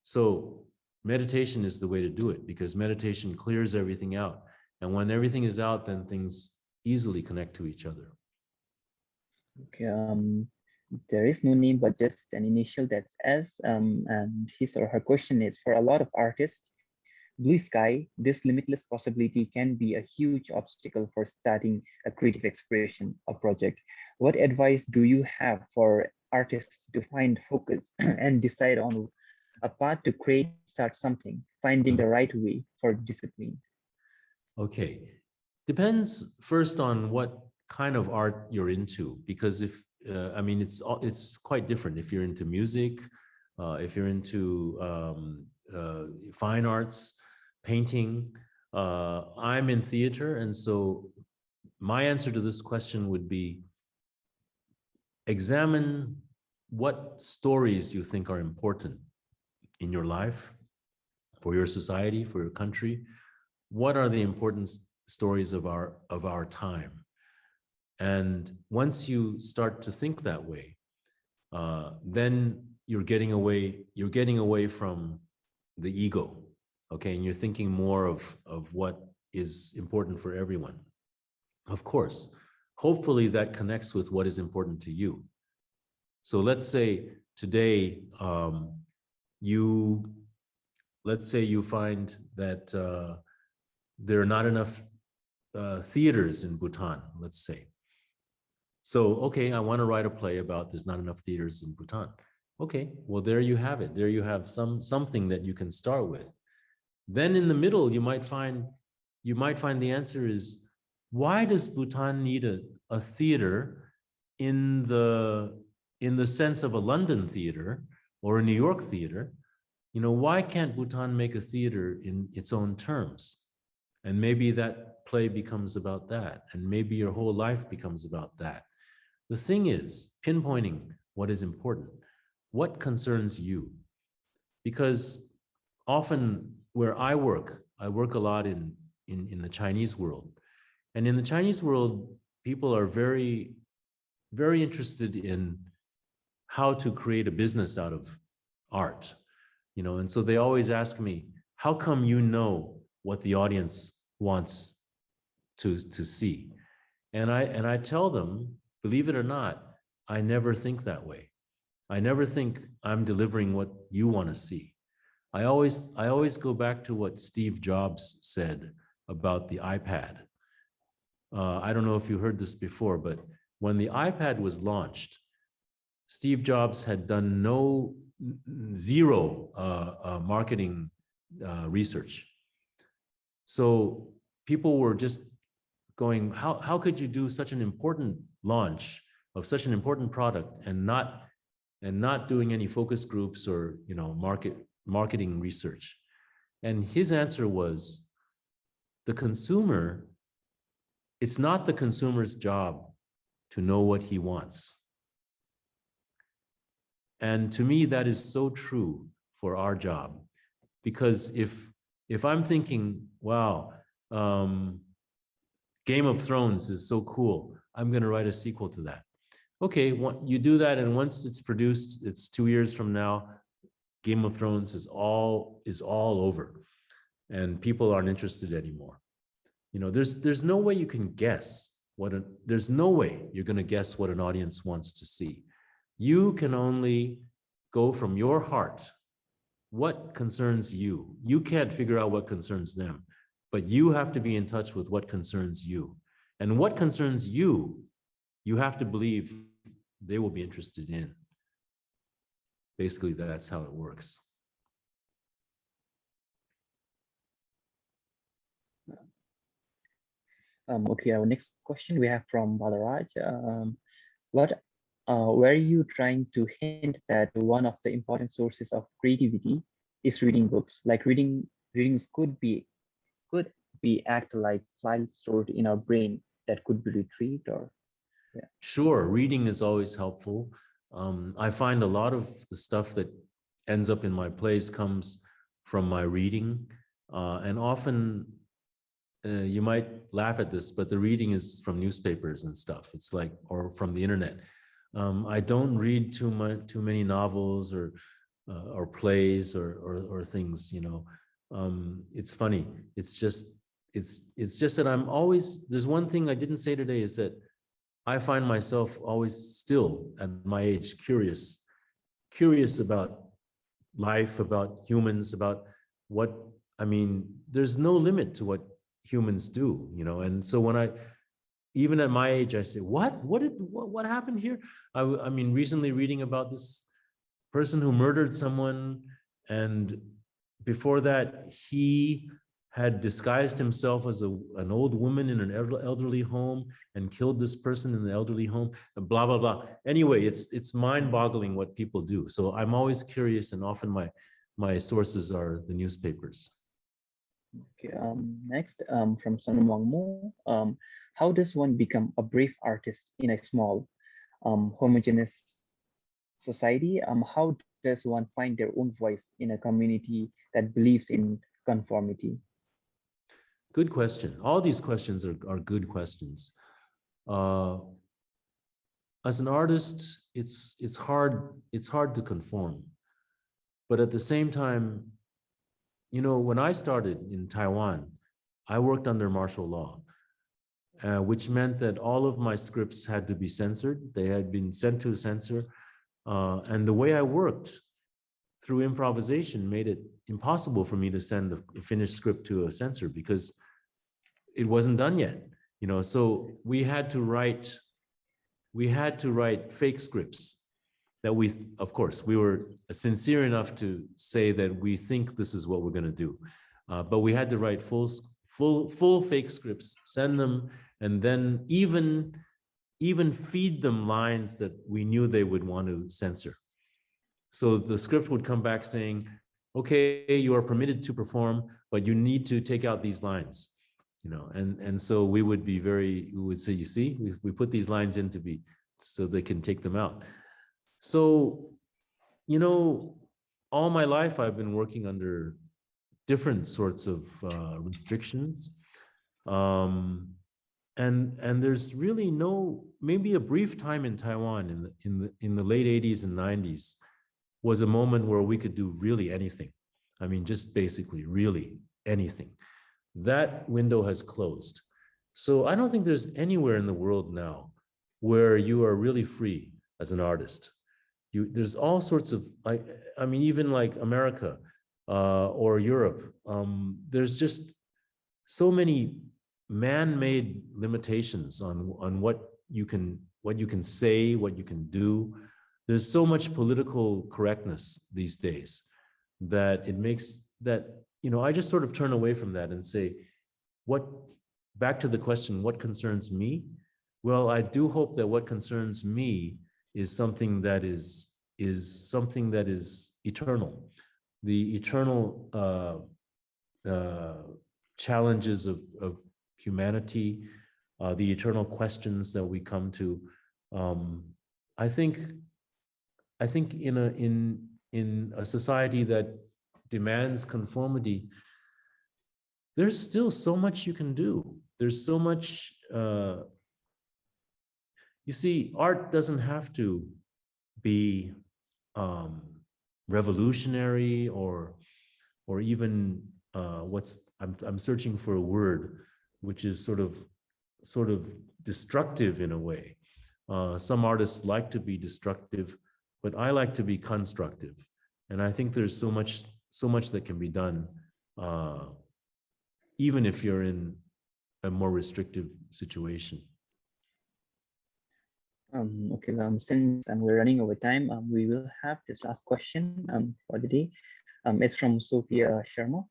So meditation is the way to do it, because meditation clears everything out. And when everything is out, then things easily connect to each other. Okay, there is no name, but just an initial, that's S. And his or her question is, for a lot of artists, blue sky, this limitless possibility can be a huge obstacle for starting a creative expression, a project. What advice do you have for artists to find focus and decide on a path to create, start something, finding the right way for discipline? Okay, depends first on what kind of art you're into, because if I mean, it's quite different if you're into music, if you're into fine arts, painting. I'm in theater, and so my answer to this question would be, examine what stories you think are important in your life, for your society, for your country. What are the important stories of our time? And once you start to think that way, then you're getting away from the ego, okay? And you're thinking more of what is important for everyone. Of course, hopefully that connects with what is important to you. So let's say today, let's say you find that there are not enough theaters in Bhutan, let's say. So, okay, I want to write a play about there's not enough theaters in Bhutan. Okay, well, there you have it. There you have something that you can start with. Then in the middle, you might find the answer is, why does Bhutan need a theater in the sense of a London theater or a New York theater? You know, why can't Bhutan make a theater in its own terms? And maybe that play becomes about that, and maybe your whole life becomes about that. The thing is pinpointing what is important, what concerns you. Because often where I work a lot in the Chinese world. And in the Chinese world, people are very, very interested in how to create a business out of art, you know, and so they always ask me, how come you know what the audience wants to see? And I tell them, believe it or not, I never think that way. I never think I'm delivering what you want to see. I always go back to what Steve Jobs said about the iPad. I don't know if you heard this before, but when the iPad was launched, Steve Jobs had done zero marketing research. So people were just going, how could you do such an important launch of such an important product and not doing any focus groups or, you know, marketing research? And his answer was, the consumer, it's not the consumer's job to know what he wants. And to me, that is so true for our job, because if I'm thinking, wow, Game of Thrones is so cool, I'm going to write a sequel to that. Okay, you do that, and once it's produced, it's 2 years from now, Game of Thrones is all over, and people aren't interested anymore. You know, there's no way you can guess there's no way you're going to guess what an audience wants to see. You can only go from your heart. What concerns you? You can't figure out what concerns them, but you have to be in touch with what concerns you. And what concerns you, you have to believe they will be interested in. Basically, that's how it works. Okay, our next question we have from Balaraj. Were you trying to hint that one of the important sources of creativity is reading books? Like readings could be act like files stored in our brain that could be retrieved, or yeah. Sure, reading is always helpful. I find a lot of the stuff that ends up in my plays comes from my reading, and often you might laugh at this, but the reading is from newspapers and stuff. It's like, or from the internet. I don't read too many novels or plays or things. You know, it's funny. It's just that I'm always. There's one thing I didn't say today is that I find myself always still at my age curious about life, about humans, about what, I mean, there's no limit to what humans do, you know. And so when even at my age, I say, what happened here? I mean, recently reading about this person who murdered someone, and before that, he had disguised himself as an old woman in an elderly home and killed this person in the elderly home, and blah, blah, blah. Anyway, it's mind-boggling what people do. So I'm always curious, and often my sources are the newspapers. Okay, next, from Sonam Wangmo, how does one become a brave artist in a small, homogeneous society? How does one find their own voice in a community that believes in conformity? Good question. All these questions are good questions. As an artist, it's hard to conform, but at the same time, you know, when I started in Taiwan, I worked under martial law, which meant that all of my scripts had to be censored. They had been sent to a censor, and the way I worked through improvisation made it impossible for me to send a finished script to a censor because it wasn't done yet, you know. So we had to write fake scripts that of course, we were sincere enough to say that we think this is what we're going to do, but we had to write full fake scripts, send them, and then even feed them lines that we knew they would want to censor. So the script would come back saying, okay, you are permitted to perform, but you need to take out these lines, you know. And so we would say, you see, we put these lines in so they can take them out. So, you know, all my life I've been working under different sorts of restrictions. And there's really maybe a brief time in Taiwan in the late 80s and 90s was a moment where we could do really anything. I mean, just basically really anything. That window has closed. So I don't think there's anywhere in the world now where you are really free as an artist. There's all sorts of, I mean, even like America or Europe, there's just so many man-made limitations on what you can say, what you can do. There's so much political correctness these days that it makes that, you know, I just sort of turn away from that and say, back to the question, what concerns me? Well, I do hope that what concerns me is something that is eternal. The eternal challenges of humanity, the eternal questions that we come to. I think in a society that demands conformity, there's still so much you can do. There's so much. You see, art doesn't have to be revolutionary or even I'm searching for a word which is sort of destructive in a way. Some artists like to be destructive, but I like to be constructive, and I think there's so much that can be done, even if you're in a more restrictive situation. Okay, since we're running over time, we will have this last question for the day. It's from Sophia Sharma.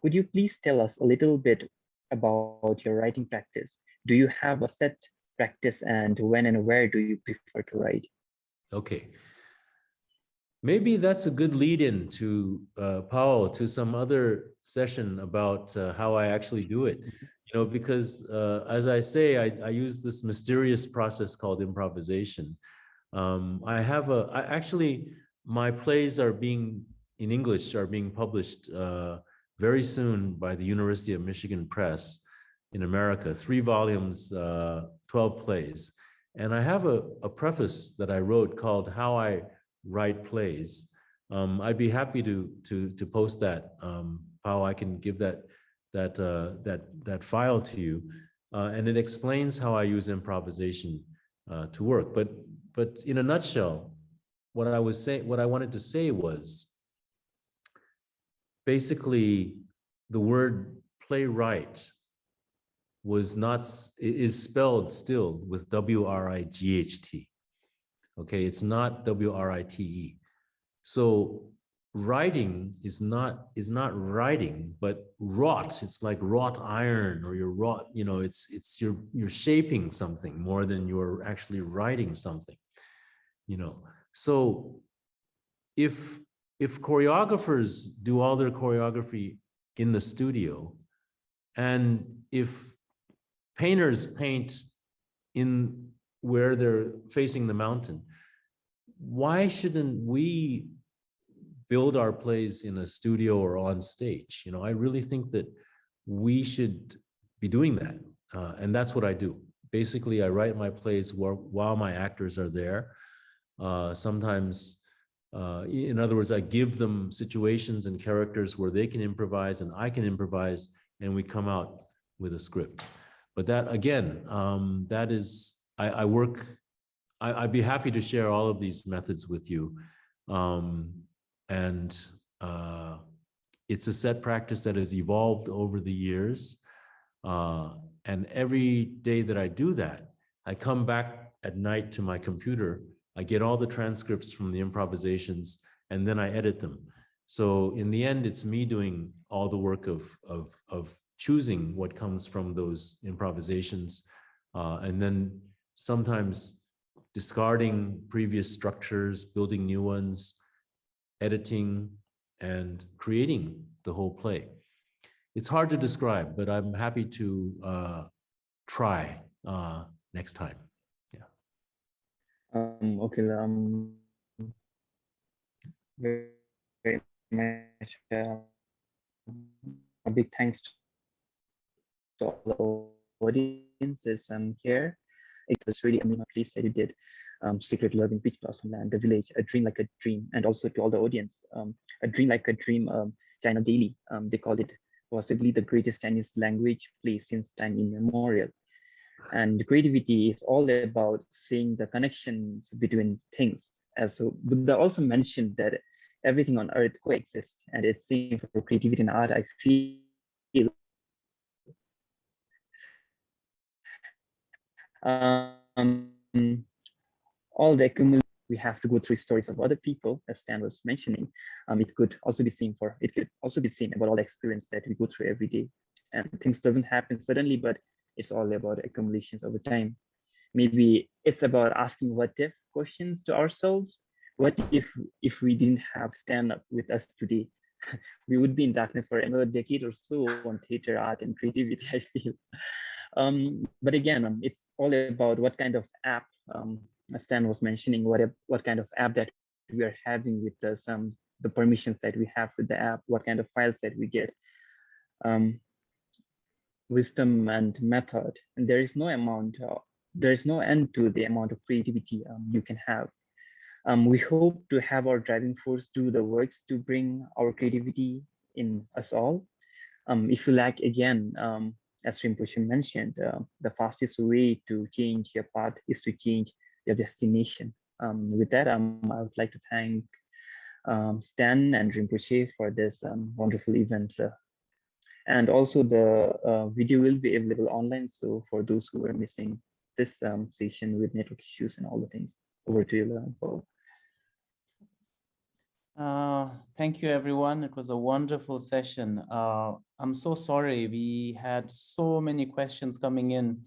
Could you please tell us a little bit about your writing practice? Do you have a set practice, and when and where do you prefer to write? Okay. Maybe that's a good lead-in to Paul, to some other session about how I actually do it. You know, because as I say, I use this mysterious process called improvisation. Actually, my plays are being, in English, are being published very soon by the University of Michigan Press in America, 3 volumes, 12 plays. And I have a preface that I wrote called How I Write Plays. I'd be happy to post that. How I can give that file to you, and it explains how I use improvisation to work. But in a nutshell, what I wanted to say was basically the word playwright is spelled still with W-R-I-G-H-T. Okay, it's not W-R-I-T-E. So writing is not writing, but wrought. It's like wrought iron, or you're wrought, you know, you're shaping something more than you're actually writing something, you know. So if choreographers do all their choreography in the studio, and if painters paint in where they're facing the mountain, why shouldn't we build our plays in a studio or on stage? You know, I really think that we should be doing that. And that's what I do. Basically, I write my plays while my actors are there. Sometimes, in other words, I give them situations and characters where they can improvise and I can improvise, and we come out with a script. But that, again, that is, I'd be happy to share all of these methods with you. And it's a set practice that has evolved over the years. And every day that I do that, I come back at night to my computer, I get all the transcripts from the improvisations, and then I edit them. So in the end, it's me doing all the work of choosing what comes from those improvisations, and then sometimes discarding previous structures, building new ones, editing, and creating the whole play. It's hard to describe, but I'm happy to try next time. Yeah. Okay. Very, very much. A big thanks to all the audiences here. It was really amazing piece that you did. Secret Love in Peach Blossom Land, The Village, A Dream Like a Dream, and also to all the audience, A Dream Like a Dream, China Daily. They called it possibly the greatest Chinese language play since time immemorial. And creativity is all about seeing the connections between things. As Buddha also mentioned that everything on earth coexists, and it's same for creativity and art. I feel all the accumulation, we have to go through stories of other people, as Stan was mentioning. It could also be seen about all the experience that we go through every day. And things doesn't happen suddenly, but it's all about accumulations over time. Maybe it's about asking what if questions to ourselves. What if we didn't have Stan up with us today? We would be in darkness for another decade or so on theater, art, and creativity, I feel. But again, it's all about what kind of app, Stan was mentioning, what kind of app that we are having with the permissions that we have with the app, what kind of files that we get. Wisdom and method, and there is no end to the amount of creativity you can have. We hope to have our driving force do the works to bring our creativity in us all. If you like, again, as Rinpoche mentioned, the fastest way to change your path is to change your destination. With that, I would like to thank Stan and Rinpoche for this wonderful event. And also the video will be available online. So for those who are missing this session with network issues and all the things, over to you, Paul. Thank you, everyone. It was a wonderful session. I'm so sorry. We had so many questions coming in,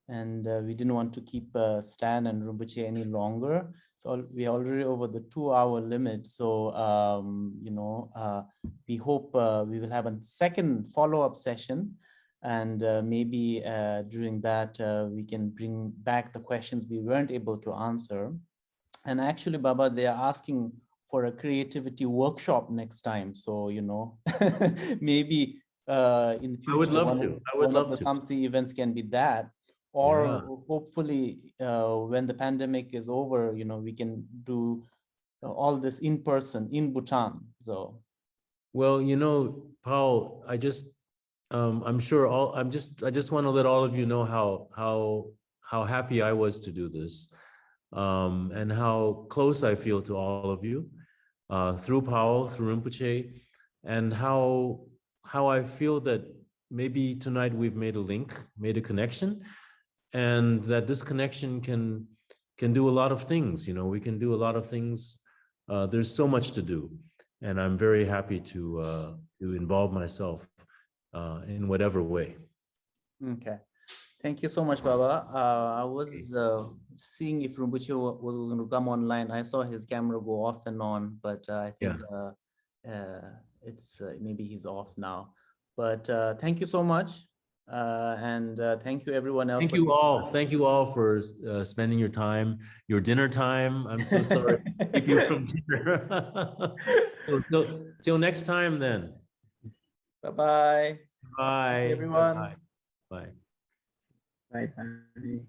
and we didn't want to keep Stan and Rinpoche any longer. So we're already over the 2-hour limit. So, we hope we will have a second follow-up session. And maybe during that, we can bring back the questions we weren't able to answer. And actually, Baba, they are asking for a creativity workshop next time. So, maybe in the future, I would love to. I would love the to. Samtse events can be that. Or hopefully, when the pandemic is over, we can do all this in person in Bhutan. So, well, Paul, I just I'm sure I just want to let all of you know how happy I was to do this, and how close I feel to all of you through Paul, through Rinpoche, and how I feel that maybe tonight we've made a link, made a connection, and that this connection can do a lot of things. We can do a lot of things. There's so much to do, and I'm very happy to involve myself in whatever way. Okay. Thank you so much, Baba. I was seeing if Rinpoche was going to come online. I saw his camera go off and on, but I think it's maybe he's off now. But thank you so much. And thank you everyone else. Thank you all. Thank you all for spending your time, your dinner time. I'm so sorry to keep you from dinner. So till next time then. Bye-bye. Bye. Everyone. Bye. Bye. Bye.